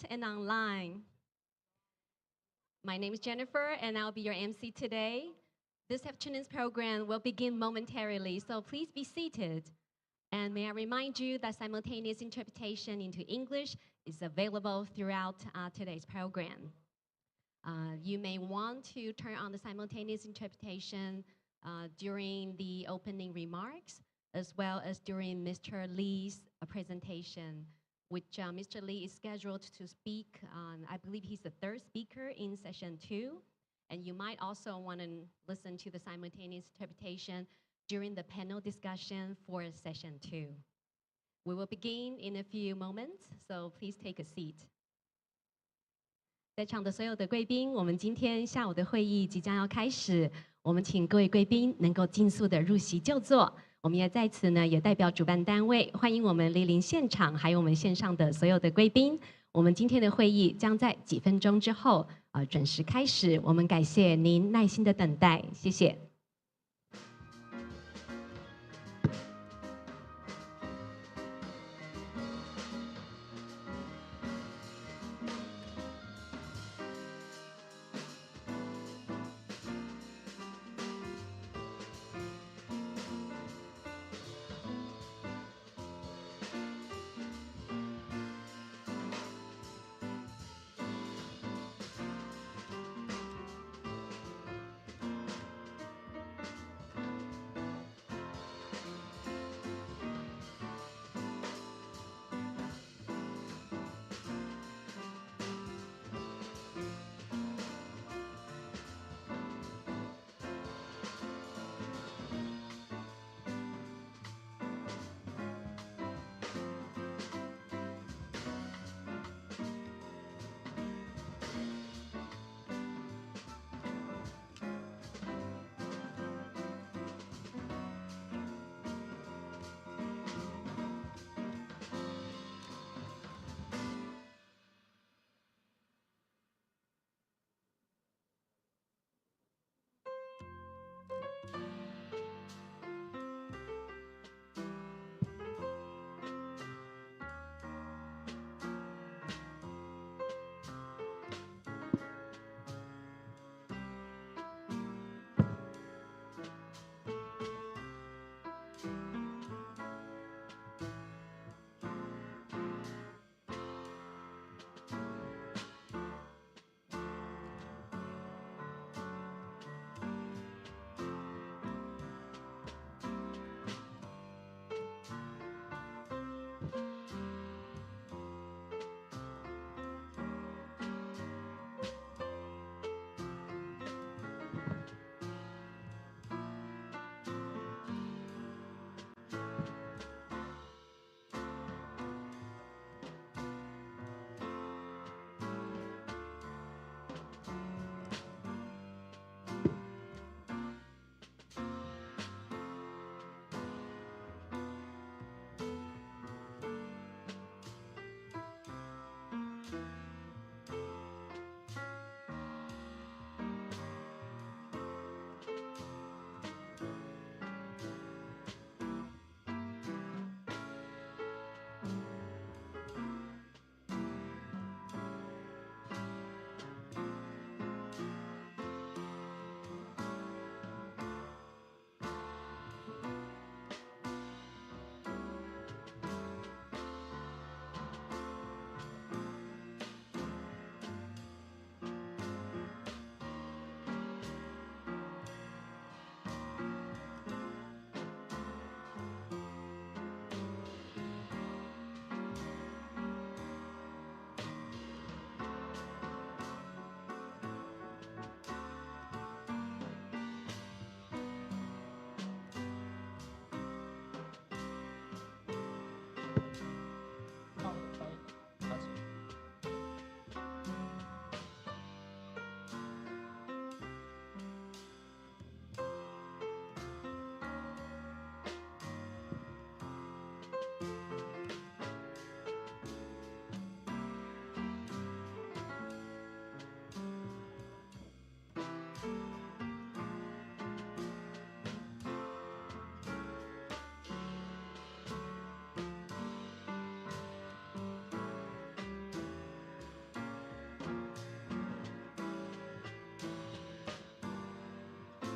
and online. My name is Jennifer, and I'll be your MC today. This afternoon's program will begin momentarily, so please be seated. And may I remind you that simultaneous interpretation into English is available throughout today's program. You may want to turn on the simultaneous interpretation during the opening remarks, as well as during Mr. Li's presentation, which Mr. Li is scheduled to speak on. I believe he's the third speaker in session 2. And you might also want to listen to the simultaneous interpretation during the panel discussion for session 2. We will begin in a few moments, so please take a seat. 在场的所有的贵宾，我们今天下午的会议即将要开始，我们请各位贵宾能够尽速的入席就座。我们也在此呢，也代表主办单位欢迎我们莅临现场，还有我们线上的所有的贵宾。我们今天的会议将在几分钟之后准时开始。我们感谢您耐心的等待，谢谢。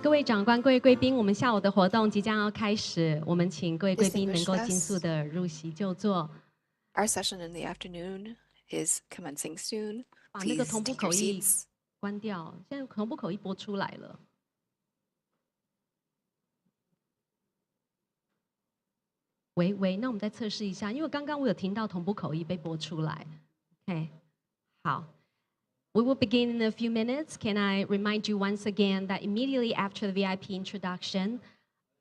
各位长官、各位贵宾，我们下午的活动即将要开始，我们请各位贵宾能够尽速的入席就座。Our session in the afternoon is commencing soon. 把那个 Please 同步 take your 口译 seats. 关掉，现在同步口译播出来了。喂，那我们再测试一下，因为刚刚我有听到同步口译被播出来。OK， 好。We will begin in a few minutes. Can I remind you once again that immediately after the VIP introduction,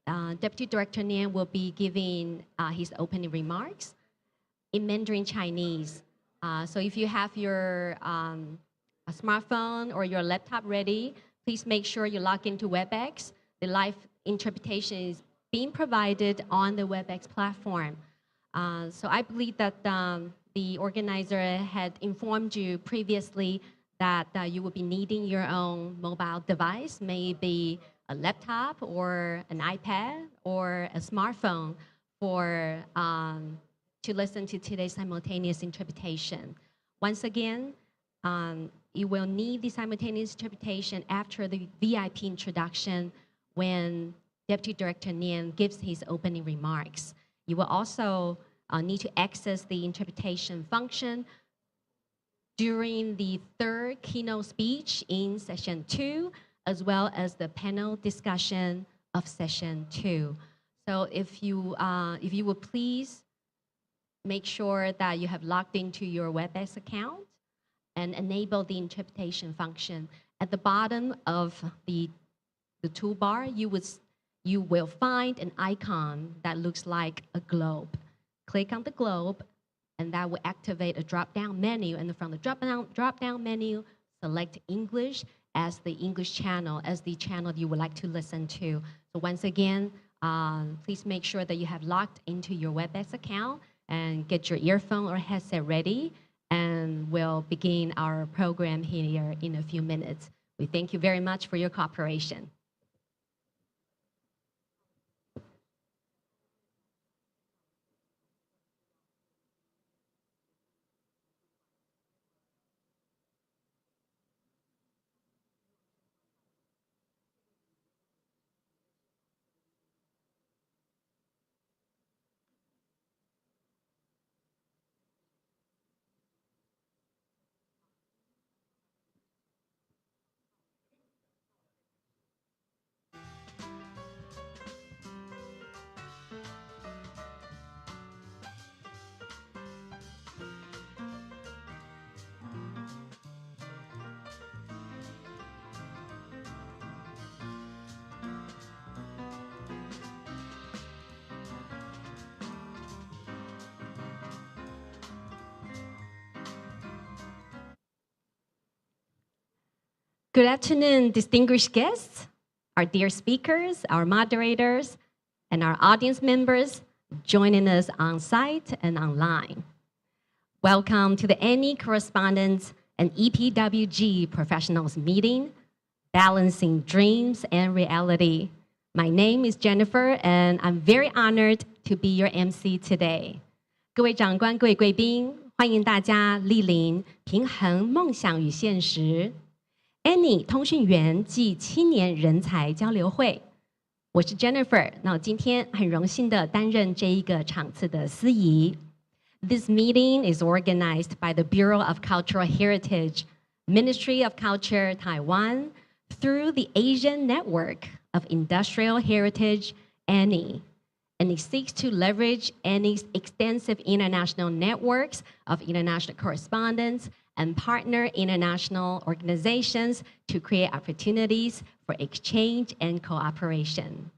Deputy Director Nian will be giving his opening remarks in Mandarin Chinese. So if you have your a smartphone or your laptop ready, please make sure you log into WebEx. The live interpretation is being provided on the WebEx platform. So I believe that the organizer had informed you previously that you will be needing your own mobile device, maybe a laptop or an iPad or a smartphone for to listen to today's simultaneous interpretation. Once again, you will need the simultaneous interpretation after the VIP introduction when Deputy Director Nian gives his opening remarks. You will also need to access the interpretation function during the third keynote speech in session 2, as well as the panel discussion of session 2. So if you would please make sure that you have logged into your WebEx account and enable the interpretation function. At the bottom of the toolbar, you will find an icon that looks like a globe. Click on the globe, and that will activate a drop-down menu. And from the drop-down menu, select English as the English channel, as the channel you would like to listen to. So once again, please make sure that you have logged into your WebEx account and get your earphone or headset ready, and we'll begin our program here in a few minutes. We thank you very much for your cooperation. Good afternoon, distinguished guests, our dear speakers, our moderators, and our audience members joining us on site and online. Welcome to the ANIH Correspondent and EPWG Professionals Meeting, Balancing Dreams and Reality. My name is Jennifer, and I'm very honored to be your MC today. 各位长官、各位贵宾，欢迎大家莅临平衡梦想与现实。ANIH 通讯员暨青年人才交流会，我是 Jennifer。那我今天很荣幸的担任这一个场次的司仪。This meeting is organized by the Bureau of Cultural Heritage, Ministry of Culture, Taiwan, through the Asian Network of Industrial Heritage, ANIH, and it seeks to leverage ANIH's extensive international networks of international correspondents and partner international organizations to create opportunities for exchange and cooperation.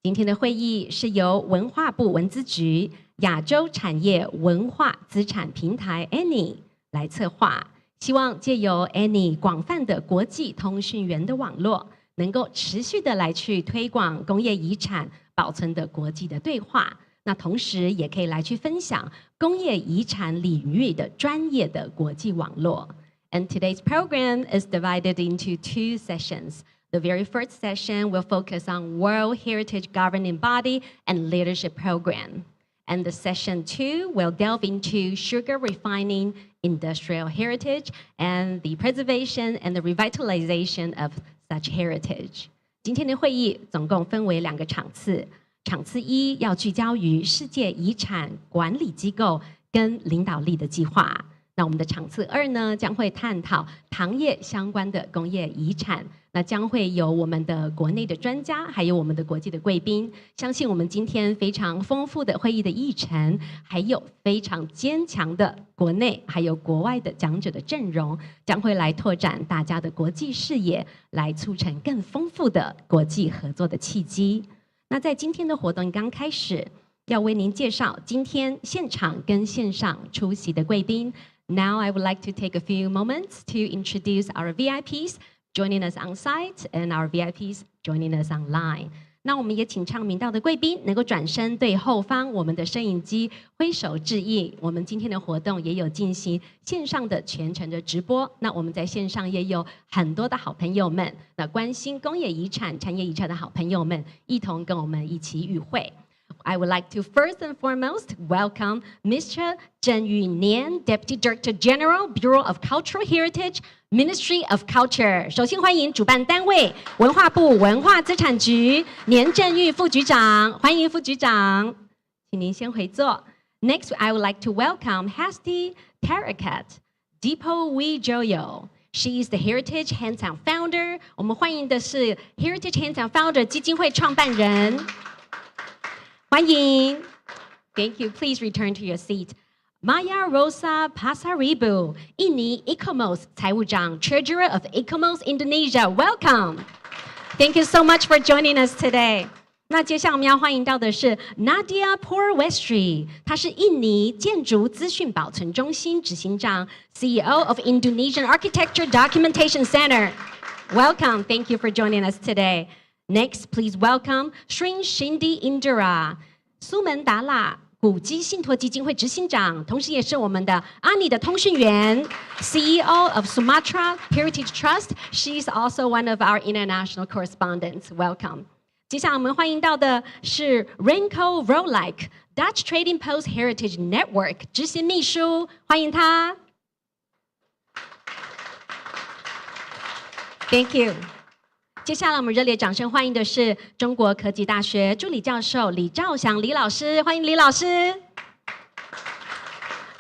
今天的会议是由文化部文资局亚洲产业文化资产平台 ANIH 来策划，希望借由 ANIH 广泛的国际通讯员的网络，能够持续的来去推广工业遗产保存的国际的对话。那同时也可以来去分享工业遗产领域的专业的国际网络。And today's program is divided into 2 sessions. The very first session will focus on World Heritage Governing Body and Leadership Program. And the session 2 will delve into sugar refining industrial heritage and the preservation and the revitalization of such heritage. 今天的会议总共分为2个场次，场次1要聚焦于世界遗产管理机构跟领导力的计划。那我们的场次2呢，将会探讨糖业相关的工业遗产。那将会有我们的国内的专家，还有我们的国际的贵宾。相信我们今天非常丰富的会议的议程，还有非常坚强的国内还有国外的讲者的阵容，将会来拓展大家的国际视野，来促成更丰富的国际合作的契机。那在今天的活动刚开始，要为您介绍今天现场跟线上出席的贵宾。Now I would like to take a few moments to introduce our VIPs joining us on site and our VIPs joining us online. 那我们也请唱名到的贵宾能够转身对后方我们的摄影机挥手致意。我们今天的活动也有进行线上的全程的直播。那我们在线上也有很多的好朋友们，那关心工业遗产、产业遗产的好朋友们，一同跟我们一起与会。I would like to first and foremost welcome Mr. Zheng Yunian, Deputy Director General, Bureau of Cultural Heritage, Ministry of Culture. 首先欢迎主办单位文化部文化资产局年正玉副局长，欢迎副局长，请您先回座。Next, I would like to welcome Hasti Tarakat, EPWG. She is the Heritage Hands-On Founder. 我们欢迎的是 Heritage Hands-On Founder 基金会创办人。欢迎 Thank you. Please return to your seat. Maya Rosa Pasaribu, 印尼 ICOMOS 财务长 Treasurer of ICOMOS Indonesia. Welcome. Thank you so much for joining us today. 那接下来我们要欢迎到的是 Nadia Purwestri， 她是印尼建筑资讯保存中心执行长 CEO of Indonesian Architecture Documentation Center. Welcome. Thank you for joining us today. Next, please welcome Srin Shindi Indira, 苏门答腊古迹信托基金会执行长，同时也是我们的阿尼的通讯员 CEO of Sumatra Heritage Trust. She's also one of our international correspondents. Welcome. 接下来我们欢迎到的是 Renko Rolike, Dutch Trading Post Heritage Network 执行秘书，欢迎他。Thank you. 接下来我们热烈掌声欢迎的是中国科技大学助理教授李兆祥李老师，欢迎李老师。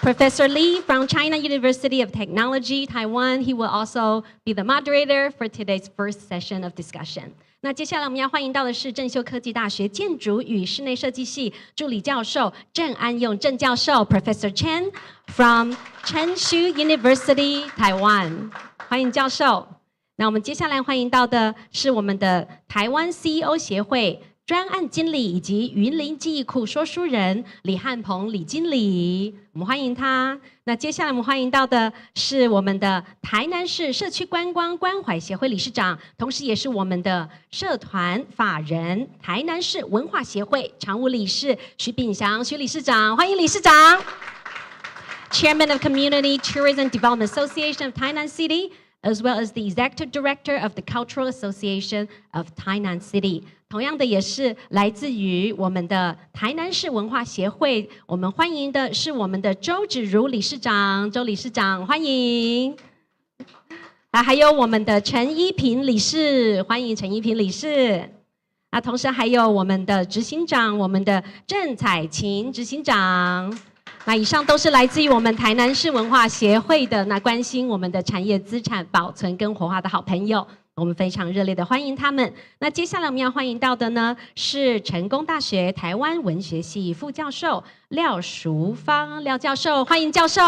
Professor Li from China University of Technology, Taiwan. He will also be the moderator for today's first session of discussion. 那接下来我们要欢迎到的是正修科技大学建筑与室内设计系助理教授郑安用郑教授 Professor Cheng from Chengdu University, Taiwan. 欢迎教授。那我们接下来欢迎到的是我们的台湾 CEO 协会专案经理以及云林记忆库说书人李汉鹏李经理，我们欢迎他。那接下来我们欢迎到的是我们的台南市社区观光关怀协会理事长，同时也是我们的社团法人台南市文化协会常务理事徐炳祥徐理事长，欢迎理事长。Chairman of Community Tourism Development Association of Tainan City, as well as the Executive Director of the Cultural Association of Tainan City. 同样的也是来自于我们的台南市文化协会，我们欢迎的是我们的周芷如理事长，周理事长欢迎。还有我们的陈依萍理事，欢迎陈依萍理事。同时还有我们的执行长，我们的郑彩琴执行长。那以上都是来自于我们台南市文化协会的关心我们的产业资产保存跟活化的好朋友，我们非常热烈的欢迎他们。那接下来我们要欢迎到的呢是成功大学台湾文学系副教授廖淑芳廖教授，欢迎教授。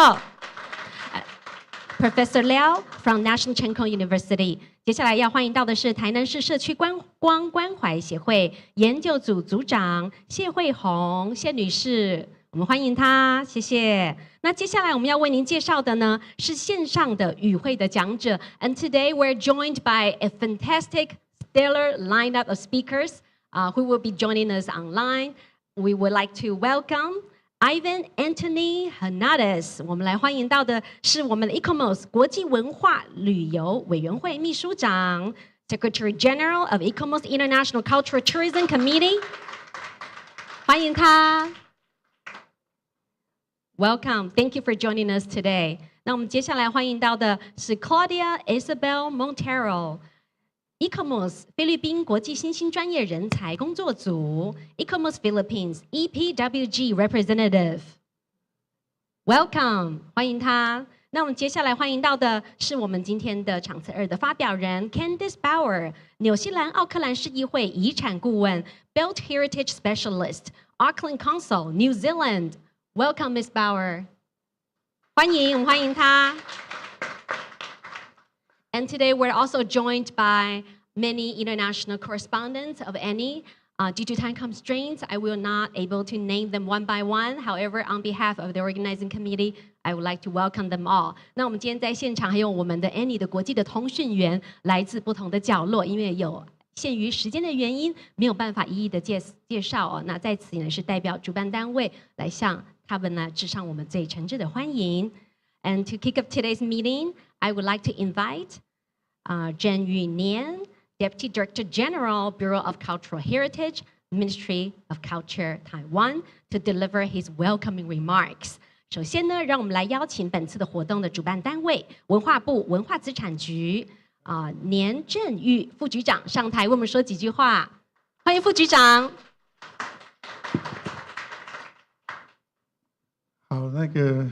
Professor Liao from National Cheng University. 接下来要欢迎到的是台南市社区观光关怀协会研究组组长谢慧红谢女士。我们欢迎他，谢谢。那接下来我们要为您介绍的呢是线上的与会的讲者 ，and today we're joined by a fantastic, stellar lineup of speakers who will be joining us online. We would like to welcome Ivan Anthony Henares. 我们来欢迎到的是我们的 ICOMOS 国际文化旅游委员会秘书长 ，Secretary General of ICOMOS International Cultural Tourism Committee. 欢迎他。Welcome. Thank you for joining us today. 那我们接下来欢迎到的是 Claudia Isabelle Montero, ICOMOS 菲律宾国际新兴专业人才工作组 ICOMOS Philippines EPWG Representative。Welcome， 欢迎他。那我们接下来欢迎到的是我们今天的场次2的发表人 Candace Bower， 纽西兰奥克兰市议会遗产顾问 Belt Heritage Specialist Auckland Council New Zealand。Welcome, Ms. Bower。欢迎，我们欢迎她。And today we're also joined by many international correspondents of ANIH. Due to time constraints, I will not able to name them one by one. However, on behalf of the organizing committee, I would like to welcome them all. 那我们今天在现场还有我们的 ANIH 的国际的通讯员，来自不同的角落，因为有限于时间的原因，没有办法一一的介绍哦。那在此呢是代表主办单位来向他们呢致上我们最诚挚的欢迎。And to kick off today's meeting, I would like to invite Zheng Yunian, Deputy Director General, Bureau of Cultural Heritage, Ministry of Culture, Taiwan, to deliver his welcoming remarks. 首先呢，让我们来邀请本次的活动的主办单位文化部文化资产局年正玉副局长上台为我们说几句话。欢迎副局长。好，那个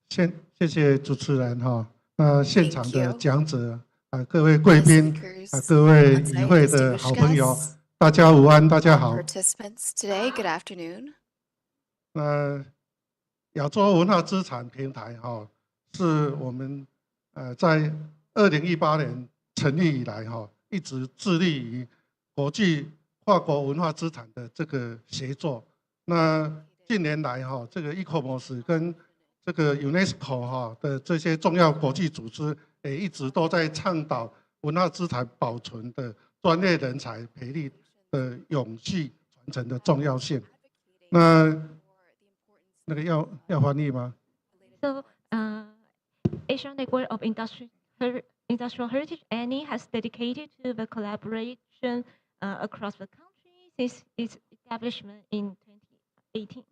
谢谢主持人哈。那现场的讲者各位贵宾各位与会的好朋友，大家午安，大家好。亚洲文化资产平台哈，是我们在2018年成立以来哈，一直致力于国际跨国文化资产的这个协作。那近年来哈，这个 ICOMOS 跟这个 UNESCO 哈的这些重要国际组织也一直都在倡导文化资产保存的专业人才培育的永续传承的重要性。那个要翻译吗 ？So, Asian Network of Industrial Heritage ANIH has dedicated to the collaboration across the country since its establishment in 2018.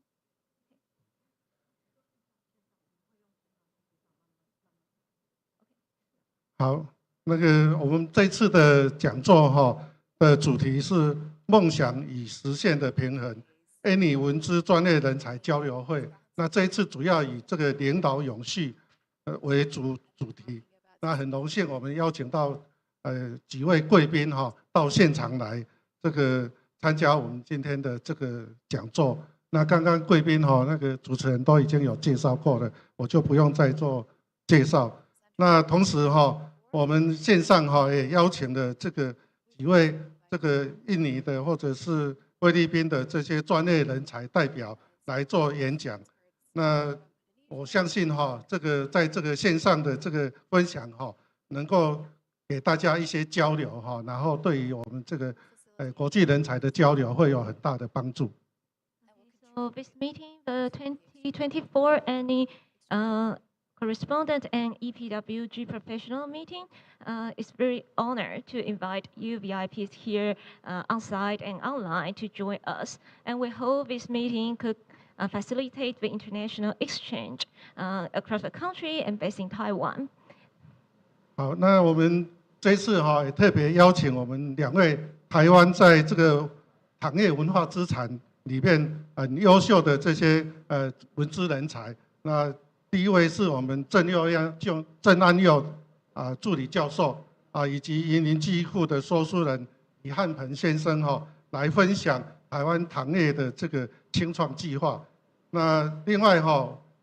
好，那个我们这次的讲座哈的主题是梦想与实现的平衡。ANIH 文资专业人才交流会，那这一次主要以这个领导永续为主题。那很荣幸我们邀请到几位贵宾哈到现场来这个参加我们今天的这个讲座。那刚刚贵宾哈那个主持人都已经有介绍过了，我就不用再做介绍。那同时哈，我们线上哈也邀请了这个几位这个印尼的或者是菲律宾的这些专业人才代表来做演讲。那我相信哈，这个在这个线上的这个分享哈，能够给大家一些交流哈，然后对于我们这个国际人才的交流会有很大的帮助。So this meeting, the 2024 ANIH Correspondent and EPWG professional meeting, is very honored to invite you VIPs here on site and online to join us. And we hope this meeting could facilitate the international exchange across the country and based in Taiwan. 好，那我们这次也特别邀请我们2位台湾在这个行业文化资产里面很优秀的这些文资人才。那第一位是我们郑安佑助理教授以及云林记忆库的说书人李汉鹏先生来分享台湾糖业的这个青创计划。那另外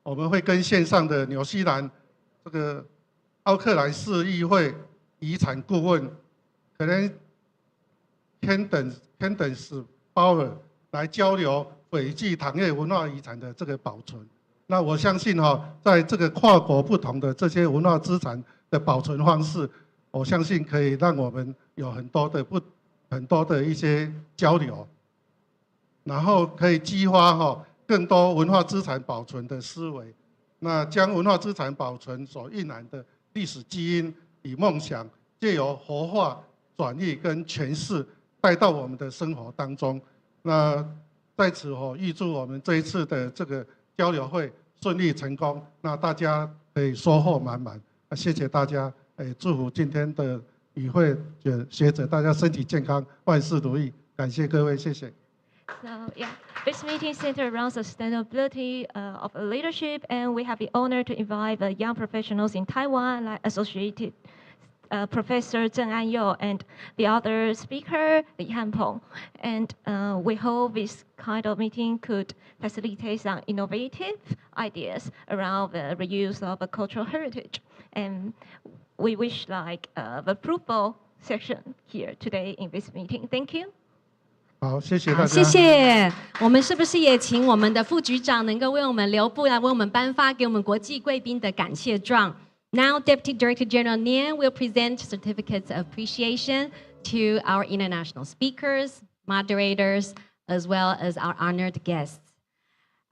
我们会跟线上的纽西兰这个奥克兰市议会遗产顾问可能 Candace Bower 来交流斐济糖业文化遗产的这个保存。那我相信在这个跨国不同的这些文化资产的保存方式，我相信可以让我们有很多的一些交流，然后可以激发更多文化资产保存的思维。那将文化资产保存所蕴含的历史基因与梦想，藉由活化、转译跟诠释带到我们的生活当中。那在此预祝我们这一次的这个交流会顺利成功，那大家可以收获满满。谢谢大家，祝福今天的与会学者大家身体健康，万事如意。感谢各位，谢谢。So yeah, this meeting centered around sustainability of leadership, and we have the honor to invite the young professionals in Taiwan, like Associated Professor Cheng and the other speaker, Han-Peng. And we hope this kind of meeting could facilitate some innovative ideas around the reuse of a cultural heritage. And we wish like the fruitful session here today in this meeting. Thank you. 好，谢谢大好，家。谢谢。我们是不是也请我们的副局长能够为我们留步，来为我们颁发给我们国际贵宾的感谢状？ Now, Deputy Director General Nian will present certificates of appreciation to our international speakers, moderators, as well as our honored guests.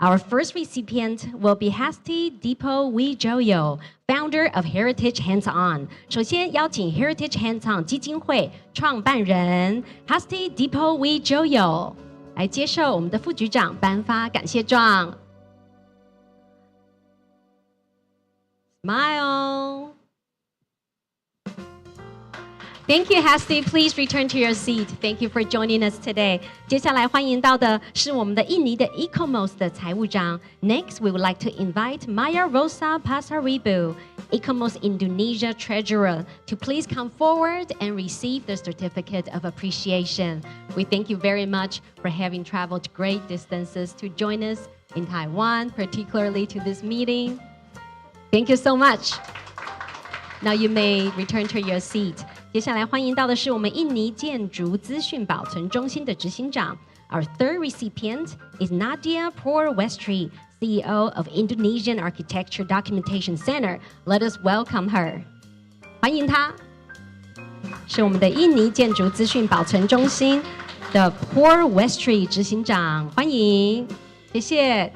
Our first recipient will be Henares Joyo, founder of Heritage Hands-On. 首先邀请 Heritage Hands-On 基金会创办人 Henares Joyo 来接受我们的副局长颁发感谢状。Smile. Thank you, Hasti. Please return to your seat. Thank you for joining us today. 接下来欢迎到的是我们的印尼的 ICOMOS 的财务长。Next, we would like to invite Maya Rosa Pasaribu, ICOMOS Indonesia Treasurer, to please come forward and receive the certificate of appreciation. We thank you very much for having traveled great distances to join us in Taiwan, particularly to this meeting. Thank you so much. Now you may return to your seat. 接下来欢迎到的是我们印尼建筑资讯保存中心的执行长。Our third recipient is Nadia Purwestri, CEO of Indonesian Architecture Documentation Center. Let us welcome her. 欢迎她，是我们的印尼建筑资讯保存中心的 Purwestri 执行长，欢迎，谢谢。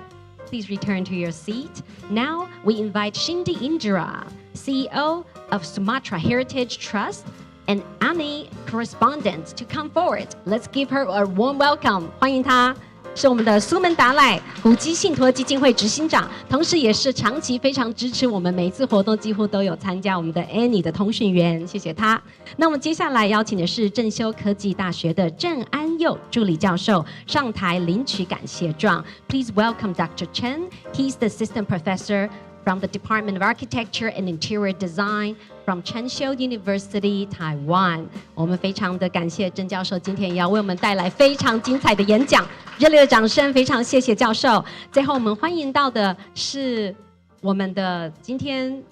Please return to your seat. Now we invite Shindi Indira, CEO of Sumatra Heritage Trust and ANIH Correspondent, to come forward. Let's give her a warm welcome. 欢迎她，是我们的苏门答赖古迹信托基金会执行长，同时也是长期非常支持我们每一次活动几乎都有参加我们的 ANIH 的通讯员，谢谢她。那我们接下来邀请的是正修科技大学的郑安佑助理教授上台领取感谢状。Please welcome Dr. Cheng. He's the assistant professor from the Department of Architecture and Interior Design from Cheng University, Taiwan. 我们非常的感谢郑教授今天也要为我们带来非常精彩的演讲，热烈的掌声，非常谢谢教授。最后我们欢迎到的是我们的今天。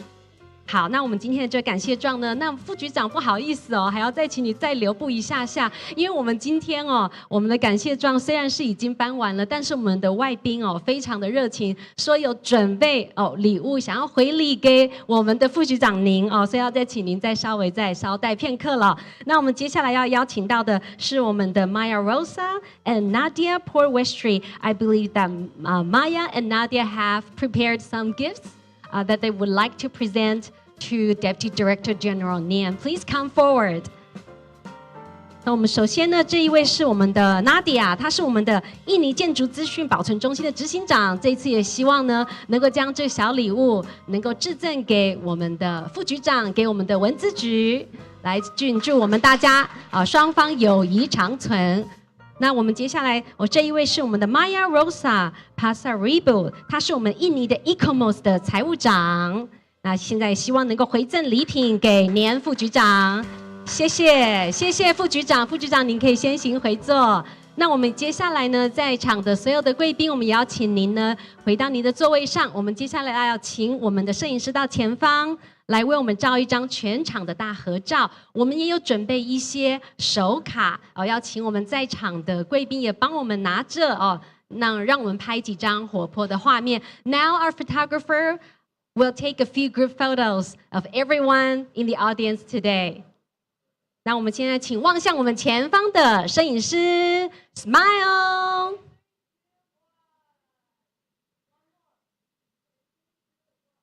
好，那我们今天的这个感谢状呢，那副局长不好意思哦，还要再请你再留步一下下，因为我们今天哦，我们的感谢状虽然是已经颁完了，但是我们的外宾哦非常的热情，说有准备哦礼物，想要回礼给我们的副局长您哦，所以要再请您再稍待片刻了。那我们接下来要邀请到的是我们的 Maya Rosa and Nadia Purwestri. I believe that Maya and Nadia have prepared some gifts that they would like to present to Deputy Director General Nian. Please come forward. 那我们首先呢，这一位是我们的 Nadia， 她是我们的印尼建筑资讯保存中心的执行长。这一次也希望呢，能够将这小礼物能够致赠给我们的副局长，给我们的文资局，来祝我们大家双方友谊长存。那我们接下来，这一位是我们的 Maya Rosa Pasaribu， 她是我们印尼的 ICOMOS 的财务长。那现在希望能够回赠礼品给年副局长，谢谢副局长，副局长您可以先行回座。那我们接下来呢，在场的所有的贵宾，我们也要请您呢回到您的座位上。我们接下来要请我们的摄影师到前方来为我们照一张全场的大合照。我们也有准备一些手卡要请我们在场的贵宾也帮我们拿着那让我们拍几张活泼的画面。Now our photographer will take a few group photos of everyone in the audience today. 那我们现在请望向我们前方的摄影师 ，Smile。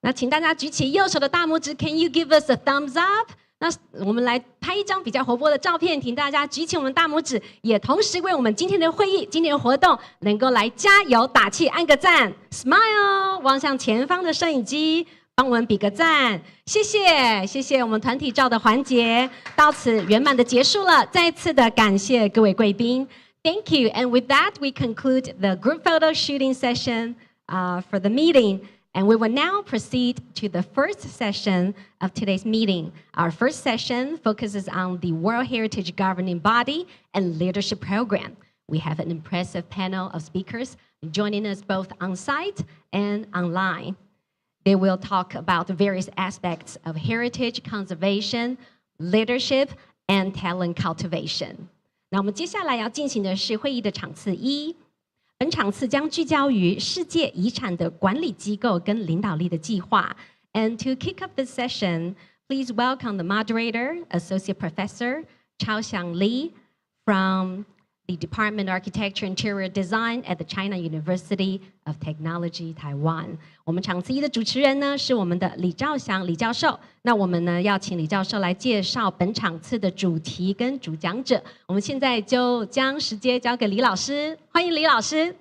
那请大家举起右手的大拇指 ，Can you give us a thumbs up？ 那我们来拍一张比较活泼的照片，请大家举起我们大拇指，也同时为我们今天的会议、今天的活动能够来加油打气，按个赞 ，Smile， 望向前方的摄影机，帮我们比个赞，谢谢，谢谢。我们团体照的环节到此圆满的结束了，再一次的感谢各位贵宾。Thank you. And with that, we conclude the group photo shooting session for the meeting. And we will now proceed to the first session of today's meeting. Our first session focuses on the World Heritage Governing Body and Leadership Program. We have an impressive panel of speakers joining us both on site and online. They will talk about the various aspects of heritage conservation, leadership, and talent cultivation. 那我们接下来要进行的是会议的场次一。本场次将聚焦于世界遗产的管理机构跟领导力的计划。And to kick off this session, please welcome the moderator, Associate Professor Chao-Xiang Li from the Department of Architecture and Interior Design at the China University of Technology, Taiwan. 我们场次一的主持人呢是我们的李兆祥李教授。那我们呢要请李教授来介绍本场次的主题跟主讲者。我们现在就将时间交给李老师，欢迎李老师。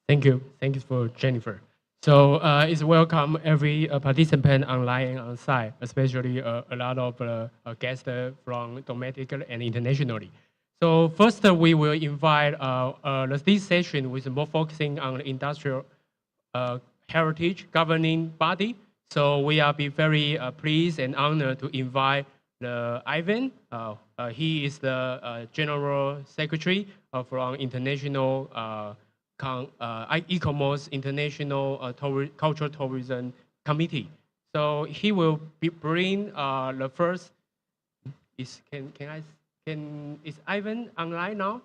Thank you for Jennifer. So it's welcome every participant online and on site, especially a lot of guests from domestically and internationally. So first, we will invite this session with more focusing on the industrial heritage governing body. So we are be very pleased and honored to invite Ivan. He is the General Secretary from International ICOMOS International Cultural Tourism Committee. So he will bring the first. Is Ivan online now?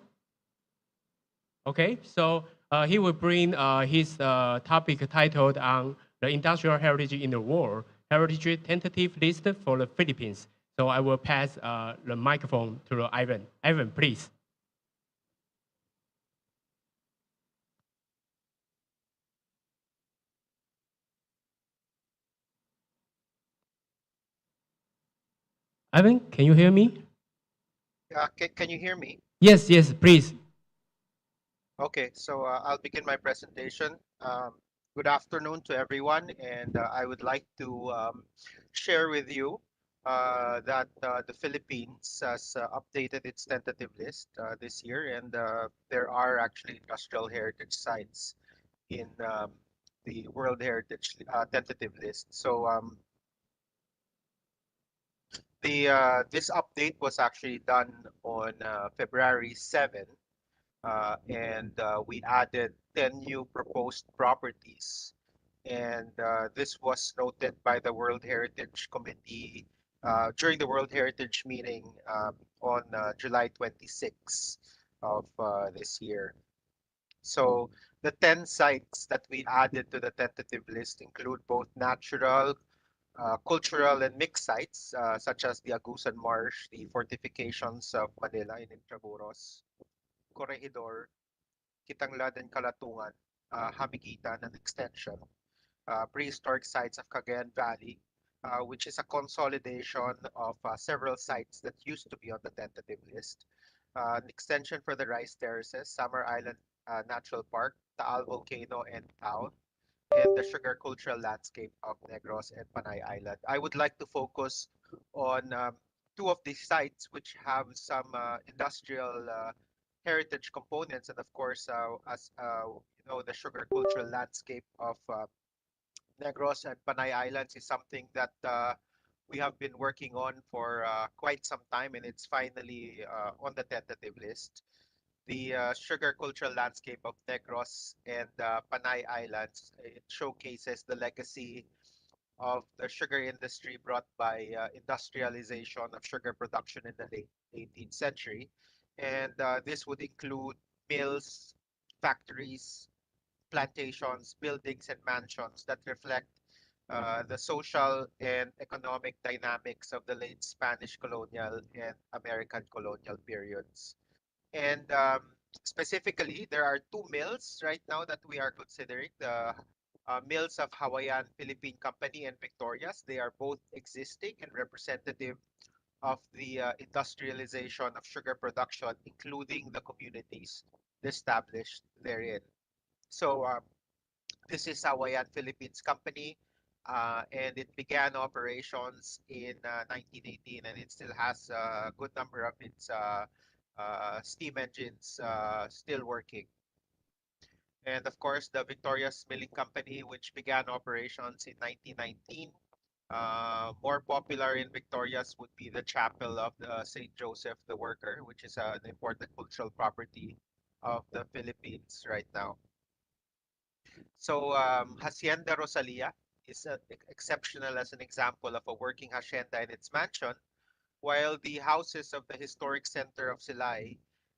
Okay, so he will bring his topic titled on the industrial heritage in the world, heritage tentative list for the Philippines. So I will pass the microphone to Ivan. Ivan, please. Ivan, can you hear me? Can you hear me? Yes, please. Okay, so I'll begin my presentation. Good afternoon to everyone, and I would like to share with you that the Philippines has updated its tentative list this year, and there are actually industrial heritage sites in the World Heritage tentative list. So this update was actually done on February 7, and we added 10 new proposed properties. And this was noted by the World Heritage Committee during the World Heritage meeting on July 26 of this year. So the 10 sites that we added to the tentative list include both natural, cultural and mixed sites, such as the Agusan Marsh, the fortifications of Manila in Intramuros, Corregidor, Kitanglad and Kalatungan, Hamigitan and Extension, prehistoric sites of Cagayan Valley, which is a consolidation of several sites that used to be on the tentative list, an extension for the rice terraces, Summer Island Natural Park, Taal Volcano and Town, and the sugar cultural landscape of Negros and Panay Island. I would like to focus on two of these sites which have some industrial heritage components, and of course, as you know, the sugar cultural landscape of Negros and Panay Islands is something that we have been working on for quite some time, and it's finally on the tentative list. The sugar cultural landscape of Negros and Panay Islands, it showcases the legacy of the sugar industry brought by industrialization of sugar production in the late 18th century. And this would include mills, factories, plantations, buildings, and mansions that reflect the social and economic dynamics of the late Spanish colonial and American colonial periods. And specifically, there are two mills right now that we are considering, the mills of Hawaiian Philippine Company and Victorias. They are both existing and representative of the industrialization of sugar production, including the communities established therein. So This is Hawaiian Philippines company, and it began operations in 1918, and it still has a good number of its steam engines still working. And of course, the Victoria's Milling Company, which began operations in 1919. More popular in Victoria's would be the Chapel of the St. Joseph the Worker, which is an important cultural property of the Philippines right now. So Hacienda Rosalia is exceptional as an example of a working hacienda in its mansion, while the houses of the historic center of Silay,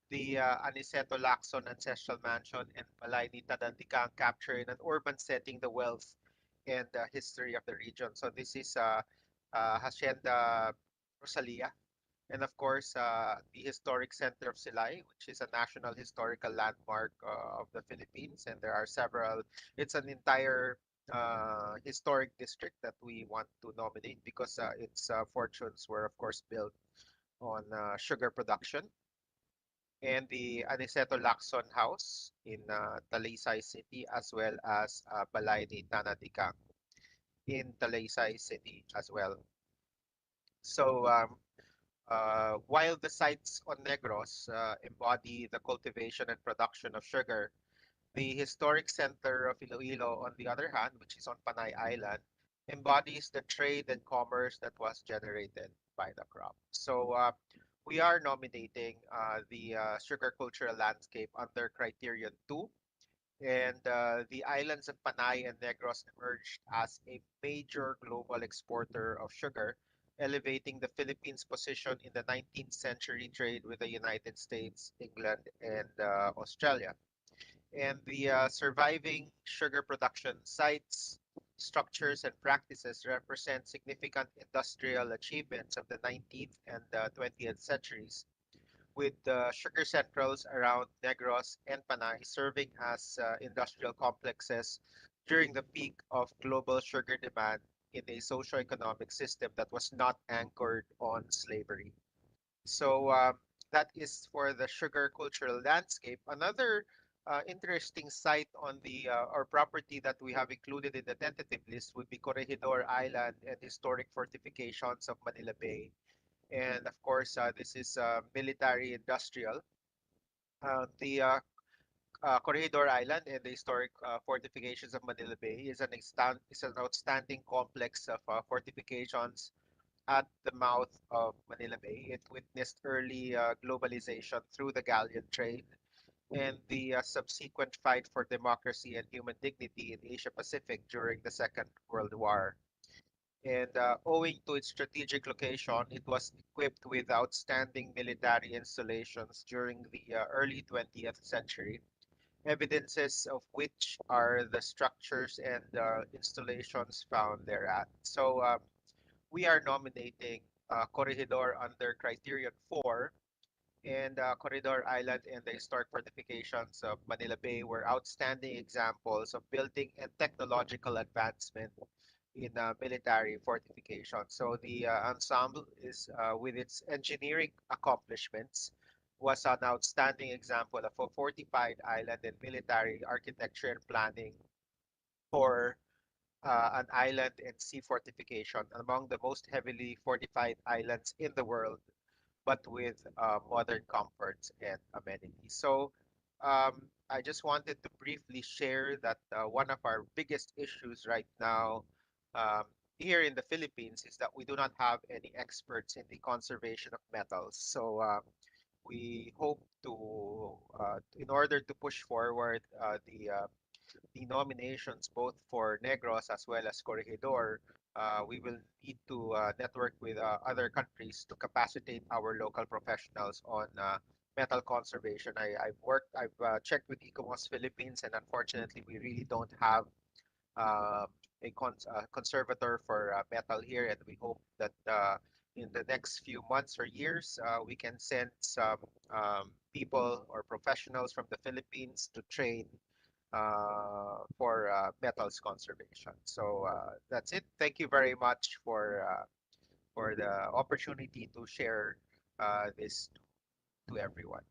the Aniceto Lacson Ancestral Mansion and Balay ni Tadantikang capture in an urban setting the wealth and history of the region. So this is Hacienda Rosalia. And of course, the historic center of Silay, which is a national historical landmark of the Philippines. And there are several, it's an entire historic district that we want to nominate because its fortunes were, of course, built on sugar production. And the Aniceto Lacson House in Talisay City, as well as Balay ni Tanadikang in Talisay City as well. So while the sites on Negros embody the cultivation and production of sugar, the historic center of Iloilo, on the other hand, which is on Panay Island, embodies the trade and commerce that was generated by the crop. So we are nominating the sugar cultural landscape under Criterion 2. And the islands of Panay and Negros emerged as a major global exporter of sugar, elevating the Philippines' position in the 19th century trade with the United States, England, and Australia. And the surviving sugar production sites, structures, and practices represent significant industrial achievements of the 19th and 20th centuries, with sugar centrals around Negros and Panay serving as industrial complexes during the peak of global sugar demand in a socio-economic system that was not anchored on slavery. So that is for the sugar cultural landscape. Another interesting site on the or property that we have included in the tentative list would be Corregidor Island and historic fortifications of Manila Bay. And of course, this is military industrial. The Corregidor Island and the historic fortifications of Manila Bay is an outstanding complex of fortifications at the mouth of Manila Bay. It witnessed early globalization through the galleon trade and the subsequent fight for democracy and human dignity in Asia Pacific during the Second World War. And owing to its strategic location, it was equipped with outstanding military installations during the early 20th century, evidences of which are the structures and installations found thereat. So we are nominating Corregidor under Criterion 4, and Corridor Island and the historic fortifications of Manila Bay were outstanding examples of building and technological advancement in military fortification. So the ensemble is, with its engineering accomplishments, was an outstanding example of a fortified island and military architecture and planning for an island and sea fortification among the most heavily fortified islands in the world, but with modern comforts and amenities. So I just wanted to briefly share that one of our biggest issues right now um, here in the Philippines is that we do not have any experts in the conservation of metals. So we hope to, in order to push forward the nominations both for Negros as well as Corregidor, we will need to network with other countries to capacitate our local professionals on metal conservation. I've checked with ICOMOS Philippines, and unfortunately, we really don't have um, a conservator for metal here, and we hope that in the next few months or years, we can send some people or professionals from the Philippines to train for metals conservation. So that's it. Thank you very much for the opportunity to share this to everyone.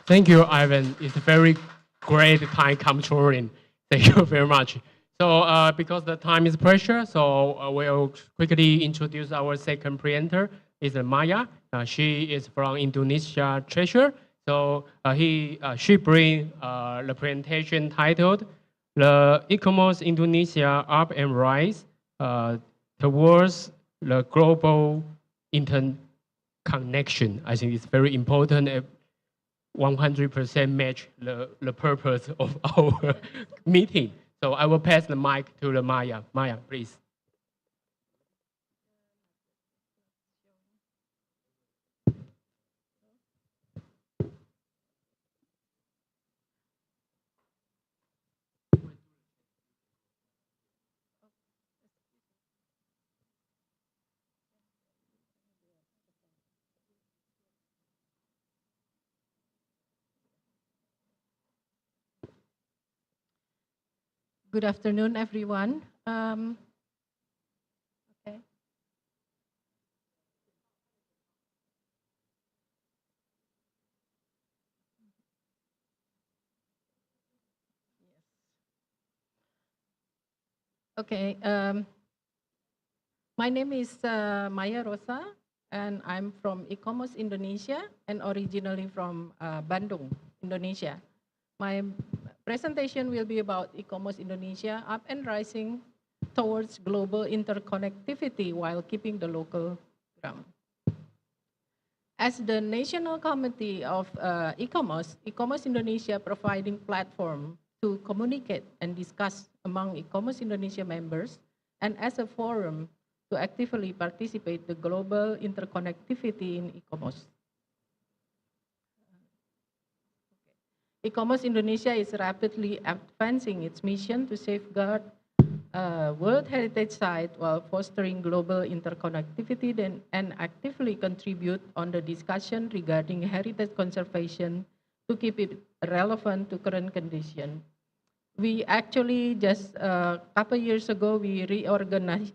Thank you, Ivan. It's very great time controlling. Thank you very much. So because the time is pressure, so we'll quickly introduce our second presenter, is Maya. She is from Indonesia Treasure. So she bring the presentation titled "The ICOMOS Indonesia Up and Rise Towards the Global Interconnection." I think it's very important. 100% match the purpose of our meeting. So I will pass the mic to the Maya. Maya, please. Good afternoon, everyone. Okay. Okay. My name is Maya Rosa, and I'm from ICOMOS Indonesia, and originally from Bandung, Indonesia. My presentation will be about ICOMOS Indonesia up and rising towards global interconnectivity while keeping the local ground. As the National Committee of ICOMOS, ICOMOS Indonesia providing platform to communicate and discuss among ICOMOS Indonesia members, and as a forum to actively participate the global interconnectivity in ICOMOS. ICOMOS Indonesia is rapidly advancing its mission to safeguard World Heritage Site while fostering global interconnectivity and actively contribute on the discussion regarding heritage conservation to keep it relevant to current condition. We actually just a couple years ago we reorganizing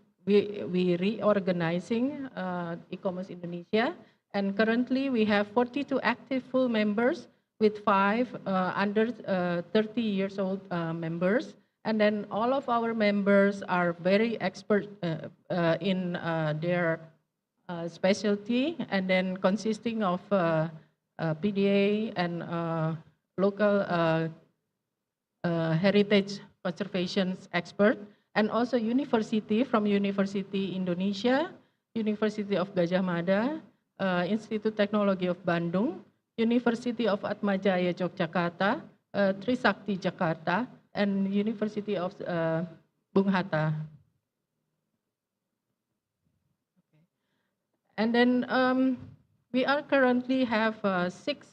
ICOMOS Indonesia, and currently we have 42 active full members with 5 under 30 years old members. And then all of our members are very expert in their specialty, and then consisting of PDA and local heritage conservation expert, and also university from University Indonesia, University of Gajah Mada, Institute Teknologi of Bandung, University of Atmajaya Yogyakarta, Trisakti Jakarta, and University of Bung Hatta. And then we are currently have 6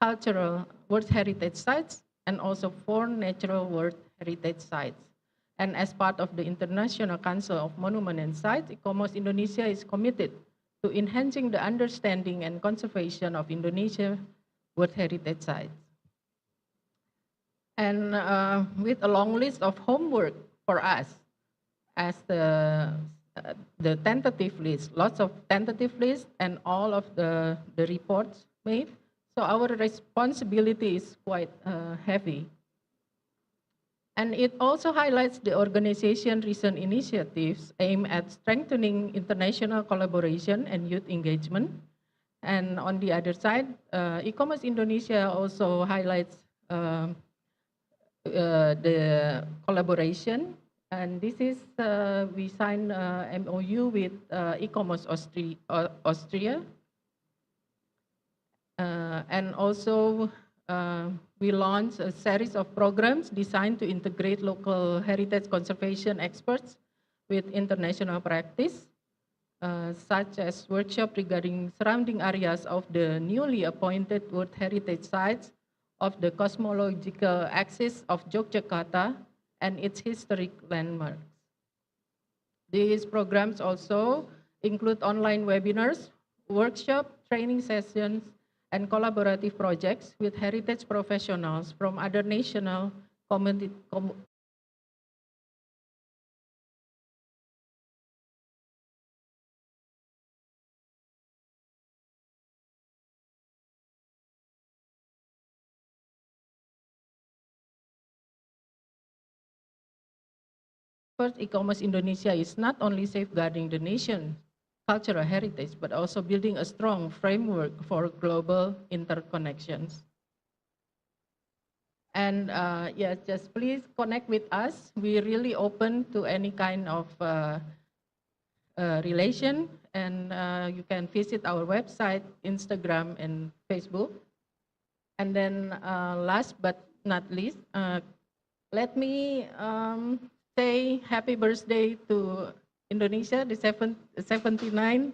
cultural World Heritage Sites and also 4 natural World Heritage Sites. And as part of the International Council of Monuments and Sites, ICOMOS Indonesia is committed to enhancing the understanding and conservation of Indonesia World Heritage Sites. And with a long list of homework for us as the tentative list, lots of tentative lists and all of the reports made. So our responsibility is quite heavy. And it also highlights the organization recent initiatives aimed at strengthening international collaboration and youth engagement. And on the other side, ICOMOS Indonesia also highlights the collaboration, and this is we signed MOU with ICOMOS Austria, and also we launched a series of programs designed to integrate local heritage conservation experts with international practice, such as workshop regarding surrounding areas of the newly appointed World Heritage Sites of the cosmological axis of Yogyakarta and its historic landmarks. These programs also include online webinars, workshop, training sessions, and collaborative projects with heritage professionals from other national community First, ICOMOS Indonesia is not only safeguarding the nation's cultural heritage, but also building a strong framework for global interconnections. And yeah, just please connect with us. We're really open to any kind of relation, and you can visit our website, Instagram, and Facebook. And then last but not least, let me say happy birthday to Indonesia, the 79,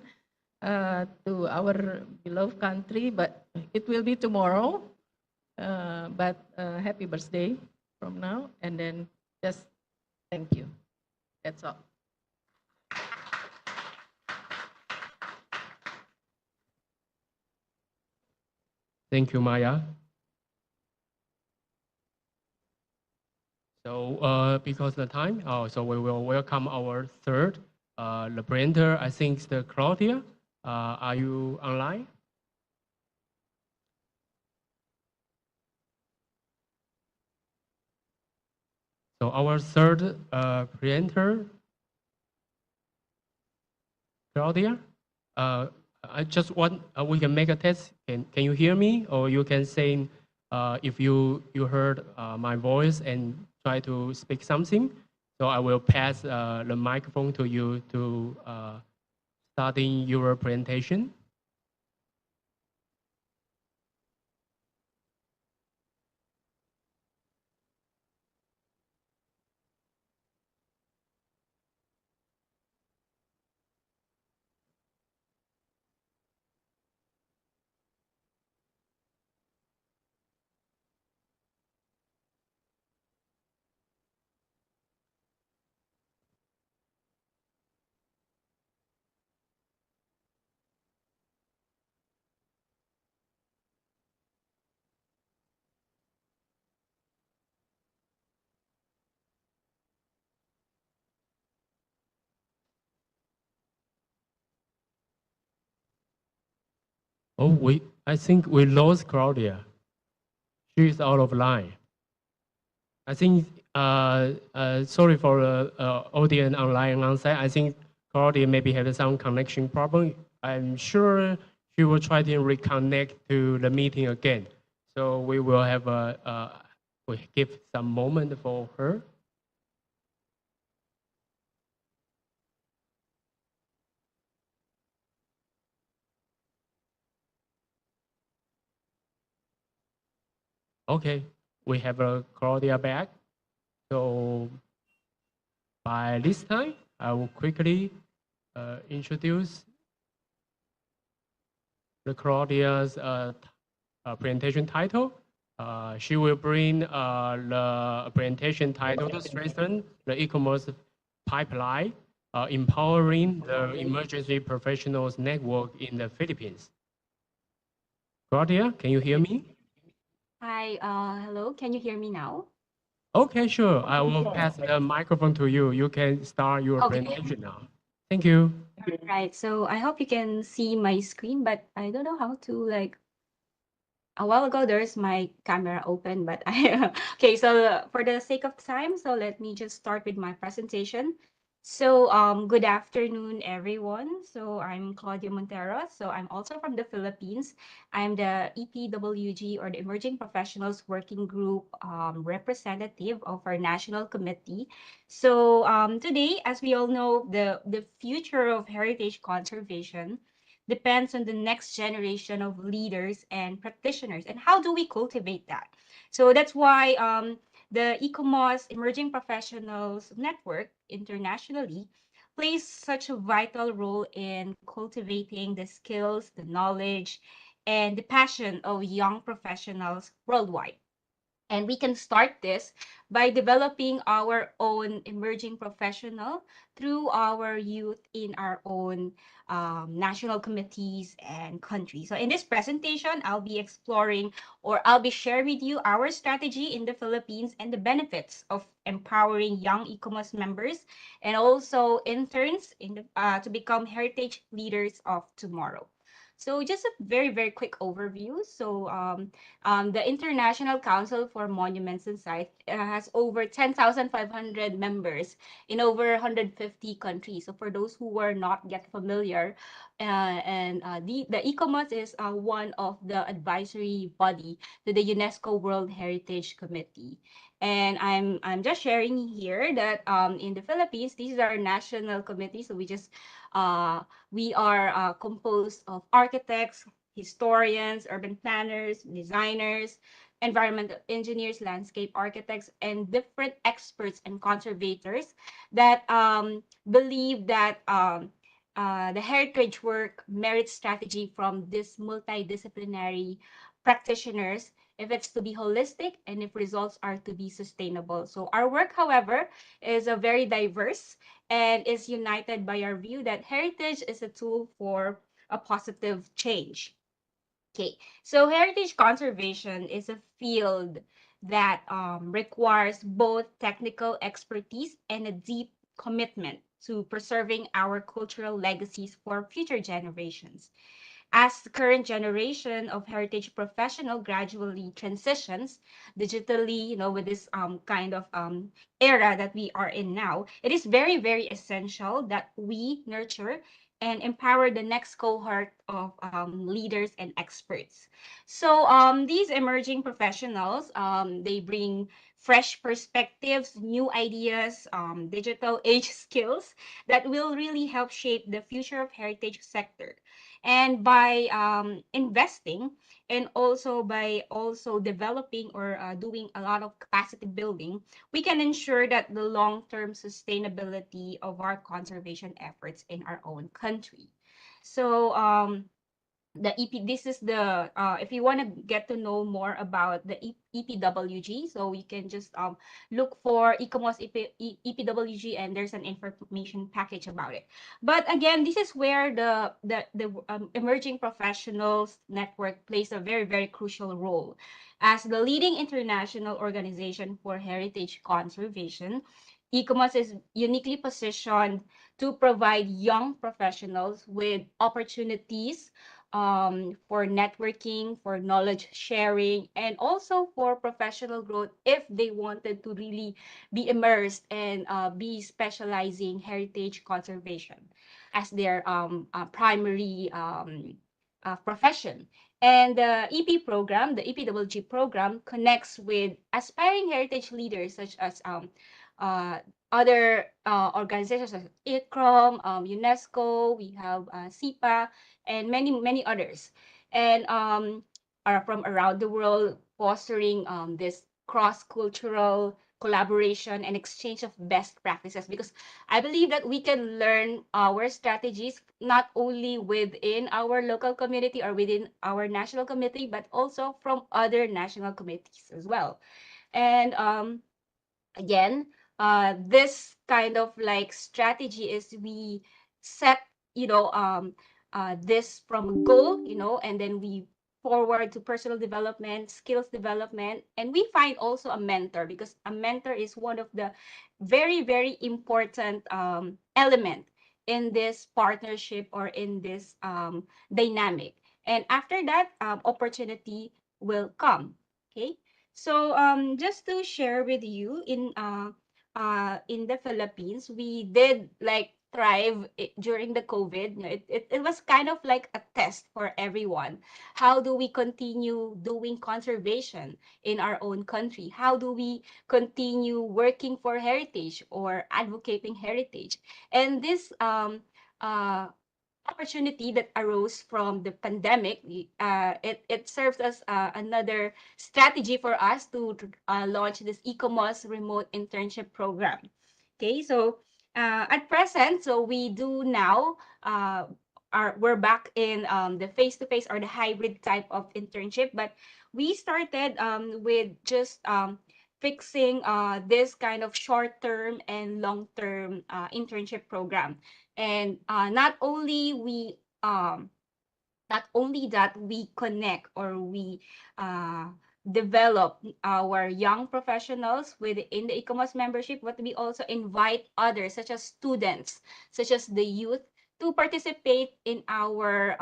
to our beloved country, but it will be tomorrow. But happy birthday from now, and then just thank you. That's all. Thank you, Maya. So because of the time, so we will welcome our third, the presenter. I think it's the Claudia. Are you online? So our third presenter, Claudia. I just want we can make a test. Can you hear me, or you can say if you heard my voice and try to speak something. So I will pass the microphone to you to starting your presentation. Oh, I think we lost Claudia. She's out of line. I think, sorry for the audience online on site. I think Claudia maybe had some connection problem. I'm sure she will try to reconnect to the meeting again. So we will have we give some moment for her. Okay, we have Claudia back. So by this time, I will quickly introduce the Claudia's presentation title. She will bring the presentation title to strengthen the e-commerce pipeline, empowering the emergency professionals network in the Philippines. Claudia, can you hear me? Hi, hello. Can you hear me now? Okay, sure. I will pass the microphone to you. You can start your Okay. presentation now. Thank you. Right. So I hope you can see my screen, but I don't know how to like. A while ago, there's my camera open, but I okay. So for the sake of time, so let me just start with my presentation. So good afternoon, everyone. So I'm Claudia Montero. So I'm also from the Philippines. I'm the EPWG, or the Emerging Professionals Working Group representative of our national committee. So today, as we all know, the future of heritage conservation depends on the next generation of leaders and practitioners. And how do we cultivate that? So that's why the ECOMOS Emerging Professionals Network internationally plays such a vital role in cultivating the skills, the knowledge, and the passion of young professionals worldwide. And we can start this by developing our own emerging professional through our youth in our own national committees and countries. So in this presentation, I'll be exploring, or I'll be sharing with you our strategy in the Philippines and the benefits of empowering young ECOMOS members and also interns in the, to become heritage leaders of tomorrow. So just a very, very quick overview. So the International Council for Monuments and Sites has over 10,500 members in over 150 countries. So for those who were not yet familiar, the ICOMOS is one of the advisory body to the UNESCO World Heritage Committee. And I'm just sharing here that in the Philippines, these are national committees. So we are composed of architects, historians, urban planners, designers, environmental engineers, landscape architects, and different experts and conservators that believe that the heritage work merits strategy from this multidisciplinary practitioners if it's to be holistic and if results are to be sustainable. So our work, however, is a very diverse and is united by our view that heritage is a tool for a positive change. Okay, so heritage conservation is a field that requires both technical expertise and a deep commitment to preserving our cultural legacies for future generations. As the current generation of heritage professional gradually transitions digitally, with this kind of era that we are in now, it is very, very essential that we nurture and empower the next cohort of leaders and experts. So these emerging professionals, they bring fresh perspectives, new ideas, digital age skills that will really help shape the future of heritage sector. And by investing and also by also developing or doing a lot of capacity building, we can ensure that the long-term sustainability of our conservation efforts in our own country. So the EP, this is the, if you want to get to know more about the EPWG, so you can just look for ICOMOS EPWG, and there's an information package about it. But again, this is where the emerging professionals network plays a very, very crucial role. As the leading international organization for heritage conservation, ICOMOS is uniquely positioned to provide young professionals with opportunities for networking, for knowledge sharing, and also for professional growth if they wanted to really be immersed and be specializing heritage conservation as their primary profession. And the EP program, the EPWG program, connects with aspiring heritage leaders such as uh, other organizations like ICROM, UNESCO, we have SIPA, and many, many others. And are from around the world, fostering this cross-cultural collaboration and exchange of best practices, because I believe that we can learn our strategies not only within our local community or within our national committee, but also from other national committees as well. And again, this kind of like strategy is we set, this from a goal, and then we forward to personal development, skills development, and we find also a mentor, because a mentor is one of the very, very important element in this partnership or in this dynamic. And after that, opportunity will come. Okay. So just to share with you, in the Philippines, we did like thrive during the COVID. It was kind of like a test for everyone. How do we continue doing conservation in our own country? How do we continue working for heritage or advocating heritage? And this uh, opportunity that arose from the pandemic, it serves as another strategy for us to launch this ECOMOS remote internship program. Okay, so at present, so we do now, we're back in the face-to-face or the hybrid type of internship, but we started with just fixing this kind of short-term and long-term internship program. And not only that we connect or we uh, develop our young professionals within the ICOMOS membership, but we also invite others, such as students, such as the youth, to participate in our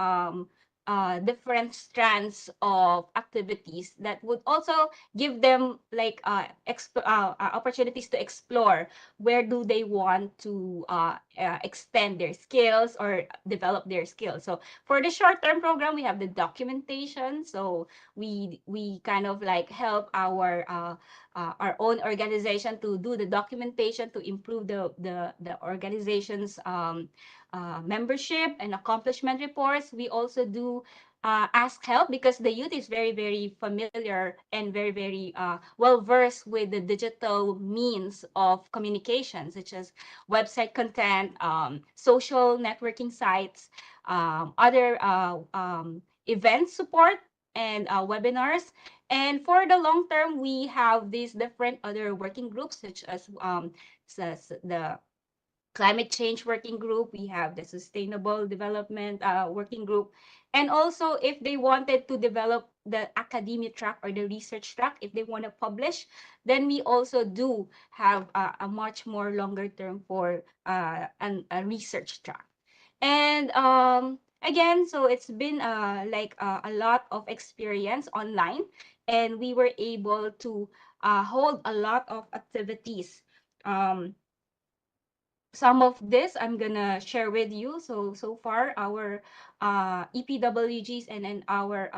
different strands of activities that would also give them like opportunities to explore where do they want to extend their skills or develop their skills. So for the short-term program, we have the documentation. So we kind of like help our own organization to do the documentation to improve the organization's membership and accomplishment reports. We also do ask help because the youth is very, very familiar and very, very well versed with the digital means of communication, such as website content, social networking sites, other event support, and webinars. And for the long term, we have these different other working groups, such as the climate change working group, we have the sustainable development working group. And also, if they wanted to develop the academic track or the research track, if they want to publish, then we also do have a much more longer term for a research track. And again, so it's been like a lot of experience online, and we were able to hold a lot of activities. Some of this I'm gonna share with you. So far, our EPWGs and our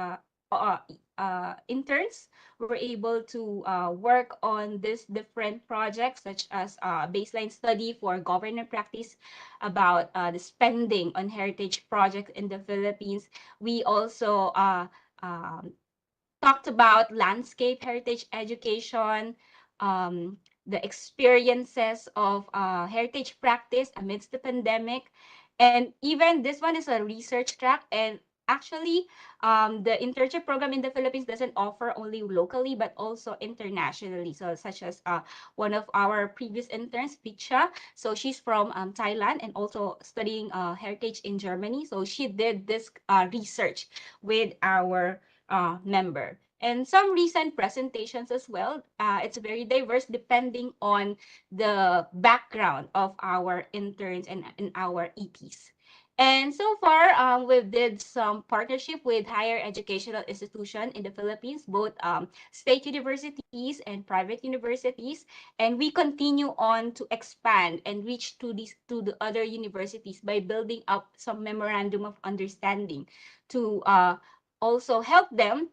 interns were able to work on this different projects, such as baseline study for governance practice about the spending on heritage projects in the Philippines. We also talked about landscape heritage education, the experiences of heritage practice amidst the pandemic. And even this one is a research track. And actually, the internship program in the Philippines doesn't offer only locally, but also internationally. So such as one of our previous interns, Picha. So she's from Thailand and also studying heritage in Germany. So she did this research with our member. And some recent presentations as well. It's very diverse depending on the background of our interns and our EPs. And so far, we did some partnership with higher educational institution in the Philippines, both state universities and private universities. And we continue on to expand and reach to the other universities by building up some memorandum of understanding to also help them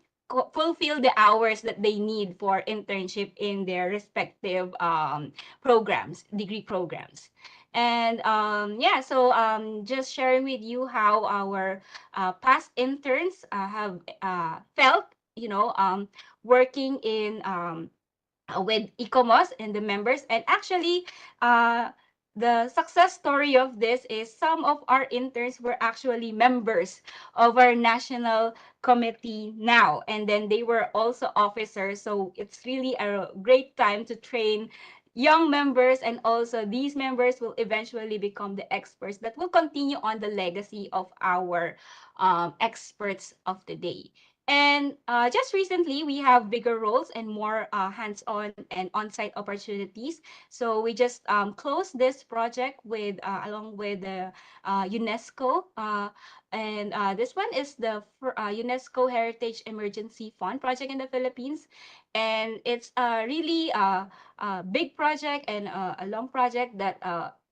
fulfill the hours that they need for internship in their respective programs, degree programs. And yeah, so just sharing with you how our past interns have felt, working in with ICOMOS and the members. And actually, the success story of this is some of our interns were actually members of our national committee now, and then they were also officers. So it's really a great time to train young members, and also these members will eventually become the experts that will continue on the legacy of our experts of the day. And just recently, we have bigger roles and more hands-on and on-site opportunities. So we just closed this project with along with the UNESCO. And this one is the UNESCO Heritage Emergency Fund project in the Philippines. And it's a really big project and a long project that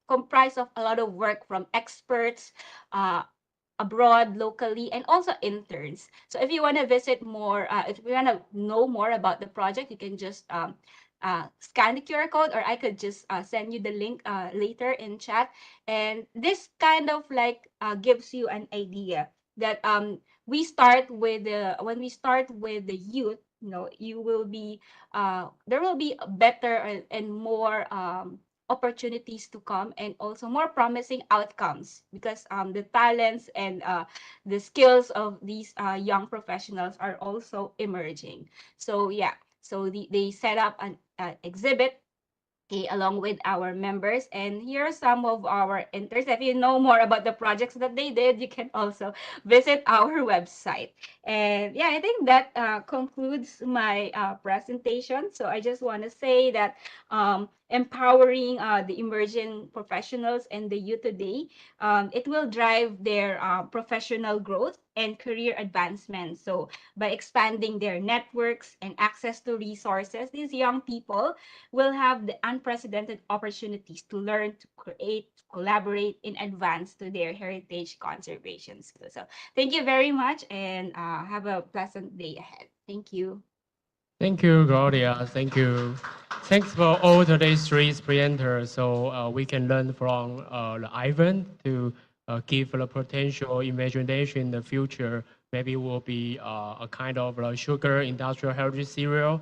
comprised of a lot of work from experts, abroad, locally, and also interns. So if you want to visit more, if you want to know more about the project, you can just scan the QR code, or I could just send you the link later in chat. And this kind of like gives you an idea that we start with when we start with the youth, you will be there will be a better and more opportunities to come, and also more promising outcomes, because the talents and the skills of these young professionals are also emerging. So yeah, so they set up an exhibit, okay, along with our members. And here are some of our interns. If you know more about the projects that they did, you can also visit our website. And yeah, I think that concludes my presentation. So I just want to say that empowering the emerging professionals and the youth today. It will drive their professional growth and career advancement. So by expanding their networks and access to resources, these young people will have the unprecedented opportunities to learn, to create, to collaborate in advance to their heritage conservation skills. So thank you very much and have a pleasant day ahead. Thank you. Thank you, Claudia. Thank you. Thanks for all today's three presenters. So we can learn from the Ivan to give the potential imagination in the future. Maybe will be a kind of sugar industrial heritage cereal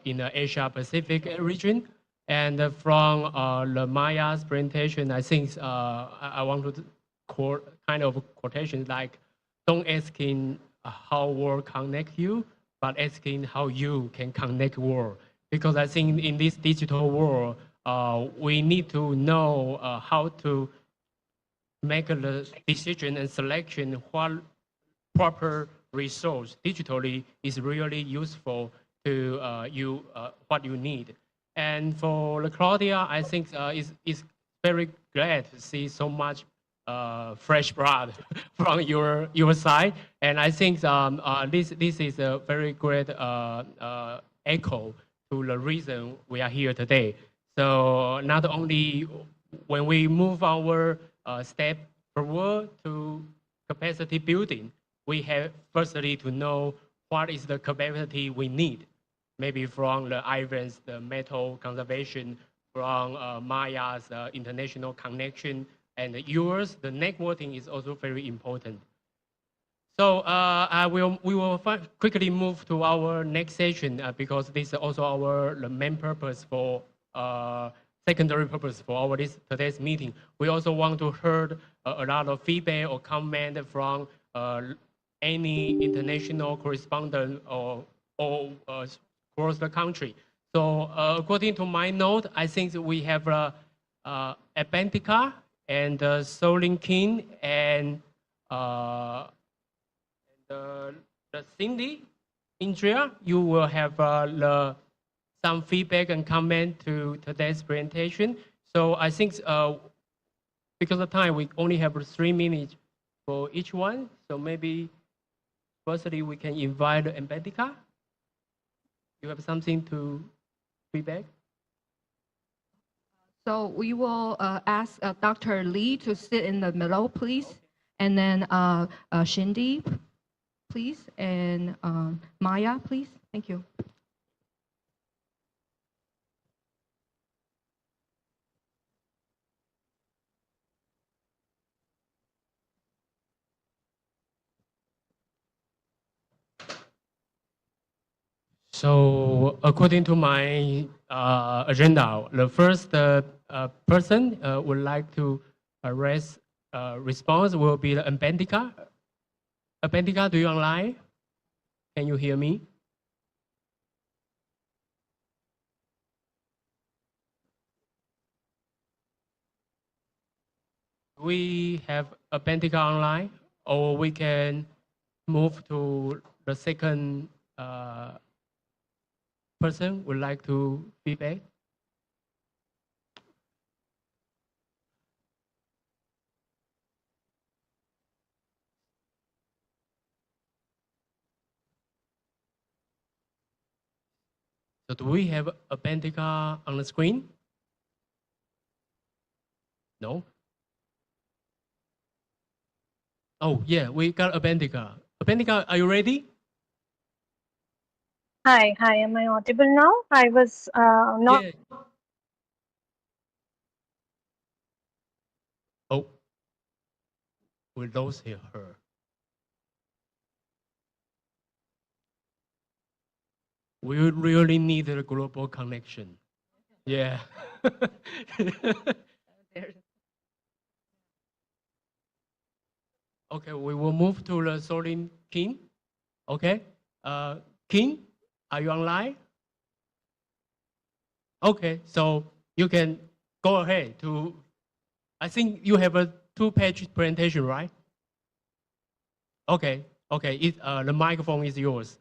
in the Asia Pacific region. And from the Maya's presentation, I think I want to quote kind of quotations like, don't asking how world connect you, but asking how you can connect world. Because I think in this digital world, we need to know how to make the decision and selection what proper resource digitally is really useful to what you need. And for Claudia, I think is very glad to see so much fresh blood from your side, and I think this is a very great echo to the reason we are here today. So not only when we move our step forward to capacity building, we have firstly to know what is the capacity we need. Maybe from the Ivan's, the metal conservation, from Maya's international connection, and yours, the networking is also very important. So we will quickly move to our next session because this is also the main purpose for secondary purpose for our today's meeting. We also want to hear a lot of feedback or comment from any international correspondent or across the country. So according to my note, I think we have Abentica and Solin King and the Cindy Indria. You will have some feedback and comment to today's presentation. So I think because of time, we only have 3 minutes for each one. So maybe firstly we can invite Abentica. You have something to feedback? So we will ask Dr. Li to sit in the middle, please. Okay. And then Shindy, please. And Maya, please. Thank you. So according to my agenda, the first person would like to raise response will be the Abentica. Abentica, do you online? Can you hear me? We have Abentica online, or we can move to the second person would like to feedback. So do we have Abentica on the screen? No? Oh, yeah, we got Abentica. Abentica, are you ready? Hi, am I audible now? I was not. Yeah. Oh, we lost her. We really need a global connection. Yeah. Okay, we will move to the Solin King. Okay, King, are you online? Okay, so you can go ahead to, I think you have a 2-page presentation, right? Okay, the microphone is yours.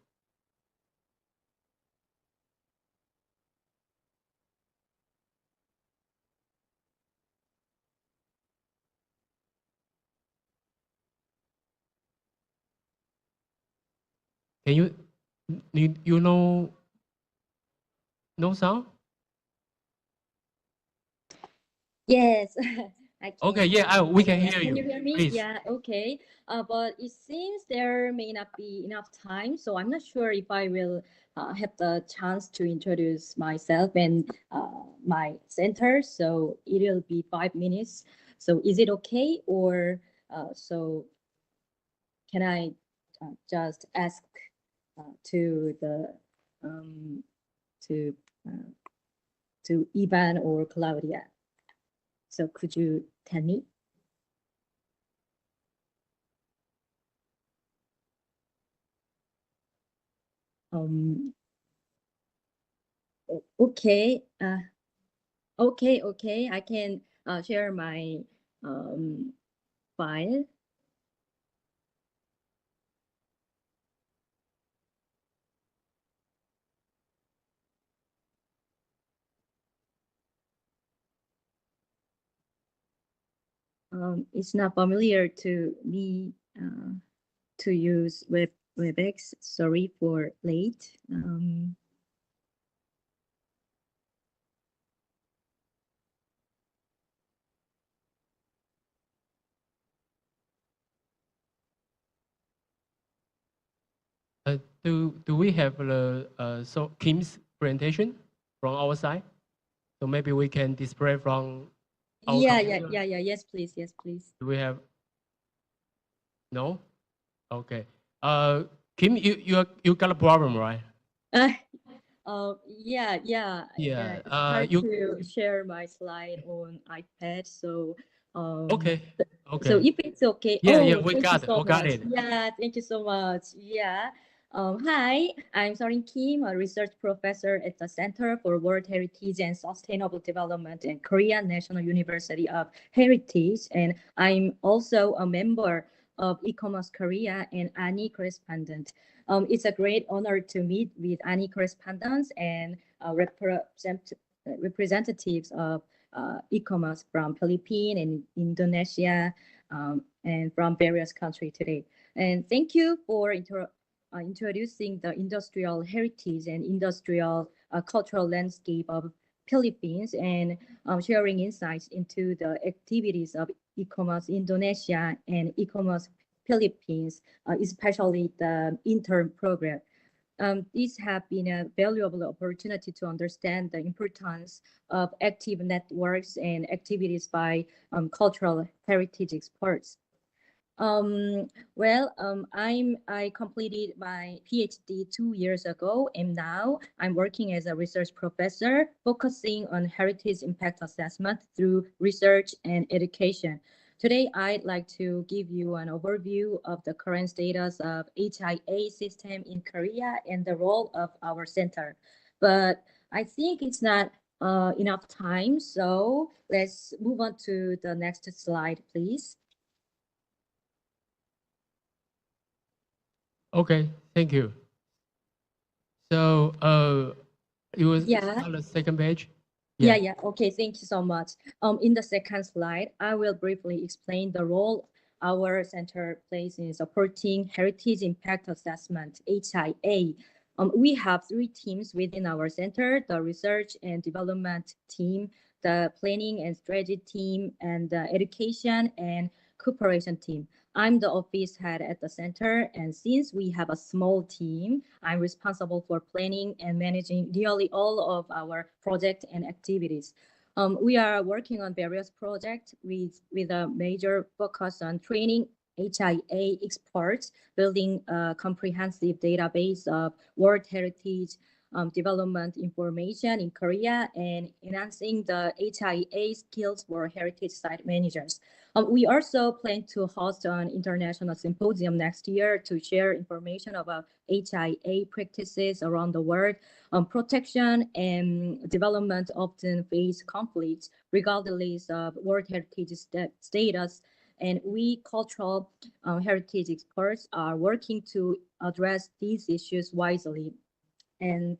Can you know no sound? Yes, I can. Okay, yeah, we can Yeah, hear can you. you hear me? Please. Yeah, okay. But it seems there may not be enough time, so I'm not sure if I will have the chance to introduce myself and my center. So it will be 5 minutes. So is it okay, or so can I just ask to the um, to uh, to Ivan or Claudia? So could you tell me? Um, okay. Okay. I can share my um, file. It's not familiar to me to use WebEx. Sorry for late. Do we have the so Kim's presentation from our side? So maybe we can display from our Yeah. computer. Yes, please. Yes, please. Do we have? No. Okay. Kim, you got a problem, right? Yeah. Yeah. It's hard You. to share my slide on iPad. So Okay. so Okay. if it's okay. Yeah. Oh, We thank you got it. so We got much. it. Yeah, thank you so much. Yeah. Hi, I'm Sorin Kim, a research professor at the Center for World Heritage and Sustainable Development and Korean National University of Heritage. And I'm also a member of ICOMOS Korea and ANI Correspondent. It's a great honor to meet with ANI Correspondents and representatives of e-commerce from Philippines and Indonesia and from various countries today. And thank you for introducing the industrial heritage and industrial cultural landscape of Philippines and sharing insights into the activities of e-commerce Indonesia and e-commerce Philippines, especially the intern program. These have been a valuable opportunity to understand the importance of active networks and activities by cultural heritage experts. I completed my PhD 2 years ago, and now I'm working as a research professor, focusing on heritage impact assessment through research and education. Today, I'd like to give you an overview of the current status of HIA system in Korea and the role of our center. But I think it's not enough time, so let's move on to the next slide, please. Okay. Thank you. So you will Yeah. start the second page. Yeah. Okay, thank you so much. In the second slide, I will briefly explain the role our center plays in supporting heritage impact assessment, HIA. We have 3 teams within our center: the research and development team, the planning and strategy team, and the education and cooperation team. I'm the office head at the center, and since we have a small team, I'm responsible for planning and managing nearly all of our projects and activities. We are working on various projects with a major focus on training HIA experts, building a comprehensive database of World Heritage development information in Korea, and enhancing the HIA skills for heritage site managers. We also plan to host an international symposium next year to share information about HIA practices around the world. Protection and development often face conflicts regardless of World Heritage status, and we cultural heritage experts are working to address these issues wisely. And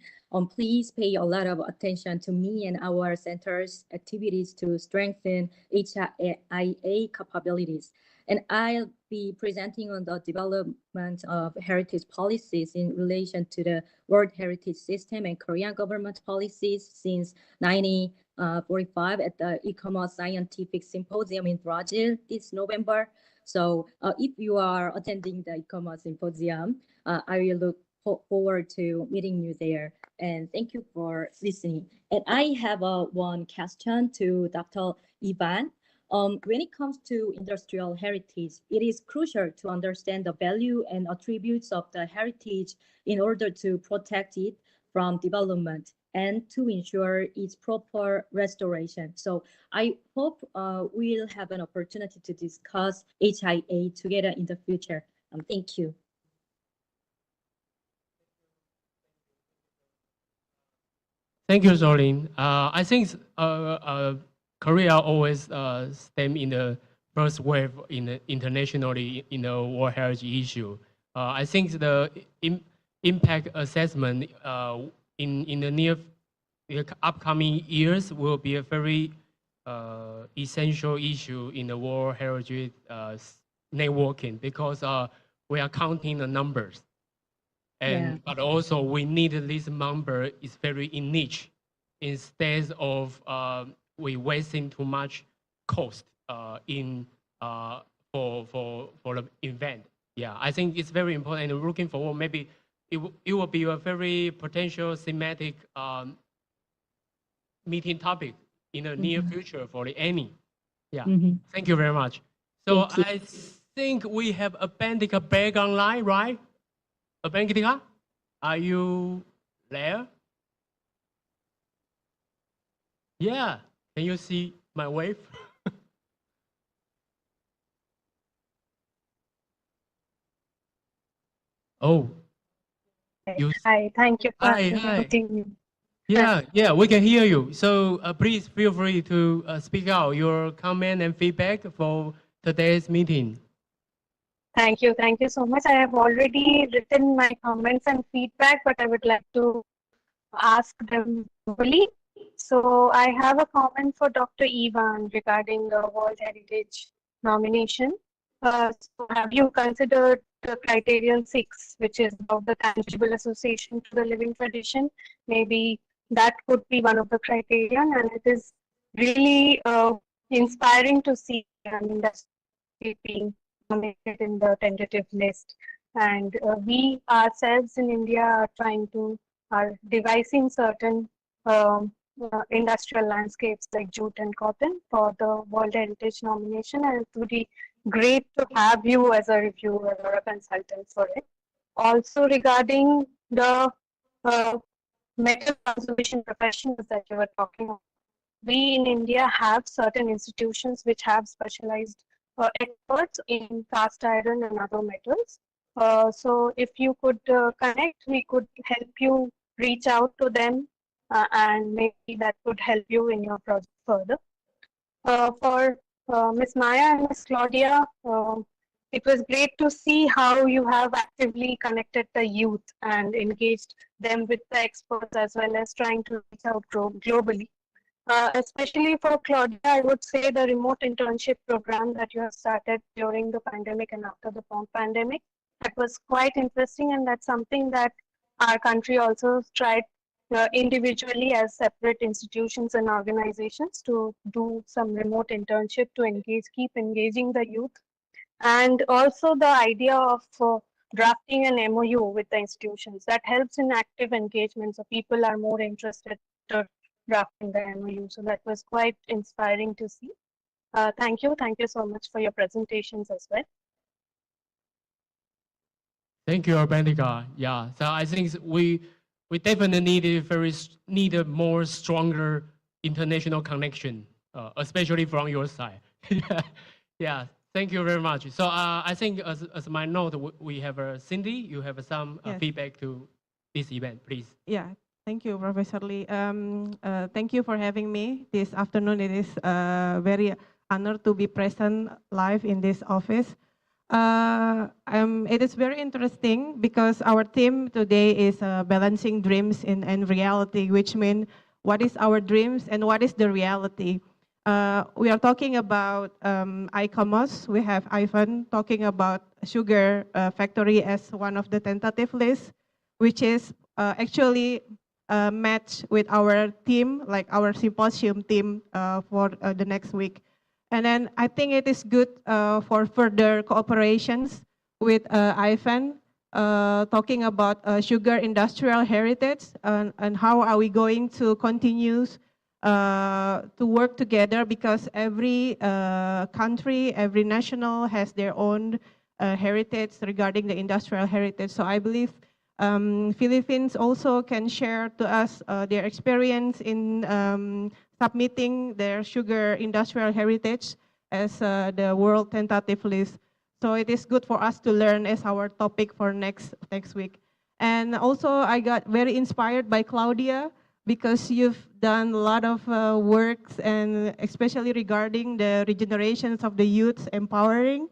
please pay a lot of attention to me and our center's activities to strengthen HIA capabilities. And I'll be presenting on the development of heritage policies in relation to the World Heritage System and Korean government policies since 1945 at the ICOMOS Scientific Symposium in Brazil this November. So if you are attending the ICOMOS Symposium, I will look forward to meeting you there. And thank you for listening. And I have one question to Dr. Ivan. When it comes to industrial heritage, it is crucial to understand the value and attributes of the heritage in order to protect it from development and to ensure its proper restoration. So I hope we'll have an opportunity to discuss HIA together in the future. Thank you. Thank you, Jolene. I think Korea always stand in the first wave internationally in the World Heritage issue. I think the impact assessment in the upcoming years will be a very essential issue in the World Heritage networking because we are counting the numbers. And but also we need this number is very in niche instead of we wasting too much cost in for the event. Yeah, I think it's very important and looking forward maybe it will be a very potential thematic meeting topic in the near future for the ANI. Yeah, thank you very much. So I think we have Abendika back online, right? Abendika, are you there? Yeah, can you see my wave? Oh, Hi, thank you for hi. inviting me. Yeah, we can hear you. So please feel free to speak out your comment and feedback for today's meeting. Thank you so much. I have already written my comments and feedback, but I would like to ask them verbally. So I have a comment for Dr. Ivan regarding the World Heritage nomination. So have you considered the criterion 6, which is about the tangible association to the living tradition? Maybe that could be one of the criterion, and it is really inspiring to see that's being nominated in the tentative list. And we ourselves in India are devising certain industrial landscapes like jute and cotton for the World Heritage nomination, and it would be great to have you as a reviewer or a consultant for it. Also regarding the metal conservation professionals that you were talking about, we in India have certain institutions which have specialized experts in cast iron and other metals. So if you could connect, we could help you reach out to them and maybe that could help you in your project further. For Ms. Maya and Ms. Claudia, it was great to see how you have actively connected the youth and engaged them with the experts as well as trying to reach out globally. Especially for Claudia, I would say the remote internship program that you have started during the pandemic and after the pandemic, that was quite interesting, and that's something that our country also tried individually as separate institutions and organizations to do some remote internship to keep engaging the youth. And also the idea of drafting an MOU with the institutions that helps in active engagement, so people are more interested to drafting the MOU. So that was quite inspiring to see. Thank you so much for your presentations as well. Thank you, Abendika. Yeah, so I think we definitely need a more stronger international connection, especially from your side. Yeah, thank you very much. So I think as my note, we have Cindy. You have some feedback to this event, please. Yeah. Thank you, Professor Lee. Thank you for having me this afternoon. It is very honored to be present live in this office. It is very interesting because our theme today is balancing dreams and reality, which means what is our dreams and what is the reality. We are talking about ICOMOS. We have Ivan talking about sugar factory as one of the tentative lists, which is actually matched with our team, like our symposium team for the next week. And then I think it is good for further cooperations with Ivan, talking about sugar industrial heritage and how are we going to continue to work together, because every country, every national has their own heritage regarding the industrial heritage. So I believe Philippines also can share to us their experience in submitting their sugar industrial heritage as the world tentative list. So it is good for us to learn as our topic for next week. And also I got very inspired by Claudia, because you've done a lot of works, and especially regarding the regenerations of the youth empowering.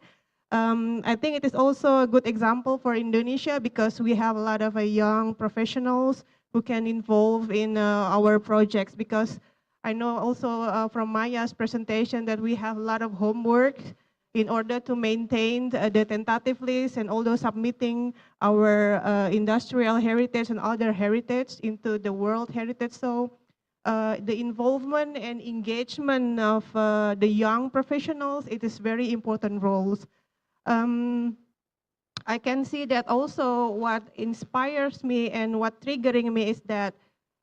I think it is also a good example for Indonesia, because we have a lot of young professionals who can involve in our projects, because I know also from Maya's presentation that we have a lot of homework in order to maintain the tentative list and also submitting our industrial heritage and other heritage into the World Heritage. So the involvement and engagement of the young professionals, it is very important roles. I can see that also what inspires me and what triggering me is that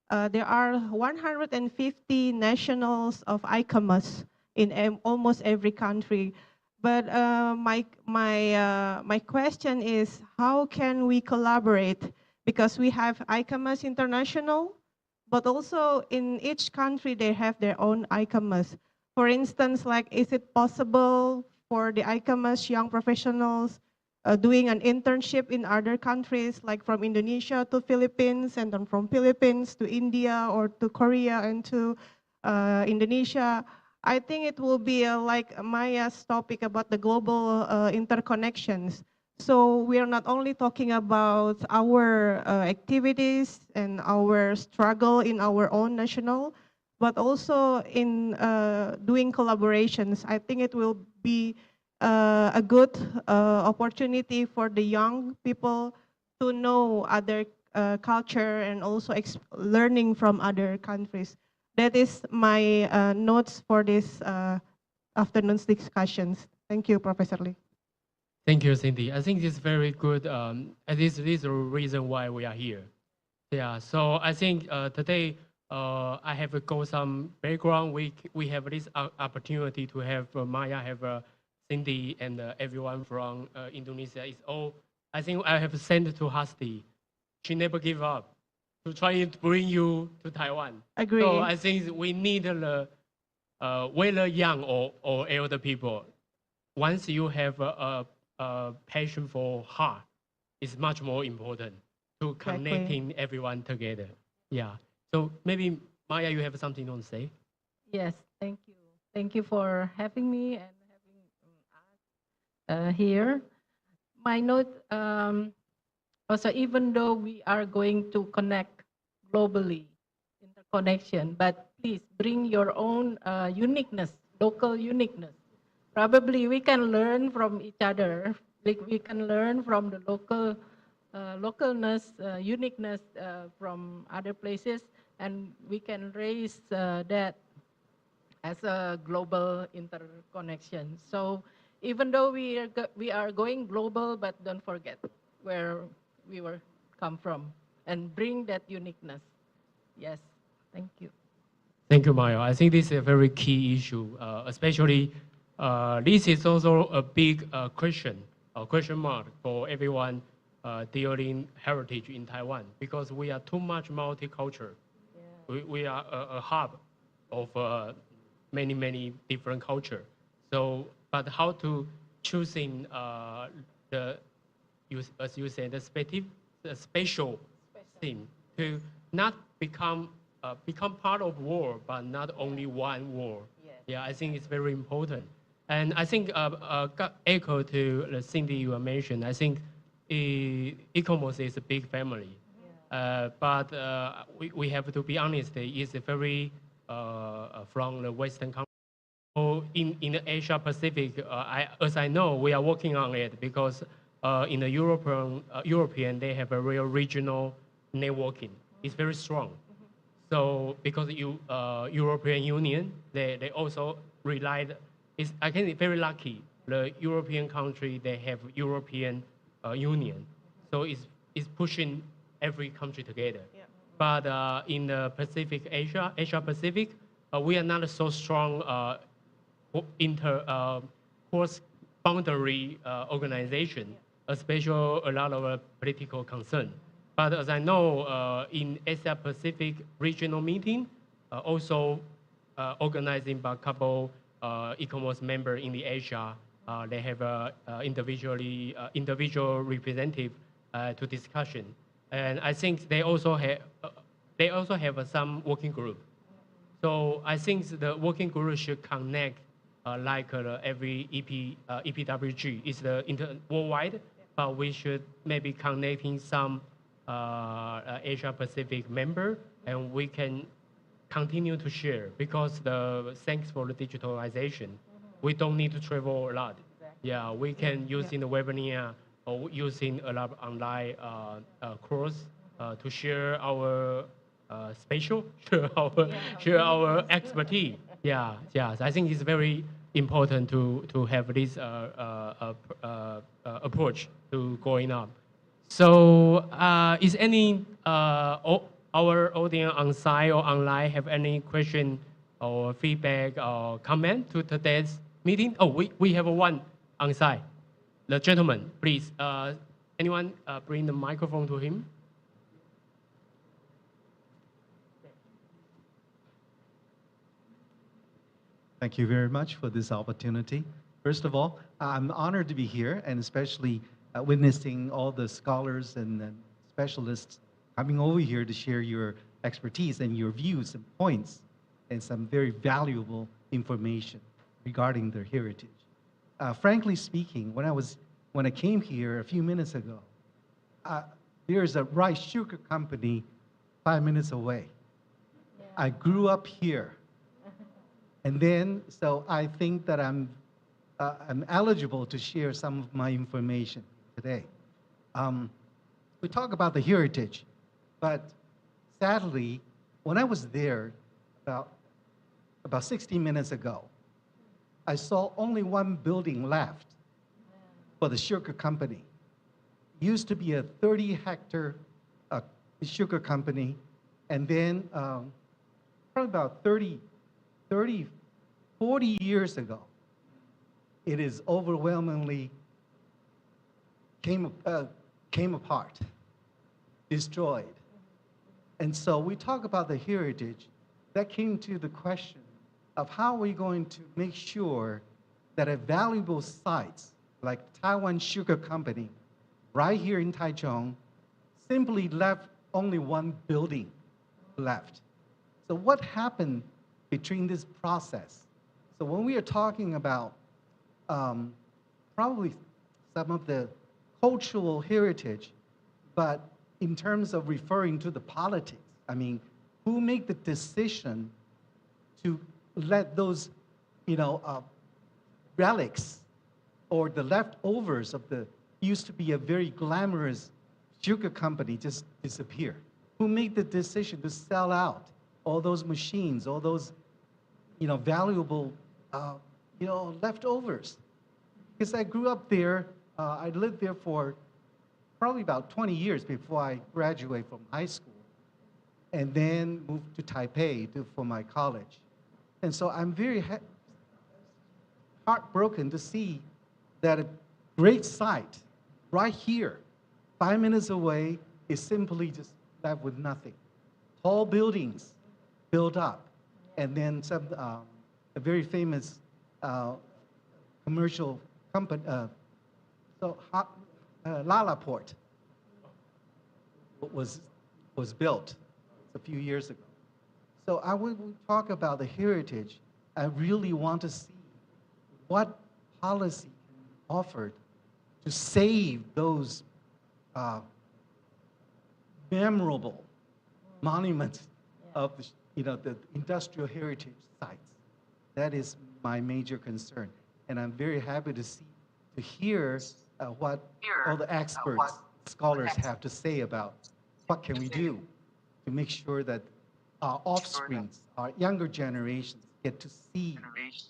there are 150 nationals of ICOMOS in almost every country. But my question is, how can we collaborate? Because we have ICOMOS International, but also in each country they have their own ICOMOS. For instance, like, is it possible for the ICOMOS young professionals doing an internship in other countries, like from Indonesia to Philippines, and then from Philippines to India or to Korea and to Indonesia? I think it will be like Maya's topic about the global interconnections. So we are not only talking about our activities and our struggle in our own national, but also in doing collaborations. I think it will be a good opportunity for the young people to know other culture and also learning from other countries. That is my notes for this afternoon's discussions. Thank you, Professor Lee. Thank you, Cindy. I think it's very good. And this is the reason why we are here. Yeah, so I think today I have got some background. We have this opportunity to have Maya, have Cindy, and everyone from Indonesia. It's all, I think I have sent to Hasti. She never give up to try to bring you to Taiwan. Agree. So I think we need whether young or elder people, once you have a passion for heart, it's much more important to connecting everyone together. Yeah. So maybe Maya, you have something to say? Yes, thank you. Thank you for having me and having us here. My note, also, even though we are going to connect globally, interconnection, but please bring your own uniqueness, local uniqueness. Probably we can learn from each other. Like we can learn from the local localness, uniqueness from other places, and we can raise that as a global interconnection. So even though we are going global, but don't forget where we were come from and bring that uniqueness. Yes, thank you. Thank you, Maya. I think this is a very key issue, especially this is also a big question mark for everyone dealing heritage in Taiwan, because we are too much multicultural. Yeah. We are a hub of many different culture. So, but how to choosing as you said, the special thing to not become part of war, but not only one war. Yes. Yeah, I think it's very important. And I think got echo to the Cindy you mentioned. I think ICOMOS is a big family, but we have to be honest. It's very from the Western country. So in the Asia Pacific, as I know, we are working on it because in the European, they have a real regional networking. It's very strong. So because European Union, they also relied, I think it's very lucky. The European country, they have European Union. So it's pushing every country together. Yeah. But in the Asia Pacific, we are not so strong cross-boundary organization, especially a lot of political concern. But as I know, in Asia Pacific regional meeting, also organizing by a couple ICOMOS members in the Asia, they have individual representative to discussion, and I think they also have some working group. So I think the working group should connect every EPWG is the worldwide, but we should maybe connecting some Asia Pacific member, and we can continue to share because thanks for the digitalization, we don't need to travel a lot. Exactly. Yeah, we can use in the webinar or using a lot of online course to share our share our expertise. Yeah. I think it's very important to have this approach to going up. So, is any our audience on site or online have any question or feedback or comment to today's meeting? Oh, we have one on site. The gentleman, please. Anyone bring the microphone to him? Thank you very much for this opportunity. First of all, I'm honored to be here and especially witnessing all the scholars and specialists coming over here to share your expertise and your views and points and some very valuable information regarding their heritage. Frankly speaking, when I came here a few minutes ago, there's a rice sugar company 5 minutes away. Yeah. I grew up here. And then, so I think that I'm eligible to share some of my information today. We talk about the heritage, but sadly, when I was there about 60 minutes ago, I saw only one building left for the sugar company. It used to be a 30-hectare sugar company, and then probably about 40 years ago, it is overwhelmingly came apart, destroyed. And so we talk about the heritage. That came to the question of how are we going to make sure that a valuable sites like Taiwan Sugar Company, right here in Taichung, simply left only one building left. So what happened between this process? So when we are talking about probably some of the cultural heritage, but in terms of referring to the politics, I mean, who made the decision to let those, relics or the leftovers of the used to be a very glamorous sugar company just disappear? Who made the decision to sell out all those machines, all those, valuable, leftovers? Because I grew up there, I lived there for probably about 20 years before I graduated from high school, and then moved to Taipei for my college. And so I'm very heartbroken to see that a great site right here, 5 minutes away, is simply just left with nothing. Tall buildings built up, and then some a very famous commercial company, Lalaport was built a few years ago. So I will talk about the heritage. I really want to see what policy can be offered to save those memorable monuments of the industrial heritage sites. That is my major concern. And I'm very happy to hear what all the experts, scholars have to say about what can we do to make sure that our offspring, our younger generations get to see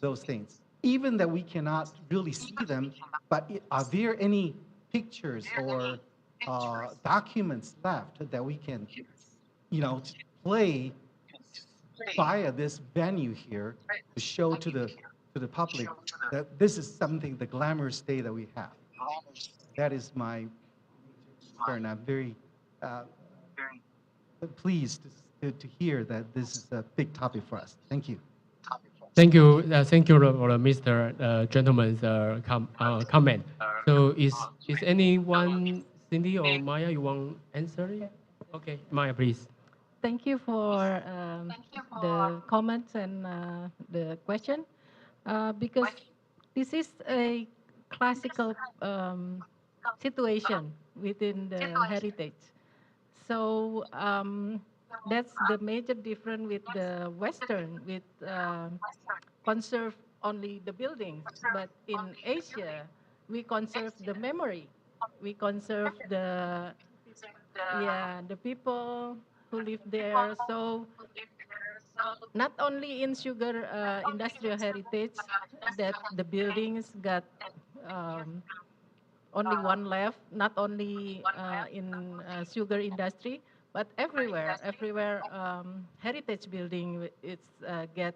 those things. Even that we cannot really see them, but are there any pictures or documents left that we can, play via this venue here to show to the public that this is something, the glamorous day that we have. That is my concern. I'm very pleased to hear that this is a big topic for us. Thank you. Thank you, for Mr. Gentleman's comment. So is anyone, Cindy or Maya, you want to answer it? Okay, Maya, please. Thank you for the comments and the question, because this is a classical situation within the heritage. So that's the major difference with the Western, with conserve only the buildings. But in Asia, we conserve the memory. We conserve the people who live there. So not only in sugar industrial heritage that the buildings got only one left, not only in sugar industry, but everywhere heritage building it's get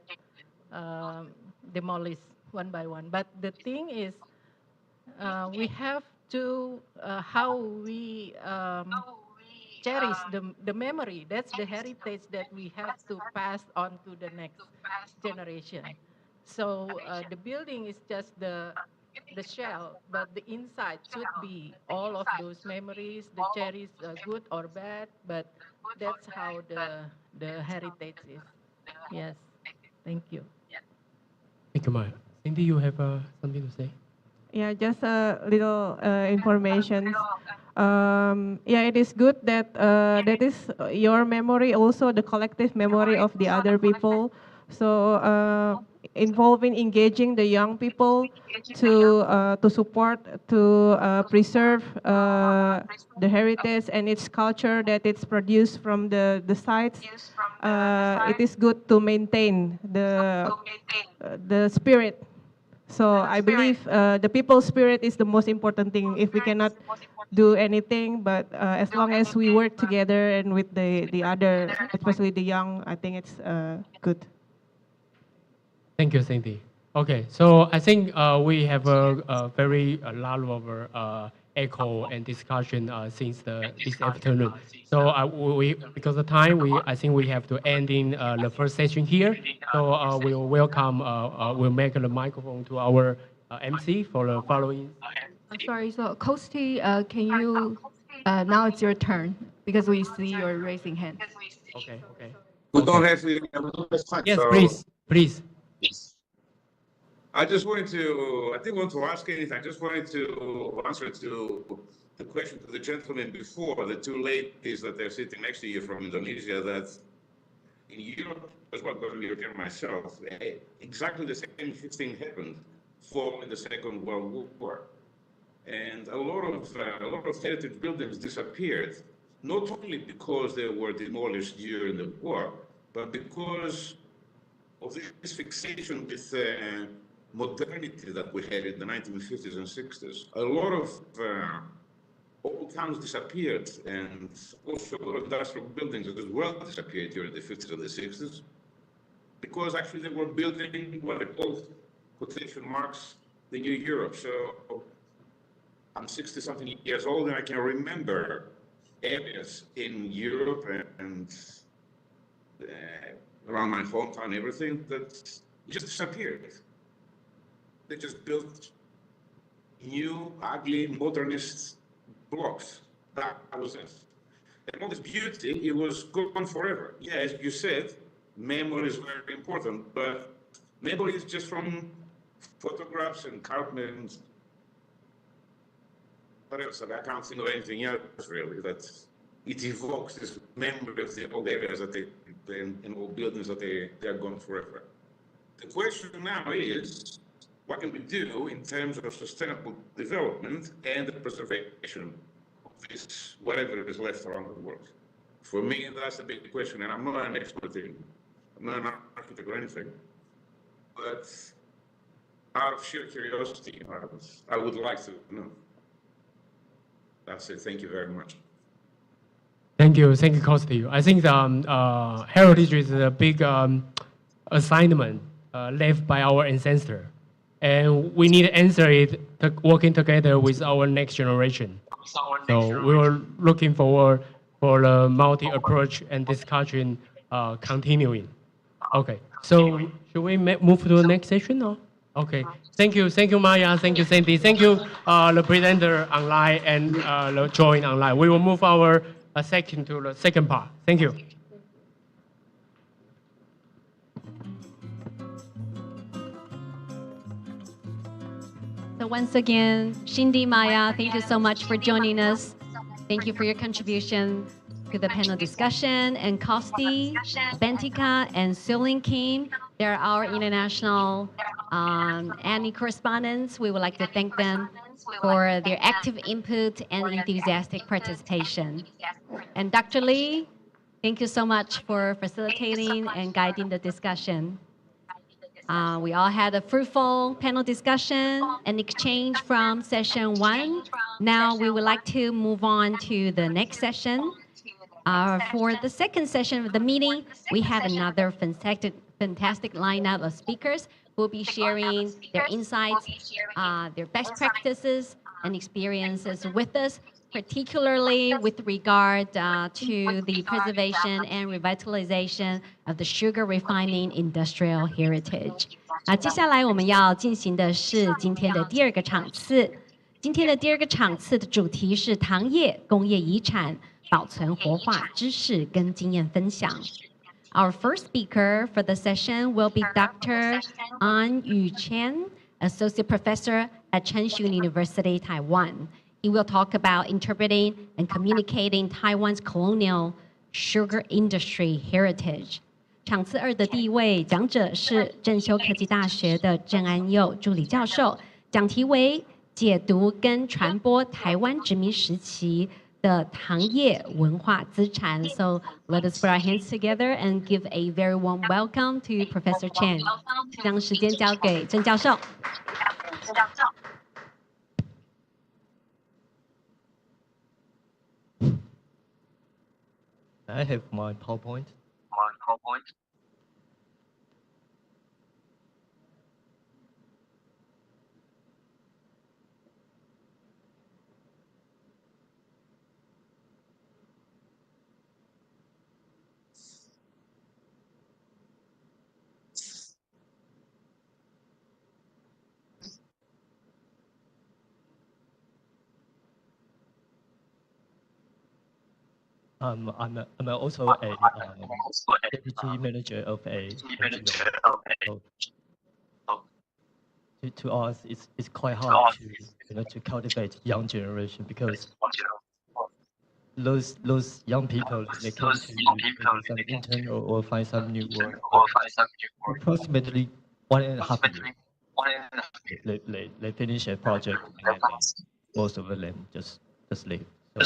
demolished one by one. But the thing is, we have to how we cherish the memory. That's the heritage that we have to pass on to the next generation. So the building is just the shell, but the inside should be all of those memories, the cherries, good or bad, but that's how the heritage is. Yes, thank you. Thank you, Maya. Cindy, you have something to say? Yeah, just a little information. Yeah, it is good that that is your memory, also the collective memory of the other people. So involving, engaging the young people to support, to preserve the heritage and its culture that it's produced from the sites. It is good to maintain the spirit. So I believe the people's spirit is the most important thing. If we cannot do anything, but as long as we work together and with the other, especially the young, I think it's good. Thank you, Cindy. Okay, so I think we have a lot of echo and discussion since this afternoon. So because of time, I think we have to end in the first session here. So we'll welcome, we'll make the microphone to our MC for the following. I'm sorry, so Kosti, can you, now it's your turn, because we see your raising hand. Okay, okay. We don't have to. Yes, so please. I didn't want to ask anything. I just wanted to answer to the question to the gentleman before, the two ladies that are sitting next to you from Indonesia, that in Europe, as well as European myself, exactly the same thing happened following the Second World War. And a lot of heritage buildings disappeared, not only because they were demolished during the war, but because of this fixation with modernity that we had in the 1950s and 60s. A lot of old towns disappeared, and also industrial buildings as well disappeared during the 50s and the 60s, because actually they were building what they called, quotation marks, the new Europe. So I'm 60-something years old, and I can remember areas in Europe and around my hometown, everything that just disappeared. They just built new, ugly, modernist blocks. That was it. And all this beauty, it was gone forever. Yeah, as you said, memory is very important, but memory is just from photographs and carvings. What else? I can't think of anything else really that it evokes this memory of the old areas that and old buildings that they are gone forever. The question now is, what can we do in terms of sustainable development and the preservation of this, whatever is left around the world? For me, that's a big question, and I'm not an expert I'm not an architect or anything, but out of sheer curiosity, I would like to know. That's it. Thank you very much. Thank you, Costi. I think heritage is a big assignment left by our ancestor, and we need to answer it working together with our next generation. So we were looking forward for the multi-approach and discussion continuing. Okay, so should we move to the next session? Or? Okay, thank you, Maya, thank you, Sandy, thank you, the presenter online and the join online. We will move our section to the second part. Thank you. So once again, Shindy, Maya, thank you so much for joining us. Thank you for your contribution to the panel discussion. And Costi, Bentica, and Sulin Kim, they're our international ANIH correspondents. We would like to thank them for their active input and enthusiastic participation. And Dr. Li, thank you so much for facilitating and guiding the discussion. We all had a fruitful panel discussion and exchange from session 1. Now we would like to move on to the next session. For the second session of the meeting, we have another fantastic lineup of speakers who will be sharing their insights, their best practices and experiences with us, particularly with regard to the preservation and revitalization of the sugar refining industrial heritage. 接下来我们要进行的是今天的第二个场次。今天的第二个场次的主题是糖业工业遗产保存活化知识跟经验分享。Our first speaker for the session will be Dr. An-Yu Chen, Associate Professor at Cheng University, Taiwan. He will talk about interpreting and communicating Taiwan's colonial sugar industry heritage. 场次2的第一位讲者是正修科技大学的郑安佑助理教授，讲题为解读跟传播台湾殖民时期的糖业文化资产。So let us put our hands together and give a very warm welcome to Professor Chen. 将时间交给郑教授。I have my PowerPoint. I'm also a deputy manager of a NGO. To us, it's quite hard to cultivate young generation because those young people, they come to some intern or find some new work. Approximately 1.5 years. They finish a project and most of them just leave. So,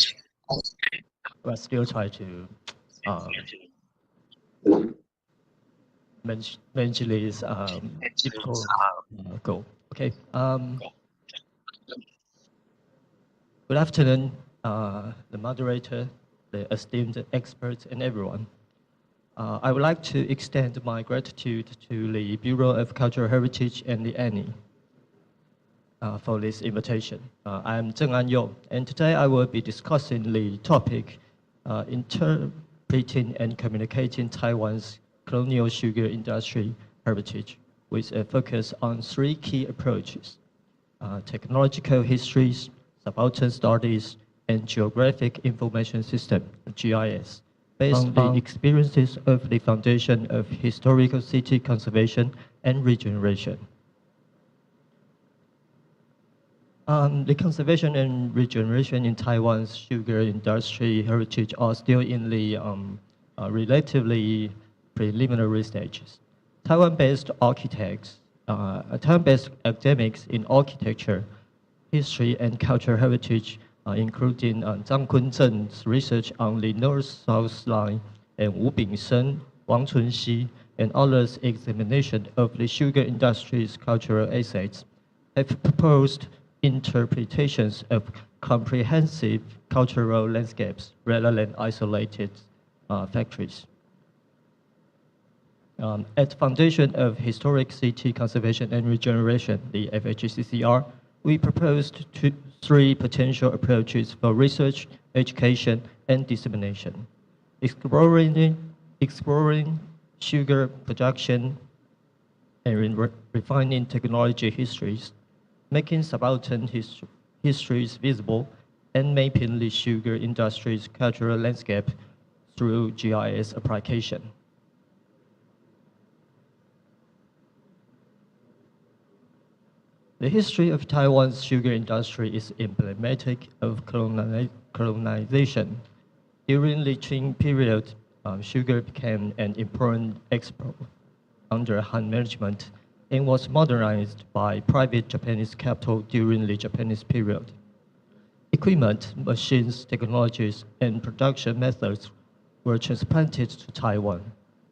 but still try to manage this difficult goal. Okay. Good afternoon, the moderator, the esteemed experts, and everyone. I would like to extend my gratitude to the Bureau of Cultural Heritage and the ANIH for this invitation. I'm Cheng An-Yo, and today I will be discussing the topic interpreting and communicating Taiwan's colonial sugar industry heritage with a focus on 3 key approaches: technological histories, subaltern studies, and geographic information system, GIS, based on the experiences of the foundation of historical city conservation and regeneration. The conservation and regeneration in Taiwan's sugar industry heritage are still in the relatively preliminary stages. Taiwan-based architects, Taiwan-based academics in architecture, history, and cultural heritage, including Zhang Kunzhen's research on the North-South Line, and Wu Bingsheng, Wang Chunxi, and others' examination of the sugar industry's cultural assets, have proposed interpretations of comprehensive cultural landscapes rather than isolated factories. At the foundation of Historic City Conservation and Regeneration, the FHCCR, we proposed three potential approaches for research, education, and dissemination. Exploring sugar production and refining technology histories, making subaltern histories visible, and mapping the sugar industry's cultural landscape through GIS application. The history of Taiwan's sugar industry is emblematic of colonization. During the Cheng period, sugar became an important export under Han management and was modernized by private Japanese capital during the Japanese period. Equipment, machines, technologies, and production methods were transplanted to Taiwan.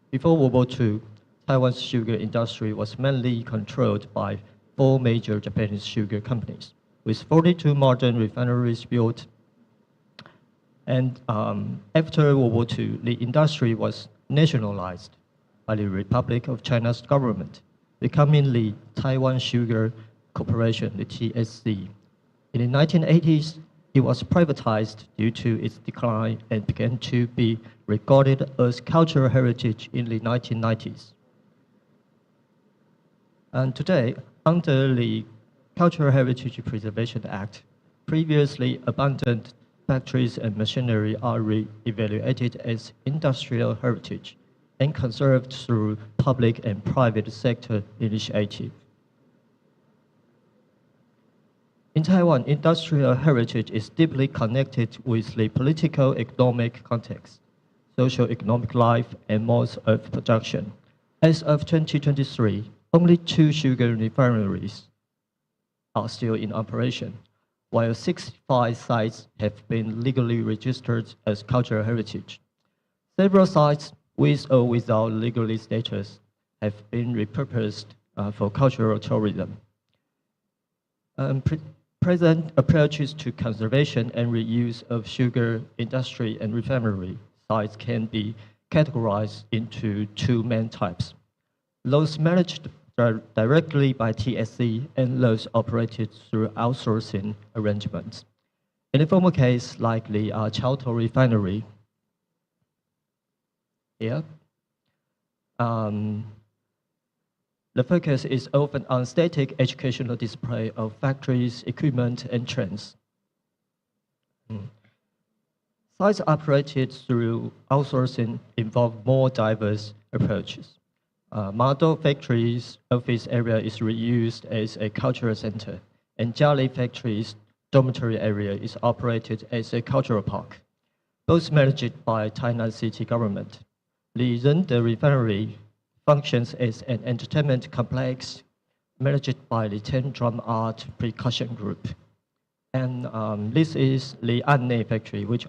Before World War II, Taiwan's sugar industry was mainly controlled by 4 major Japanese sugar companies, with 42 modern refineries built. And after World War II, the industry was nationalized by the Republic of China's government, becoming the Taiwan Sugar Corporation, the TSC. In the 1980s, it was privatized due to its decline and began to be regarded as cultural heritage in the 1990s. And today, under the Cultural Heritage Preservation Act, previously abandoned factories and machinery are re-evaluated as industrial heritage and conserved through public and private sector initiative. In Taiwan, industrial heritage is deeply connected with the political economic context, socio-economic life, and modes of production. As of 2023, only 2 sugar refineries are still in operation, while 65 sites have been legally registered as cultural heritage. Several sites, with or without legal status, have been repurposed for cultural tourism. Present approaches to conservation and reuse of sugar industry and refinery sites can be categorized into 2 main types: those managed directly by TSC and those operated through outsourcing arrangements. In the former case, like the Chao refinery, here, the focus is often on static educational display of factories, equipment, and trends. Sites operated through outsourcing involve more diverse approaches. Model factories' office area is reused as a cultural center, and Jiali factory's dormitory area is operated as a cultural park, both managed by Tainan city government. The Rende refinery functions as an entertainment complex managed by the Ten Drum Art Percussion Group. And this is the ANIH factory, which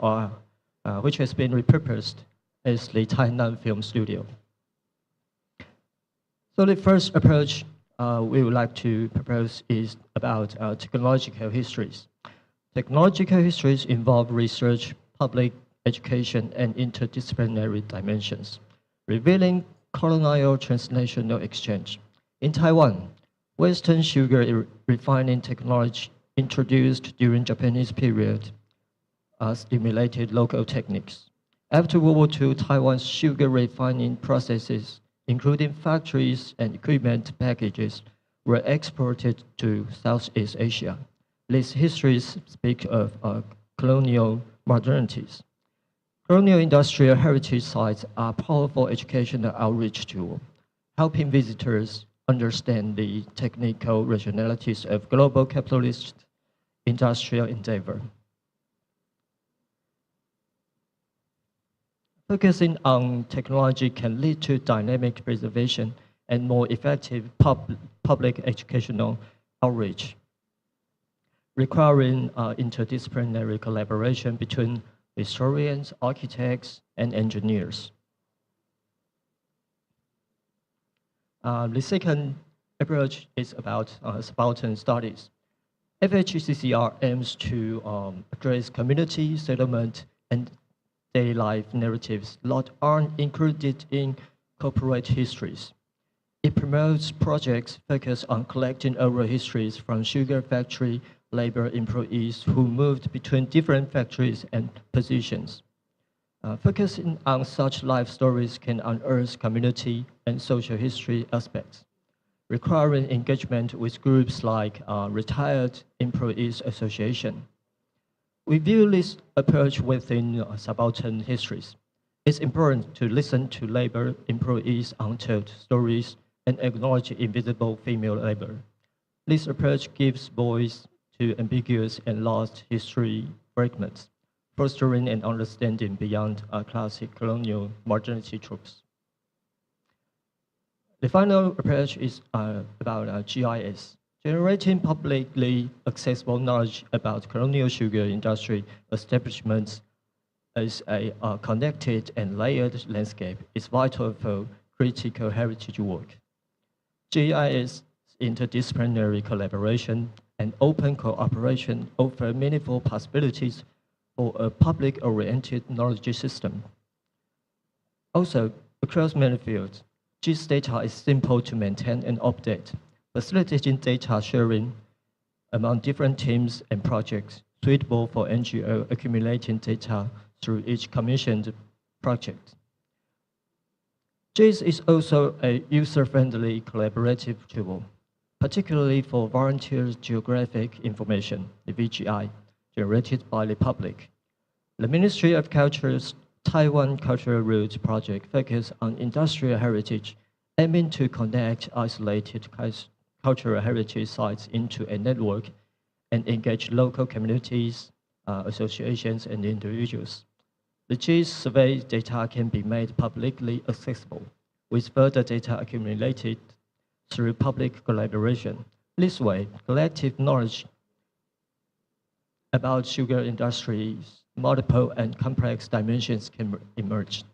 has been repurposed as the Tainan Film Studio. So the first approach we would like to propose is about technological histories. Technological histories involve research, public education, and interdisciplinary dimensions, revealing colonial transnational exchange. In Taiwan, Western sugar refining technology introduced during Japanese period stimulated local techniques. After World War II, Taiwan's sugar refining processes, including factories and equipment packages, were exported to Southeast Asia. These histories speak of colonial modernities. Colonial industrial heritage sites are powerful educational outreach tools, helping visitors understand the technical rationalities of global capitalist industrial endeavor. Focusing on technology can lead to dynamic preservation and more effective public educational outreach, requiring interdisciplinary collaboration between historians, architects, and engineers. The second approach is about subaltern studies. FHCCR aims to address community, settlement, and daily life narratives that aren't included in corporate histories. It promotes projects focused on collecting oral histories from sugar factory labor employees who moved between different factories and positions. Focusing on such life stories can unearth community and social history aspects, requiring engagement with groups like Retired Employees Association. We view this approach within subaltern histories. It's important to listen to labor employees' untold stories and acknowledge invisible female labor. This approach gives voice to ambiguous and lost history fragments, fostering an understanding beyond classic colonial modernity tropes. The final approach is about GIS, generating publicly accessible knowledge about colonial sugar industry establishments as a connected and layered landscape is vital for critical heritage work. GIS interdisciplinary collaboration and open cooperation offer meaningful possibilities for a public-oriented knowledge system. Also, across many fields, GIS data is simple to maintain and update, facilitating data sharing among different teams and projects, suitable for NGO accumulating data through each commissioned project. GIS is also a user-friendly collaborative tool, particularly for volunteer geographic information, the VGI, generated by the public. The Ministry of Culture's Taiwan Cultural Roots project focuses on industrial heritage, aiming to connect isolated cultural heritage sites into a network and engage local communities, associations, and individuals. The GIS survey data can be made publicly accessible, with further data accumulated through public collaboration. This way, collective knowledge about sugar industry's multiple and complex dimensions can emerge.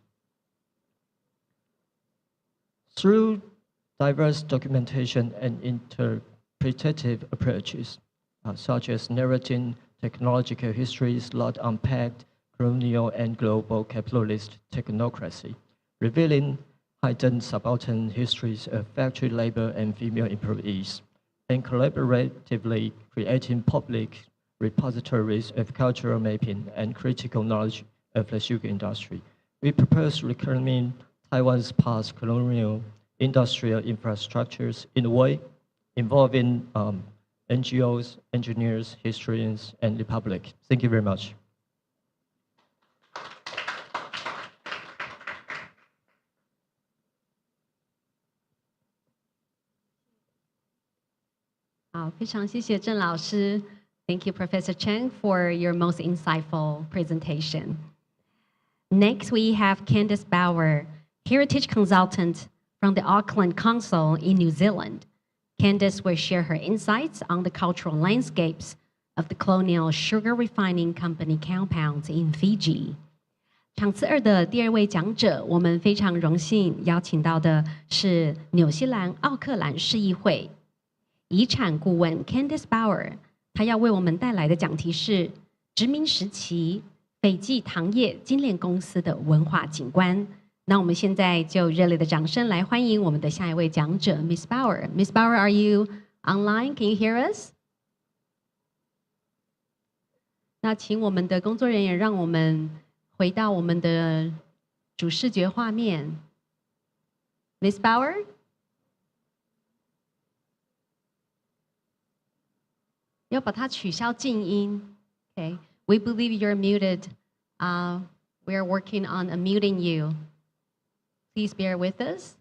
Through diverse documentation and interpretative approaches, such as narrating technological histories that unpacked colonial and global capitalist technocracy, revealing hidden subaltern histories of factory labor and female employees, and collaboratively creating public repositories of cultural mapping and critical knowledge of the sugar industry. We propose reclaiming Taiwan's past colonial industrial infrastructures in a way involving NGOs, engineers, historians, and the public. Thank you very much. 好，非常谢谢郑老师。Thank you, Professor Cheng, for your most insightful presentation. Next, we have Candace Bower, Heritage Consultant from the Auckland Council in New Zealand. Candace will share her insights on the cultural landscapes of the Colonial Sugar Refining Company compounds in Fiji. 场次2的第2位讲者，我们非常荣幸邀请到的是纽西兰奥克兰市议会遗产顾问 Candace Bower， 她要为我们带来的讲题是殖民时期斐济糖业精炼公司的文化景观。那我们现在就热烈的掌声来欢迎我们的下一位讲者 Miss Bower。Miss Bower, are you online? Can you hear us? 那请我们的工作人员让我们回到我们的主视觉画面。Miss Bower? 要把它取消静音。Okay, we believe you're muted. We are working on unmuting you. Please bear with us.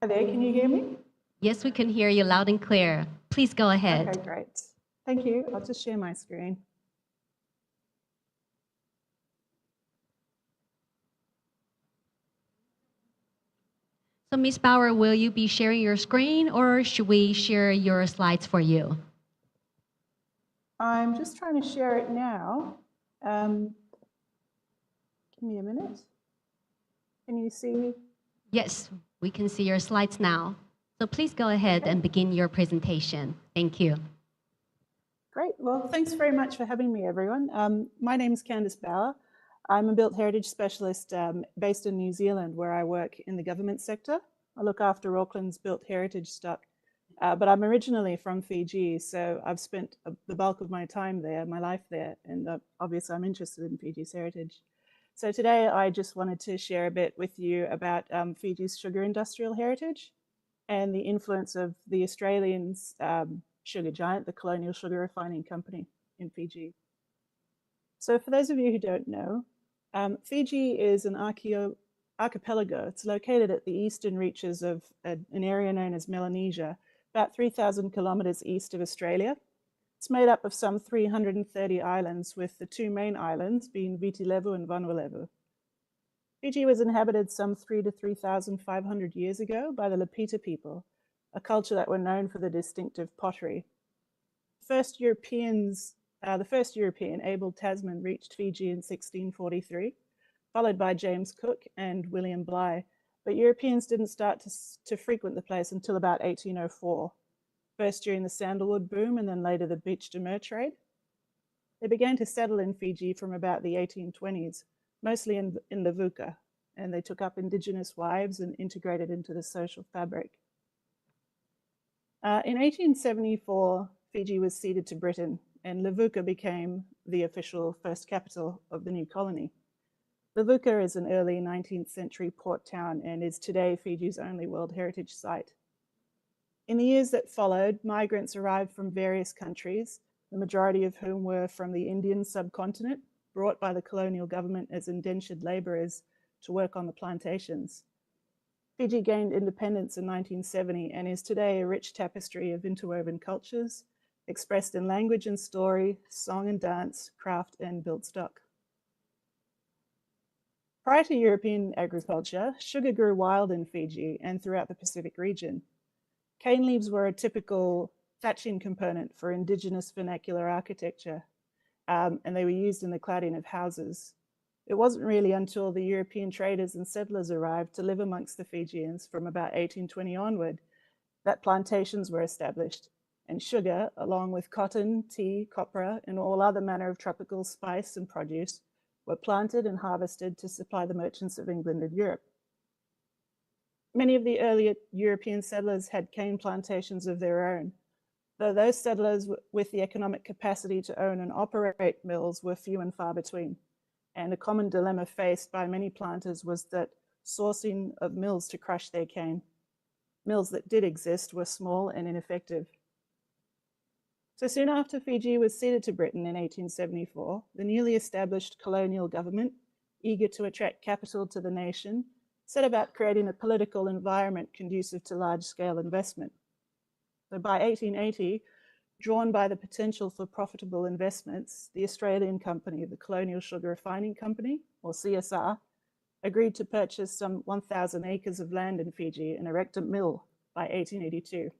Hi there, can you hear me? Yes, we can hear you loud and clear. Please go ahead. Okay, great. Thank you. I'll just share my screen. So Ms. Bower, will you be sharing your screen or should we share your slides for you? I'm just trying to share it now. Give me a minute. Can you see? Yes, we can see your slides now. So please go ahead and begin your presentation. Thank you. Great. Well, thanks very much for having me, everyone. My name is Candace Bower. I'm a built heritage specialist based in New Zealand, where I work in the government sector. I look after Auckland's built heritage stock, but I'm originally from Fiji, so I've spent the bulk of my time there, my life there, and obviously I'm interested in Fiji's heritage. So today I just wanted to share a bit with you about Fiji's sugar industrial heritage and the influence of the Australians' sugar giant, the Colonial Sugar Refining Company in Fiji. So for those of you who don't know, Fiji is an archipelago. It's located at the eastern reaches of an area known as Melanesia, about 3,000 kilometers east of Australia. It's made up of some 330 islands, with the two main islands being Viti Levu and Vanuatu. Fiji was inhabited some 3,000 to 3,500 years ago by the Lapita people, a culture that were known for the distinctive pottery. The first European, Abel Tasman, reached Fiji in 1643, followed by James Cook and William Bligh, but Europeans didn't start to frequent the place until about 1804, first during the sandalwood boom and then later the beach demur trade. They began to settle in Fiji from about the 1820s, mostly in Levuka, and they took up indigenous wives and integrated into the social fabric. In 1874, Fiji was ceded to Britain, and Levuka became the official first capital of the new colony. Levuka is an early 19th century port town and is today Fiji's only World Heritage Site. In the years that followed, migrants arrived from various countries, the majority of whom were from the Indian subcontinent, brought by the colonial government as indentured laborers to work on the plantations. Fiji gained independence in 1970 and is today a rich tapestry of interwoven cultures, expressed in language and story, song and dance, craft and built stock. Prior to European agriculture, sugar grew wild in Fiji and throughout the Pacific region. Cane leaves were a typical thatching component for indigenous vernacular architecture, and they were used in the cladding of houses. It wasn't really until the European traders and settlers arrived to live amongst the Fijians from about 1820 onward that plantations were established, and sugar, along with cotton, tea, copra, and all other manner of tropical spice and produce, were planted and harvested to supply the merchants of England and Europe. Many of the earlier European settlers had cane plantations of their own, though those settlers with the economic capacity to own and operate mills were few and far between. And a common dilemma faced by many planters was that sourcing of mills to crush their cane. Mills that did exist were small and ineffective. So soon after Fiji was ceded to Britain in 1874, the newly established colonial government, eager to attract capital to the nation, set about creating a political environment conducive to large-scale investment. So by 1880, drawn by the potential for profitable investments, the Australian company, the Colonial Sugar Refining Company, or CSR, agreed to purchase some 1,000 acres of land in Fiji and erect a mill by 1882.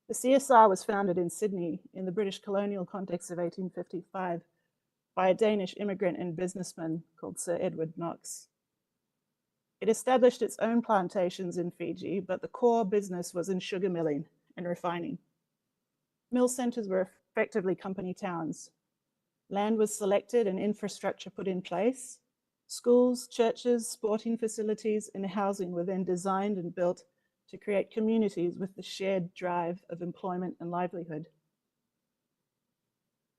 The CSR was founded in Sydney in the British colonial context of 1855 by a Danish immigrant and businessman called Sir Edward Knox. It established its own plantations in Fiji, but the core business was in sugar milling and refining. Mill centres were effectively company towns. Land was selected and infrastructure put in place. Schools, churches, sporting facilities, and housing were then designed and built to create communities with the shared drive of employment and livelihood.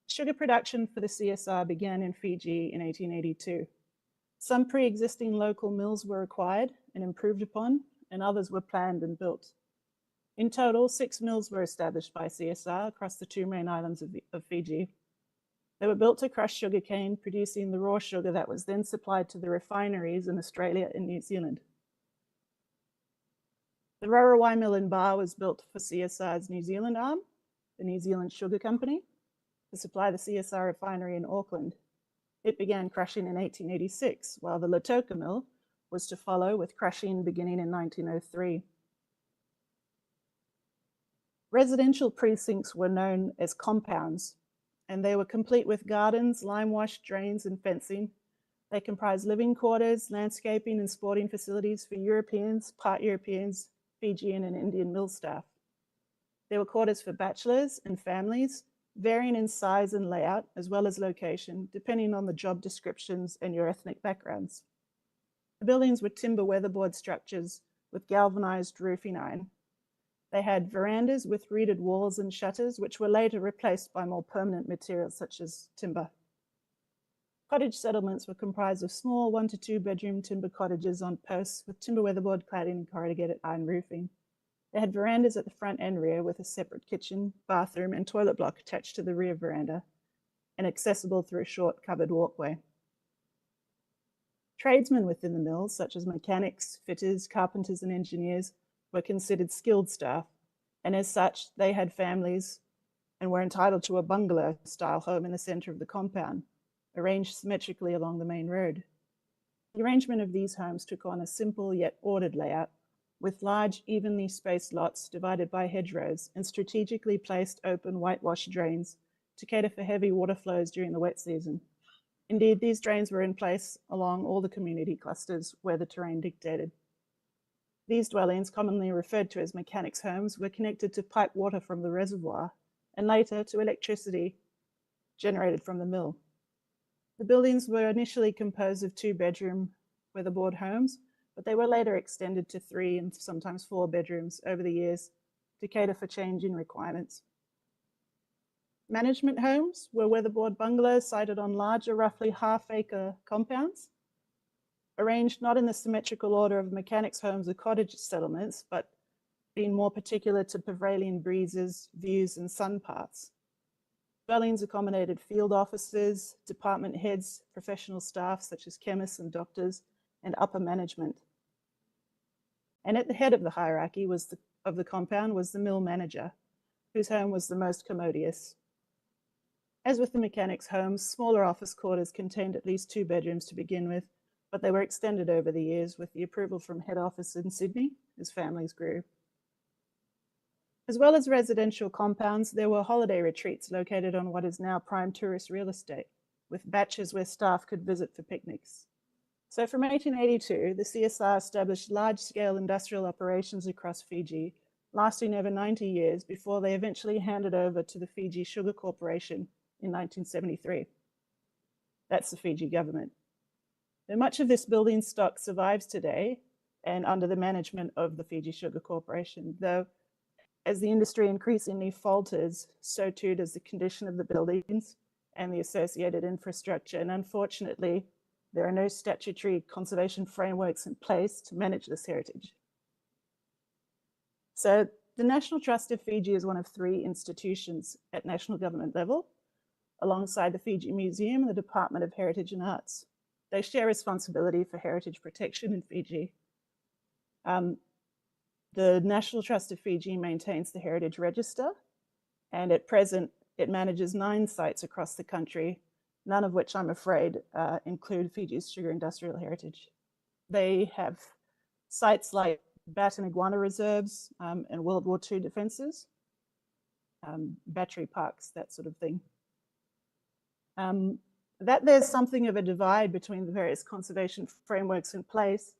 Sugar production for the CSR began in Fiji in 1882. Some pre-existing local mills were acquired and improved upon, and others were planned and built. In total, 6 mills were established by CSR across the 2 main islands of Fiji. They were built to crush sugarcane, producing the raw sugar that was then supplied to the refineries in Australia and New Zealand. The Rosa mill in Bar was built for CSR's New Zealand arm, the New Zealand Sugar Company, to supply the CSR refinery in Auckland. It began crushing in 1886, while the Lautoka mill was to follow, with crushing beginning in 1903. Residential precincts were known as compounds, and they were complete with gardens, lime-washed drains, and fencing. They comprised living quarters, landscaping, and sporting facilities for Europeans, part Europeans, Fijian, and Indian mill staff. There were quarters for bachelors and families, varying in size and layout, as well as location, depending on the job descriptions and your ethnic backgrounds. The buildings were timber weatherboard structures with galvanized roofing iron. They had verandas with reeded walls and shutters, which were later replaced by more permanent materials such as timber. Cottage settlements were comprised of small 1 to 2 bedroom timber cottages on posts with timber weatherboard cladding and corrugated iron roofing. They had verandas at the front and rear with a separate kitchen, bathroom, and toilet block attached to the rear veranda and accessible through a short covered walkway. Tradesmen within the mills, such as mechanics, fitters, carpenters, and engineers, were considered skilled staff, and as such, they had families and were entitled to a bungalow-style home in the center of the compound, arranged symmetrically along the main road. The arrangement of these homes took on a simple yet ordered layout, with large, evenly spaced lots divided by hedgerows and strategically placed open whitewashed drains to cater for heavy water flows during the wet season. Indeed, these drains were in place along all the community clusters where the terrain dictated. These dwellings, commonly referred to as mechanics' homes, were connected to pipe water from the reservoir and later to electricity generated from the mill. The buildings were initially composed of 2-bedroom weatherboard homes, but they were later extended to 3 and sometimes 4 bedrooms over the years to cater for changing requirements. Management homes were weatherboard bungalows sited on larger, roughly half-acre compounds, arranged not in the symmetrical order of mechanics' homes or cottage settlements, but being more particular to prevailing breezes, views, and sun paths. Dwellings accommodated field officers, department heads, professional staff such as chemists and doctors, and upper management. And at the head of the hierarchy of the compound was the mill manager, whose home was the most commodious. As with the mechanics' homes, smaller office quarters contained at least 2 bedrooms to begin with, but they were extended over the years with the approval from head office in Sydney as families grew. As well as residential compounds, there were holiday retreats located on what is now prime tourist real estate, with batches where staff could visit for picnics. So from 1882, the CSR established large-scale industrial operations across Fiji, lasting over 90 years before they eventually handed over to the Fiji Sugar Corporation in 1973. That's the Fiji government. And much of this building stock survives today and under the management of the Fiji Sugar Corporation, though as the industry increasingly falters, so too does the condition of the buildings and the associated infrastructure. And unfortunately, there are no statutory conservation frameworks in place to manage this heritage. So the National Trust of Fiji is one of 3 institutions at national government level, alongside the Fiji Museum and the Department of Heritage and Arts. They share responsibility for heritage protection in Fiji. The National Trust of Fiji maintains the Heritage Register, and at present, it manages 9 sites across the country, none of which I'm afraid include Fiji's sugar industrial heritage. They have sites like bat and iguana reserves and World War II defenses, battery parks, that sort of thing. That there's something of a divide between the various conservation frameworks in place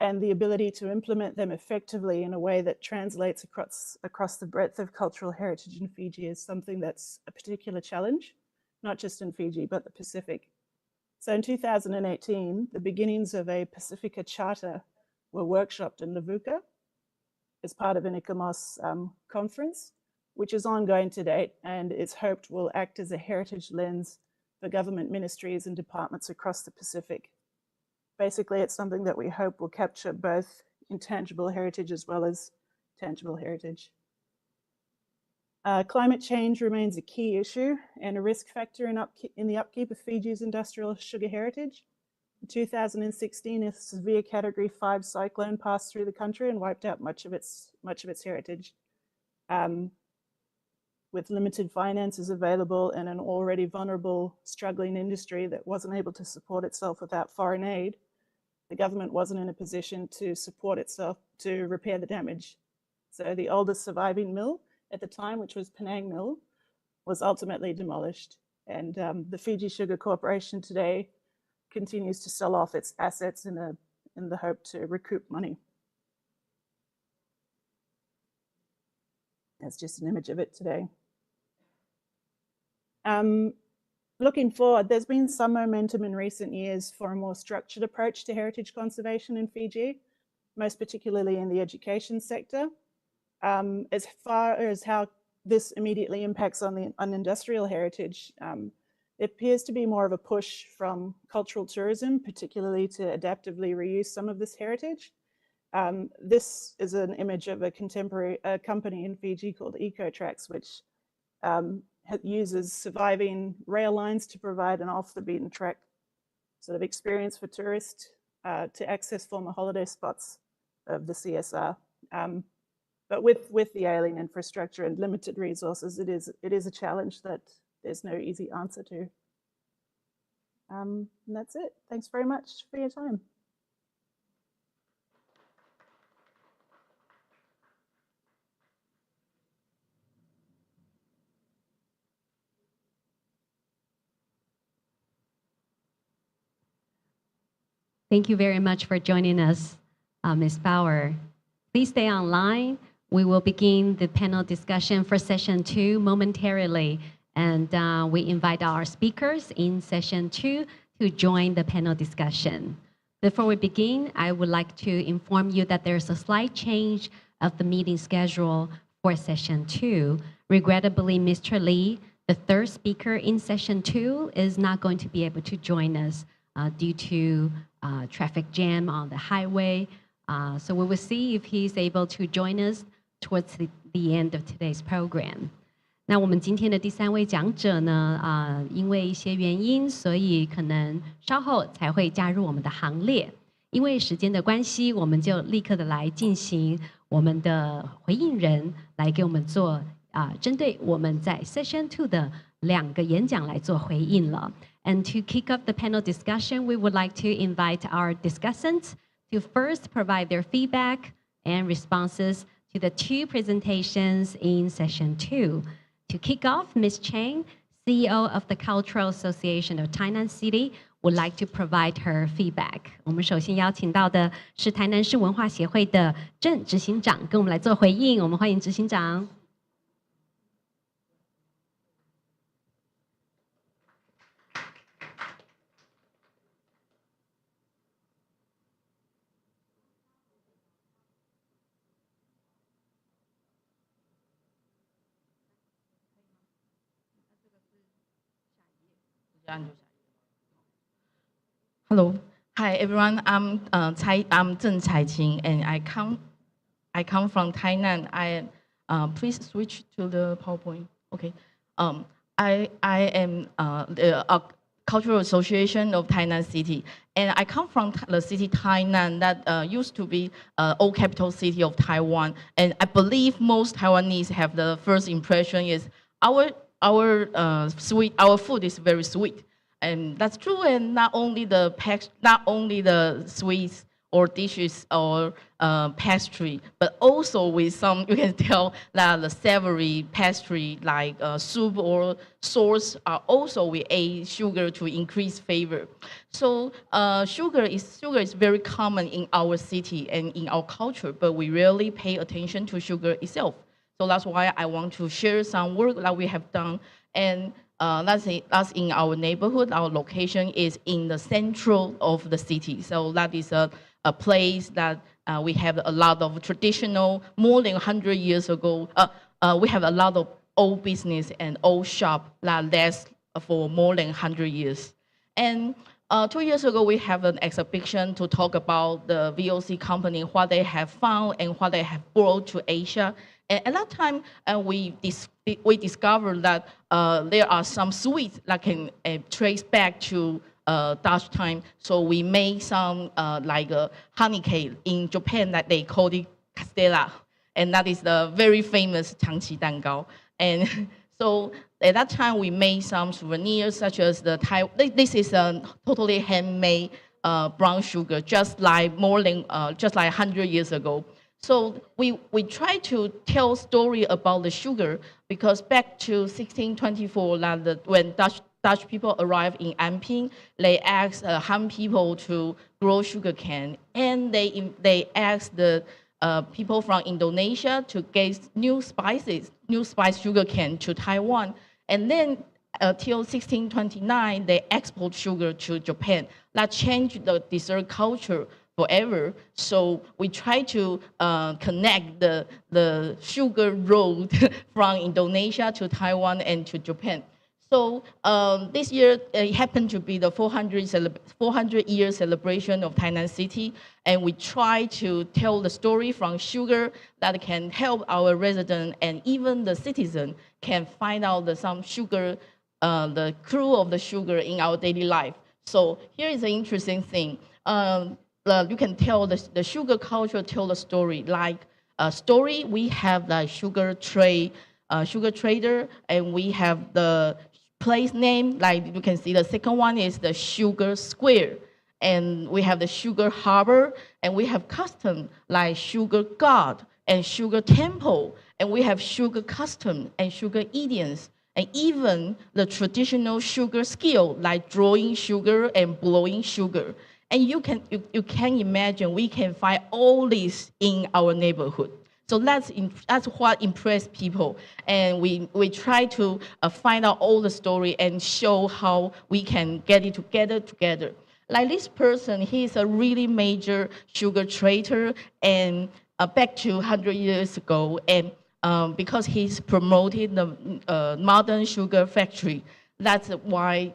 and the ability to implement them effectively in a way that translates across the breadth of cultural heritage in Fiji is something that's a particular challenge, not just in Fiji, but the Pacific. So in 2018, the beginnings of a Pacifica Charter were workshopped in Levuka as part of an ICOMOS conference, which is ongoing to date and is hoped will act as a heritage lens for government ministries and departments across the Pacific. Basically, it's something that we hope will capture both intangible heritage as well as tangible heritage. Climate change remains a key issue and a risk factor in the upkeep of Fiji's industrial sugar heritage. In 2016, a severe Category 5 cyclone passed through the country and wiped out much of its heritage. With limited finances available and an already vulnerable, struggling industry that wasn't able to support itself without foreign aid, the government wasn't in a position to support itself to repair the damage. So the oldest surviving mill at the time, which was Penang Mill, was ultimately demolished. And the Fiji Sugar Corporation today continues to sell off its assets in the hope to recoup money. That's just an image of it today. Looking forward, there's been some momentum in recent years for a more structured approach to heritage conservation in Fiji, most particularly in the education sector. As far as how this immediately impacts on industrial heritage, it appears to be more of a push from cultural tourism, particularly to adaptively reuse some of this heritage. This is an image of a contemporary company in Fiji called EcoTracks, which uses surviving rail lines to provide an off-the-beaten-track sort of experience for tourists to access former holiday spots of the CSR. But with the ailing infrastructure and limited resources, it is a challenge that there's no easy answer to. And that's it. Thanks very much for your time. Thank you very much for joining us, Ms. Bower. Please stay online. We will begin the panel discussion for session 2 momentarily. And we invite our speakers in session 2 to join the panel discussion. Before we begin, I would like to inform you that there's a slight change of the meeting schedule for session 2. Regrettably, Mr. Li, the third speaker in session 2, is not going to be able to join us due to traffic jam on the highway. So we will see if he's able to join us towards the end of today's program. 那我们今天的第3位讲者呢，因为一些原因，所以可能稍后才会加入我们的行列。因为时间的关系，我们就立刻的来进行我们的回应人来给我们做针对我们在 Session 2的2个演讲来做回应了。And to kick off the panel discussion, we would like to invite our discussants to first provide their feedback and responses to the 2 presentations in Session 2. To kick off, Ms. Cheng, CEO of the Cultural Association of Tainan City, would like to provide her feedback. 我们首先邀请到的是台南市文化协会的郑执行长，跟我们来做回应。我们欢迎执行长。Hello, hi everyone. I'm Cheng Ching, and I come from Tainan. Please switch to the PowerPoint. Okay. I am the Cultural Association of Tainan City, and I come from the city Tainan that used to be old capital city of Taiwan. And I believe most Taiwanese have the first impression is our food is very sweet. And that's true, and not only the sweets or dishes or pastry, but also with some, you can tell that the savory pastry like soup or sauce are also we add sugar to increase flavor. So sugar is very common in our city and in our culture, but we rarely pay attention to sugar itself. So that's why I want to share some work that we have done. And that's in our neighborhood. Our location is in the central of the city. So that is a place that we have a lot of traditional, more than 100 years ago. We have a lot of old business and old shop that lasts for more than 100 years. And 2 years ago, we have an exhibition to talk about the VOC company, what they have found and what they have brought to Asia. And at that time, we discovered that there are some sweets that can trace back to Dutch time. So we made some like a honey cake in Japan that they call it castella. And that is the very famous 장치蛋糕. And so at that time, we made some souvenirs such as this is a totally handmade brown sugar, just like 100 years ago. So we try to tell story about the sugar because back to 1624, when Dutch people arrived in Anping, they asked Han people to grow sugar cane, and they asked the people from Indonesia to get new spice sugar cane to Taiwan, and then till 1629 they export sugar to Japan. That changed the dessert culture forever. So we try to connect the sugar road from Indonesia to Taiwan and to Japan. So this year it happened to be the 400-year celebration of Tainan City, and we try to tell the story from sugar that can help our residents and even the citizen can find out some sugar, the clue of the sugar in our daily life. So here is an interesting thing. You can tell the sugar culture tell the story. Like a story, we have the sugar trader, and we have the place name. Like you can see, the second one is the Sugar Square, and we have the Sugar Harbor, and we have custom like Sugar God and Sugar Temple, and we have Sugar Custom and Sugar Idioms, and even the traditional sugar skill like drawing sugar and blowing sugar. And you can imagine we can find all this in our neighborhood. So that's what impressed people. And we try to find out all the story and show how we can get it together. Like this person, he's a really major sugar trader, and back to 100 years ago, and because he's promoted the modern sugar factory, that's why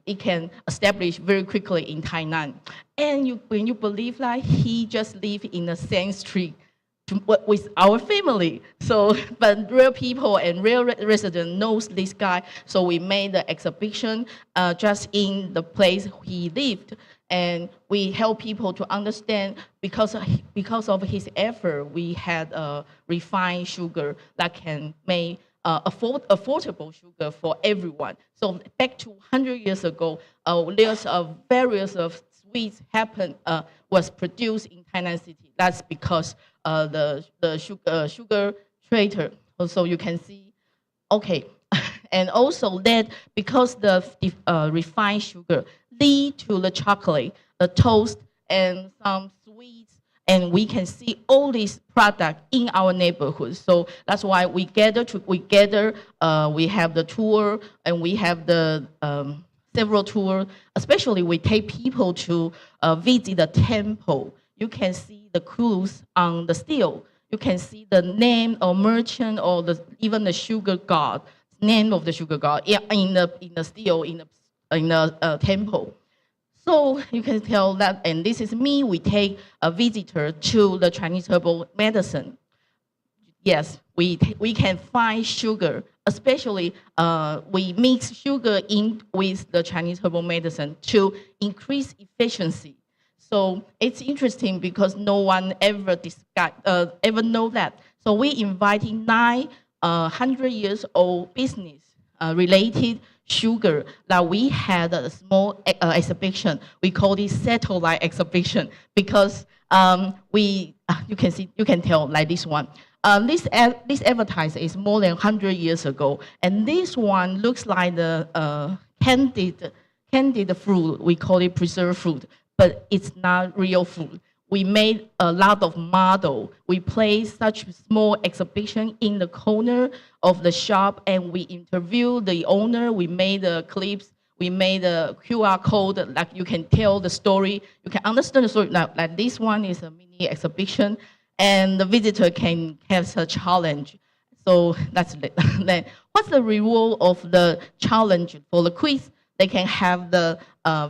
it can establish very quickly in Tainan. And when you believe that he just lived in the same street with our family. So, but real people and real residents knows this guy. So we made the exhibition just in the place he lived. And we help people to understand because of his effort, we had refined sugar that can make affordable sugar for everyone. So back to 100 years ago, there's various of sweets was produced in Tainan City. That's because the sugar trader. Also, you can see, okay, and also that because the refined sugar lead to the chocolate, the toast, and some sweets, and we can see all these products in our neighborhood. So that's why we gather. We have the tour, and we have the several tours. Especially, we take people to visit the temple. You can see the clues on the steel. You can see the name of merchant or even the sugar god, name of the sugar god in the steel in the temple. So you can tell that, and this is me. We take a visitor to the Chinese herbal medicine. Yes, we can find sugar, especially we mix sugar in with the Chinese herbal medicine to increase efficiency. So it's interesting because no one ever know that. So we invited 900 years old business related sugar that we had a small exhibition. We call it satellite exhibition because you can tell like this one. This advertisement is more than 100 years ago, and this one looks like the candied fruit. We call it preserved fruit, but it's not real fruit. We made a lot of model. We placed such small exhibition in the corner of the shop, and we interviewed the owner. We made the clips. We made a QR code, like you can tell the story. You can understand the story. Now, like this one is a mini exhibition, and the visitor can have a challenge. So that's it. Then what's the reward of the challenge for the quiz? They can have the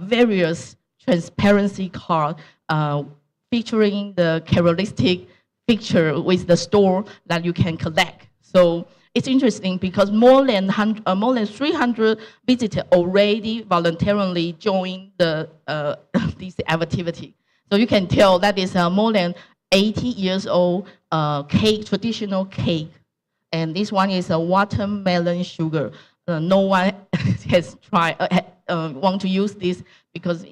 various transparency card featuring the characteristic picture with the store that you can collect. So it's interesting because more than 300 visitors already voluntarily joined this activity. So you can tell that is more than 80 years old cake, traditional cake. And this one is a watermelon sugar. No one has tried, want to use this because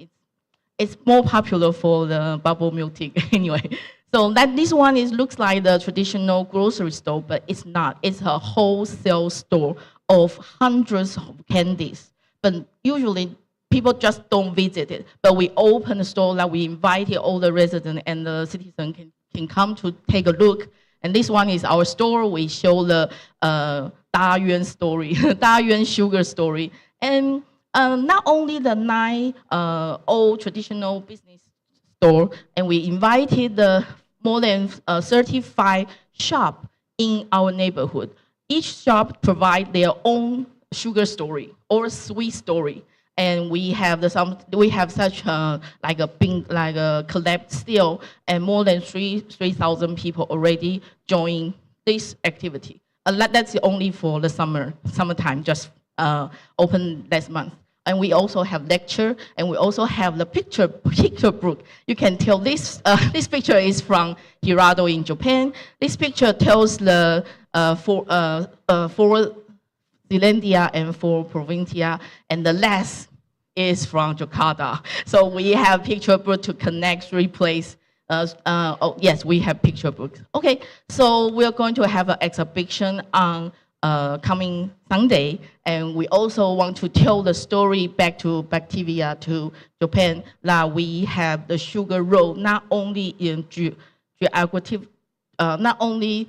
It's more popular for the bubble milk tea anyway. So that this one looks like the traditional grocery store, but it's not. It's a wholesale store of hundreds of candies. But usually people just don't visit it. But we open the store, like we invited all the residents and the citizens can come to take a look. And this one is our store. We show the Dayuan story, Dayuan sugar story. And not only the 9 old traditional business store, and we invited the more than 35 shops in our neighborhood. Each shop provides their own sugar story or sweet story. And we have such like a collab still, and more than 3,000 people already join this activity. That's only for the summertime, just open last month. And we also have lecture, and we also have the picture book. You can tell this picture is from Hirado in Japan. This picture tells the four Zealandia and for Provincia, and the last is from Jakarta. So we have picture book to connect 3 places. Oh, yes, we have picture books. Okay, so we're going to have an exhibition on coming Sunday, and we also want to tell the story back to Batavia, to Japan, that we have the sugar road not only in geographic, not only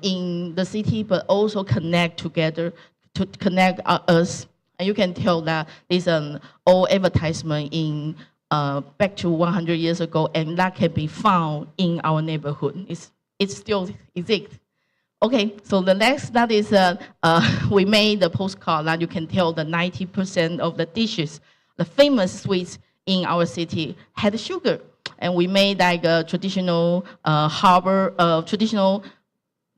in the city, but also connect together to connect us. And you can tell that there's an old advertisement in back to 100 years ago, and that can be found in our neighborhood. It still exists. Okay, so the next, that is, we made the postcard that you can tell that 90% of the dishes, the famous sweets in our city had sugar. And we made like a traditional traditional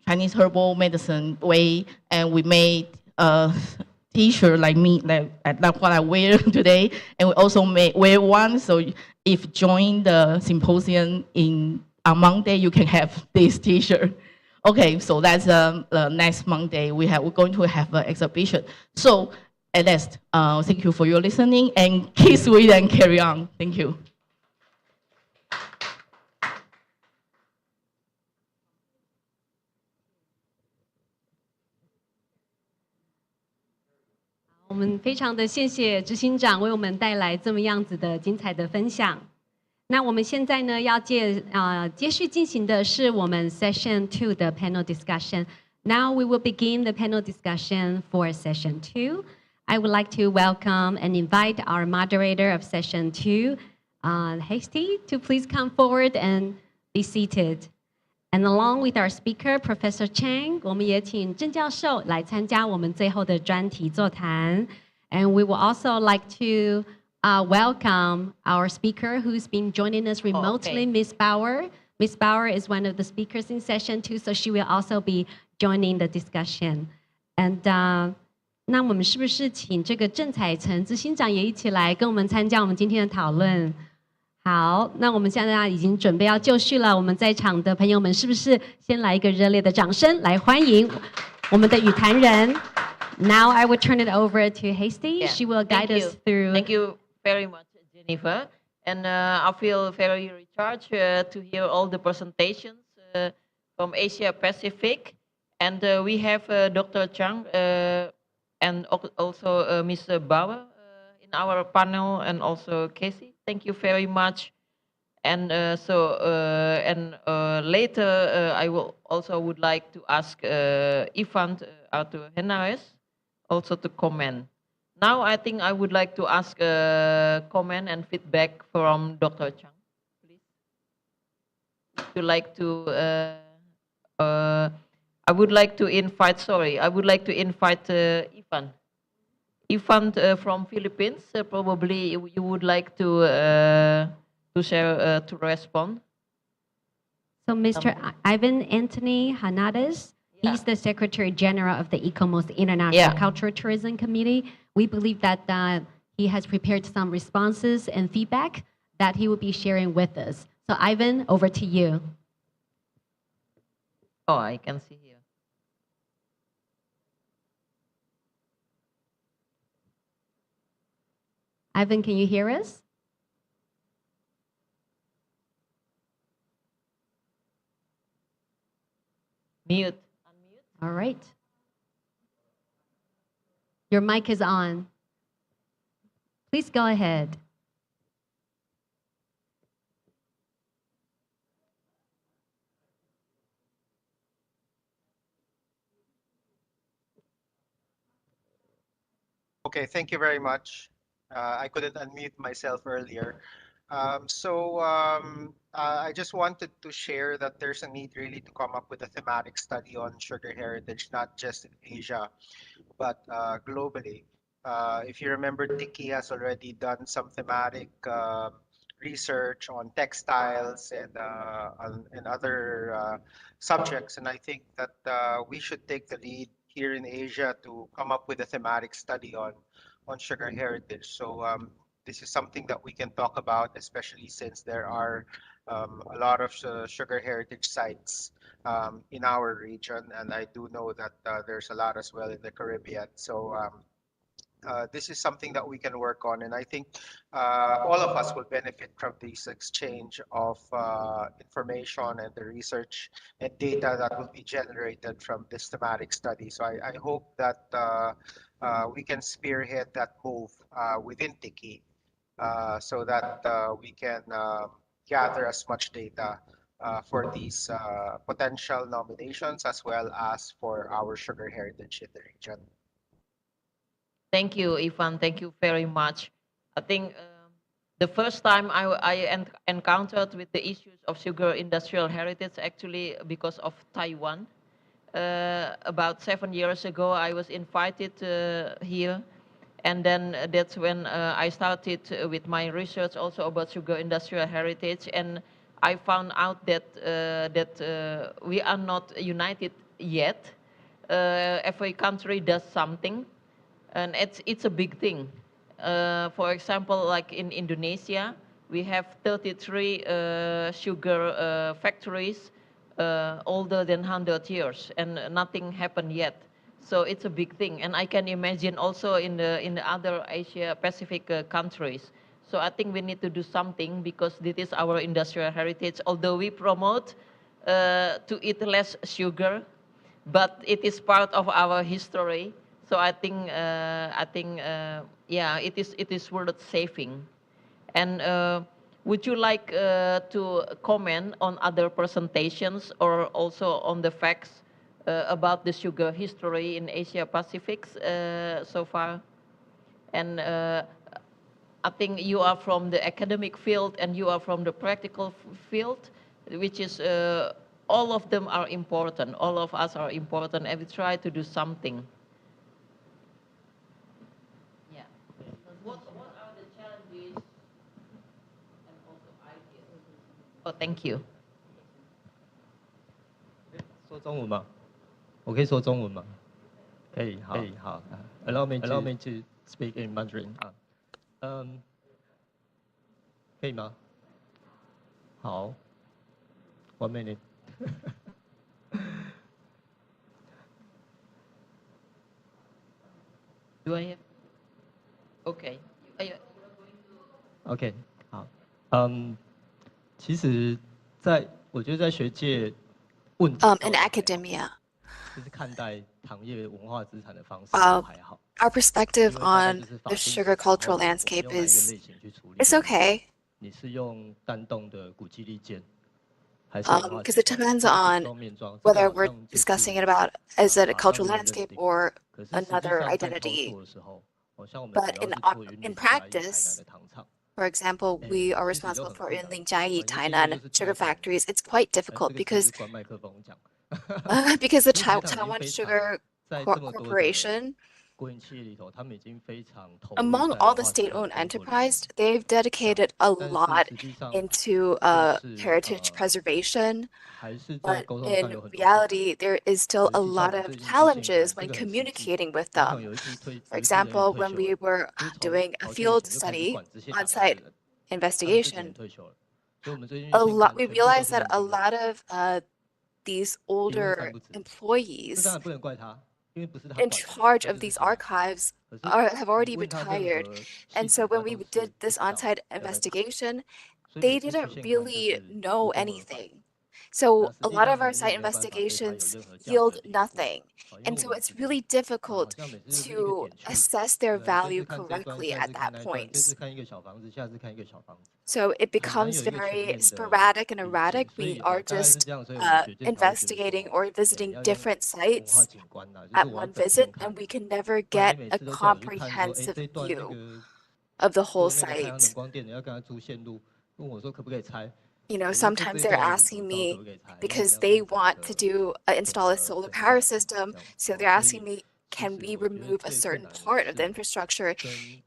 Chinese herbal medicine way, and we made T-shirt like me, like what I wear today, and we also wear one. So if you join the symposium on Monday, you can have this T-shirt. Okay, so that's next Monday. We're going to have an exhibition. So at least, thank you for your listening, and keep sweet and carry on. Thank you. 我们非常的谢谢执行长为我们带来这么样子的精彩的分享。那我们现在呢要接续进行的是我们 Session 2的 Panel Discussion. Now we will begin the panel discussion for Session 2. I would like to welcome and invite our moderator of Session 2, Hasty, to please come forward and be seated. And along with our speaker, Professor Cheng, 我们也请郑教授来参加我们最后的专题座谈。And we would also like to welcome our speaker who's been joining us remotely, Ms. Bower. Ms. Bower is one of the speakers in Session 2, so she will also be joining the discussion. And 那我们是不是请这个郑彩成执行长也一起来跟我们参加我们今天的讨论？好，那我们现在已经准备要就绪了。我们在场的朋友们，是不是先来一个热烈的掌声，来欢迎我们的语坛人 ？Now I will turn it over to Hasty. She will guide us through. Thank you very much, Jennifer. And I feel very recharged to hear all the presentations from Asia Pacific. And we have Dr. Cheng and also Ms. Bower in our panel, and also Casey. Thank you very much. And later I will also would like to ask Ivan to Henares also to comment. Now I think I would like to ask comment and feedback from Dr. Cheng, please. Would you like to? I would like to invite. Sorry, I would like to invite Ivan. Ivan from Philippines. Probably you would like to share to respond. So Mr. Ivan Anthony Henares, he's the Secretary General of the ICOMOS International Cultural Tourism Committee. We believe that he has prepared some responses and feedback that he will be sharing with us. So Ivan, over to you. Oh, I can see here. Ivan, can you hear us? Mute. All right. Your mic is on. Please go ahead. Okay, thank you very much. I couldn't unmute myself earlier. I just wanted to share that there's a need really to come up with a thematic study on sugar heritage, not just in Asia, but globally. If you remember, Tiki has already done some thematic research on textiles and other subjects, and I think that we should take the lead here in Asia to come up with a thematic study on sugar heritage. So this is something that we can talk about, especially since there are a lot of sugar heritage sites in our region, and I do know that there's a lot as well in the Caribbean. So this is something that we can work on, and I think all of us will benefit from this exchange of information and the research and data that will be generated from this thematic study. So I hope that we can spearhead that move within Tiki so that we can gather as much data for these potential nominations as well as for our sugar heritage in the region. Thank you, Ivan. Thank you very much. I think the first time I encountered with the issues of sugar industrial heritage actually because of Taiwan. About 7 years ago, I was invited here, and then that's when I started with my research also about sugar industrial heritage, and I found out that we are not united yet. Every country does something, and it's a big thing. For example, like in Indonesia, we have 33 sugar factories older than 100 years, and nothing happened yet. So it's a big thing, and I can imagine also in the other Asia Pacific countries. So I think we need to do something because this is our industrial heritage. Although we promote to eat less sugar, but it is part of our history. So I think yeah, it is worth saving. And would you like to comment on other presentations or also on the facts about the sugar history in Asia Pacific so far? And I think you are from the academic field and you are from the practical field, which is all of them are important. All of us are important, and we try to do something. Yeah. What are the challenges and also ideas? Oh, thank you. 说中文吗？我可以说中文吗？可以，好，可以，好。Allow me to speak in Mandarin 啊。可以吗？好。1 minute. Do I have? Okay. OK， 好。其实我觉得在学界问题 in academia, 就是看待糖业文化资产的方式都还好。 our perspective on the sugar cultural landscape is okay. 你是用单栋的古迹立件， because it depends on whether we're discussing it about as a cultural landscape or another identity. But in practice, for example, we are responsible for in Linjiayi, Tainan sugar factories. It's quite difficult because the Taiwan Sugar Corporation, among all the state-owned enterprise, they've dedicated a lot into heritage preservation. But in reality, there is still a lot of challenges when communicating with them. For example, when we were doing a field study, on-site investigation, we realized that a lot of these older employees in charge of these archives have already retired. And so when we did this on-site investigation, they didn't really know anything. So a lot of our site investigations yield nothing. And so it's really difficult to assess their value correctly at that point. So it becomes very sporadic and erratic. We are just investigating or visiting different sites at one visit, and we can never get a comprehensive view of the whole site. You know, sometimes they're asking me because they want to install a solar power system. So they're asking me, can we remove a certain part of the infrastructure?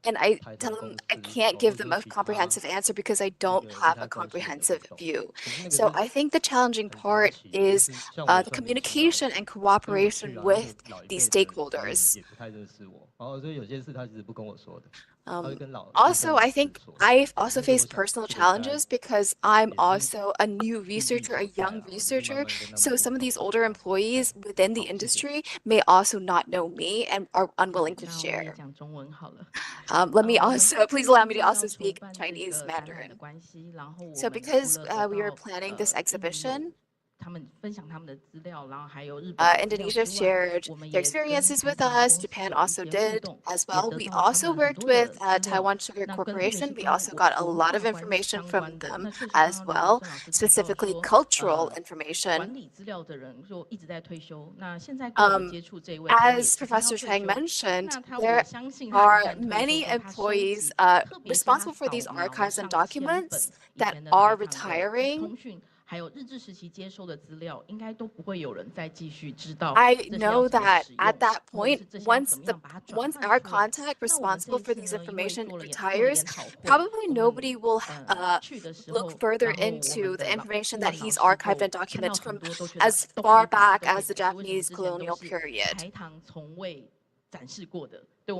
And I tell them I can't give them a comprehensive answer because I don't have a comprehensive view. So I think the challenging part is the communication and cooperation with these stakeholders. Also, I think I've also faced personal challenges because I'm also a new researcher, a young researcher. So some of these older employees within the industry may also not know me and are unwilling to share. Please allow me to also speak Chinese Mandarin. So because we were planning this exhibition, Indonesia shared their experiences with us. Japan also did as well. We also worked with Taiwan Sugar Corporation. We also got a lot of information from them as well, specifically cultural information. As Professor Cheng mentioned, there are many employees responsible for these archives and documents that are retiring. I know that at that point, once our contact responsible for these information retires, probably nobody will look further into the information that he's archived and documented from as far back as the Japanese colonial period. But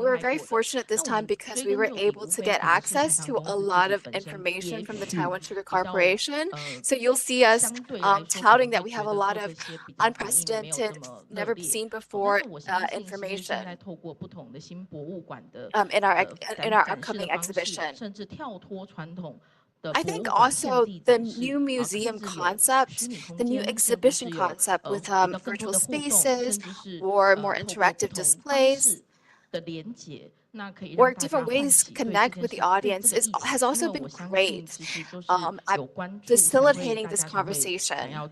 we were very fortunate this time because we were able to get access to a lot of information from the Taiwan Sugar Corporation. So you'll see us touting that we have a lot of unprecedented, never seen before information in our upcoming exhibition. I think also the new museum concept, the new exhibition concept with virtual spaces or more interactive displays, or different ways to connect with the audience has also been great facilitating this conversation,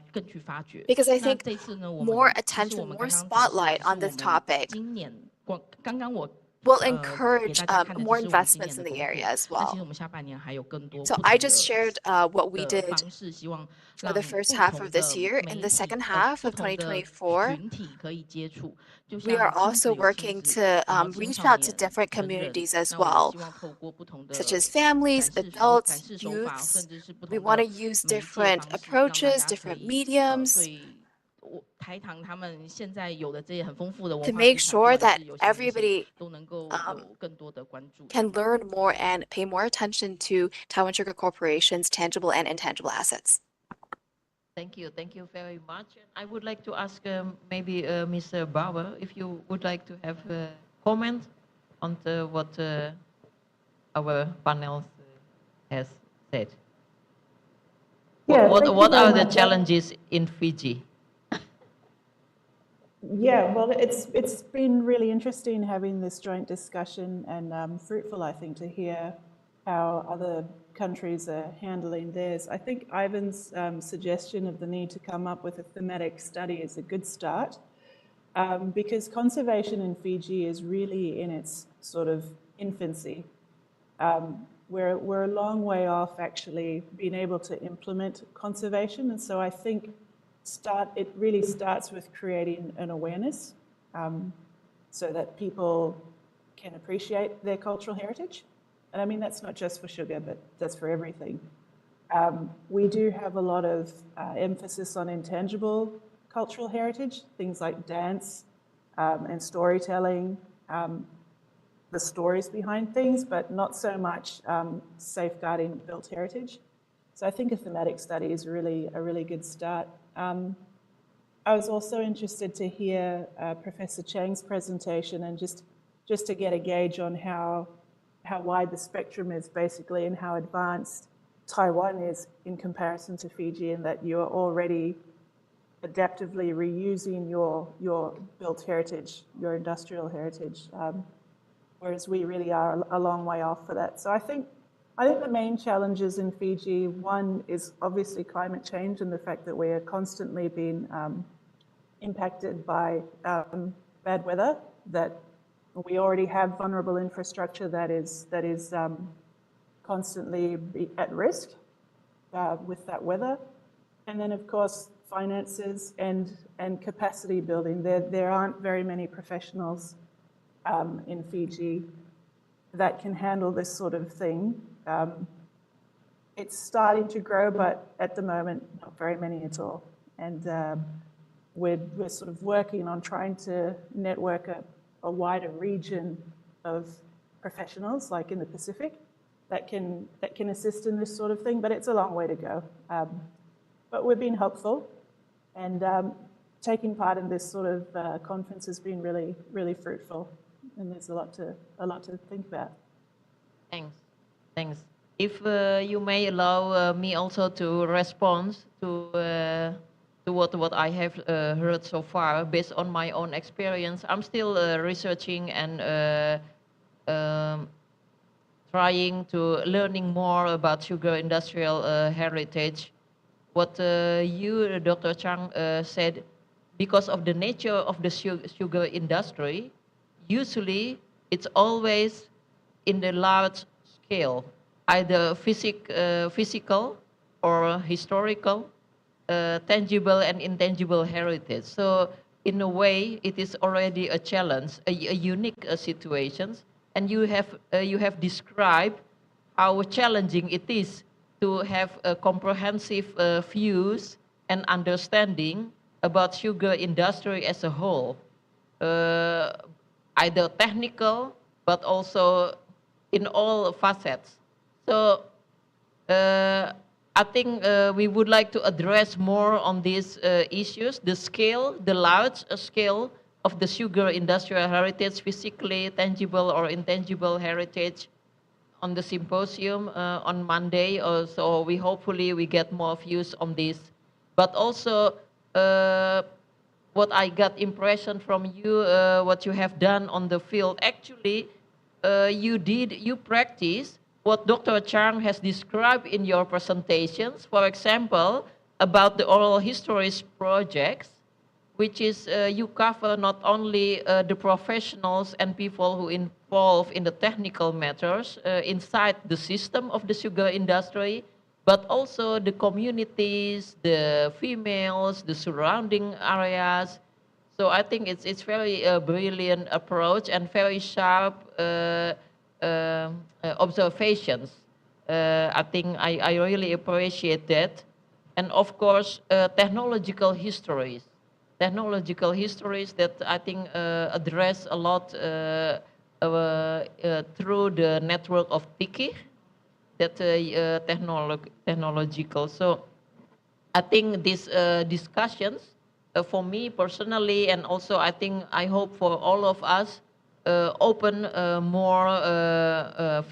because I think more attention, more spotlight on this topic will encourage more investments in the area as well. So I just shared what we did for the first half of this year. In the second half of 2024, we are also working to reach out to different communities as well, such as families, adults, youths. We want to use different approaches, different mediums, to make sure that everybody can learn more and pay more attention to Taiwan Sugar Corporation's tangible and intangible assets. Thank you very much. I would like to ask maybe Mr. Bower if you would like to have a comment on what our panel has said. Yeah, what are the challenges in Fiji? Yeah, well, it's been really interesting having this joint discussion and fruitful, I think, to hear how other countries are handling theirs. I think Ivan's suggestion of the need to come up with a thematic study is a good start, because conservation in Fiji is really in its sort of infancy. We're a long way off actually being able to implement conservation, and so I think it really starts with creating an awareness so that people can appreciate their cultural heritage. And I mean, that's not just for sugar, but that's for everything. We do have a lot of emphasis on intangible cultural heritage, things like dance and storytelling, the stories behind things, but not so much safeguarding built heritage. So I think a thematic study is really a really good start. I was also interested to hear Professor Cheng's presentation and just to get a gauge on how wide the spectrum is basically and how advanced Taiwan is in comparison to Fiji, in that you are already adaptively reusing your built heritage, your industrial heritage, whereas we really are a long way off for that. So I think the main challenges in Fiji, one is obviously climate change and the fact that we are constantly being impacted by bad weather, that we already have vulnerable infrastructure that is constantly at risk with that weather. And then of course, finances and capacity building. There aren't very many professionals in Fiji that can handle this sort of thing. It's starting to grow, but at the moment, not very many at all. And we're sort of working on trying to network a wider region of professionals, like in the Pacific, that can assist in this sort of thing, but it's a long way to go. But we've been hopeful, and taking part in this sort of conference has been really, really fruitful, and there's a lot to think about. Thanks. If you may allow me also to respond to what I have heard so far, based on my own experience. I'm still researching and trying to learning more about sugar industrial heritage. What you, Dr. Cheng, said, because of the nature of the sugar industry, usually it's always in the large scale, either physical or historical, tangible and intangible heritage. So in a way, it is already a challenge, a unique situation. And you have described how challenging it is to have a comprehensive views and understanding about sugar industry as a whole, either technical, but also in all facets. So I think we would like to address more on these issues, the large scale of the sugar industrial heritage, physically tangible or intangible heritage, on the symposium on Monday. So we hopefully we get more views on this. But also what I got impression from you, what you have done on the field, actually you practice what Dr. Cheng has described in your presentations, for example, about the oral histories projects, which is you cover not only the professionals and people who involved in the technical matters inside the system of the sugar industry, but also the communities, the females, the surrounding areas. So I think it's very brilliant approach and very sharp observations. I think I really appreciate that. And of course, technological histories that I think address a lot through the network of Tiki, that technological. So I think these discussions, for me personally, and also I hope for all of us, open more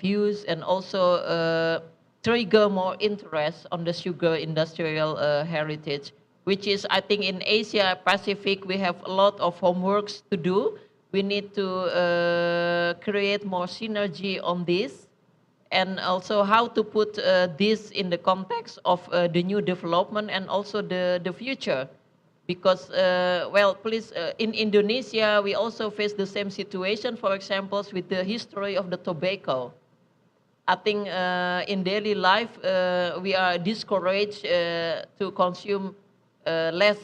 views and also trigger more interest on the sugar industrial heritage, which is, I think, in Asia Pacific, we have a lot of homeworks to do. We need to create more synergy on this, and also how to put this in the context of the new development and also the future. Because, well, please, in Indonesia, we also face the same situation, for example, with the history of the tobacco. I think in daily life, we are discouraged to consume less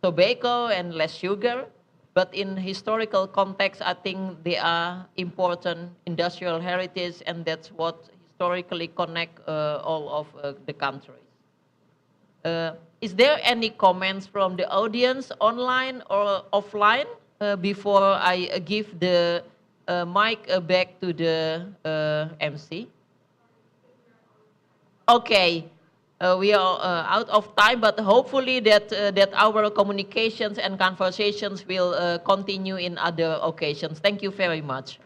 tobacco and less sugar. But in historical context, I think they are important industrial heritage, and that's what historically connect all of the countries. Is there any comments from the audience online or offline before I give the mic back to the MC? Okay, we are out of time, but hopefully that our communications and conversations will continue in other occasions. Thank you very much.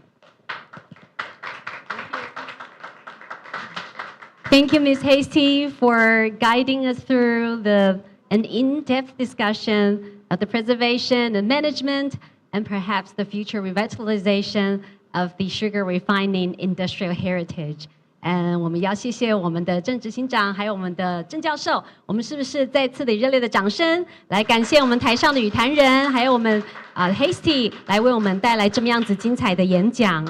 Thank you, Ms. Hasty, for guiding us through an in-depth discussion of the preservation and management and perhaps the future revitalization of the sugar refining industrial heritage. 我们要谢谢我们的郑执行长，还有我们的郑教授。我们是不是再次的热烈的掌声，来感谢我们台上的语坛人，还有我们Hasty 来为我们带来这么样子精彩的演讲。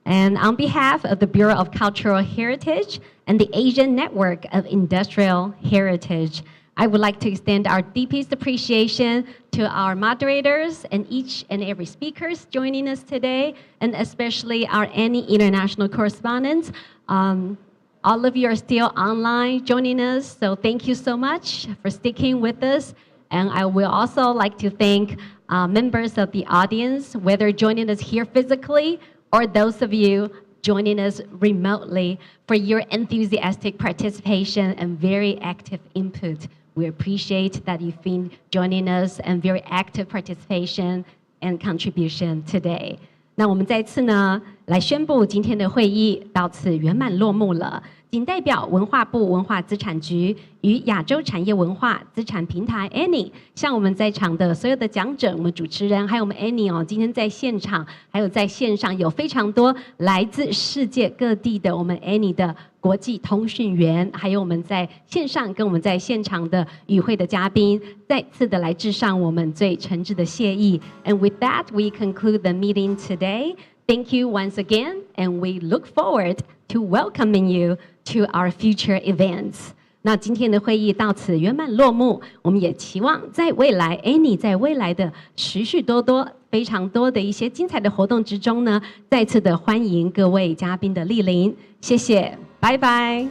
And on behalf of the Bureau of Cultural Heritage and the Asian Network of Industrial Heritage, I would like to extend our deepest appreciation to our moderators and each and every speakers joining us today, and especially our ANIH international correspondents. All of you are still online joining us, so thank you so much for sticking with us. And I will also like to thank members of the audience, whether joining us here physically or those of you joining us remotely, for your enthusiastic participation and very active input. We appreciate that you've been joining us and very active participation and contribution today. 那我们再次呢来宣布今天的会议到此圆满落幕了。仅代表文化部文化资产局与亚洲产业文化资产平台 ANIH 向我们在场的所有的讲者、我们主持人，还有我们 ANIH 今天在现场还有在线上有非常多来自世界各地的我们 ANIH 的国际通讯员，还有我们在线上跟我们在现场的与会的嘉宾，再次的来致上我们最诚挚的谢意。And with that, we conclude the meeting today. Thank you once again, and we look forward to welcoming you to our future events. 那今天的会议到此圆满落幕，我们也期望在未来 ANIH 在未来的许许多多非常多的一些精彩的活动之中呢，再次的欢迎各位嘉宾的莅临。谢谢，拜拜。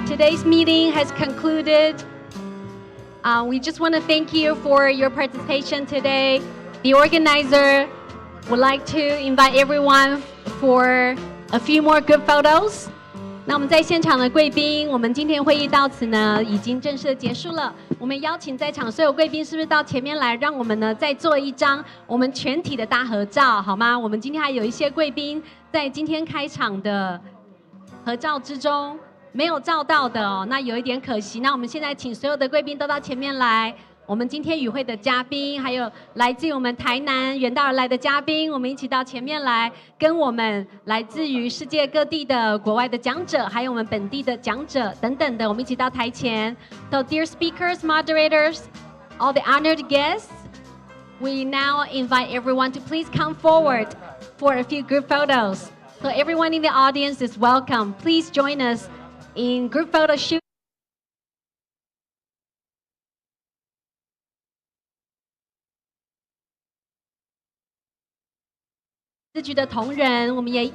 Today's meeting has concluded. We just want to thank you for your participation today. The organizer would like to invite everyone for a few more good photos. 那我们在现场的贵宾，我们今天会议到此呢已经正式的结束了。我们邀请在场所有贵宾，是不是到前面来，让我们呢再做一张我们全体的大合照，好吗？我们今天还有一些贵宾在今天开场的合照之中没有照到的哦，那有一点可惜。那我们现在请所有的贵宾都到前面来。我们今天与会的嘉宾，还有来自于我们台南远道而来的嘉宾，我们一起到前面来，跟我们来自于世界各地的国外的讲者，还有我们本地的讲者等等的，我们一起到台前。So dear speakers, moderators, all the honored guests, we now invite everyone to please come forward for a few group photos. So everyone in the audience is welcome. Please join us in group photo shoot. 自局的同仁，我们也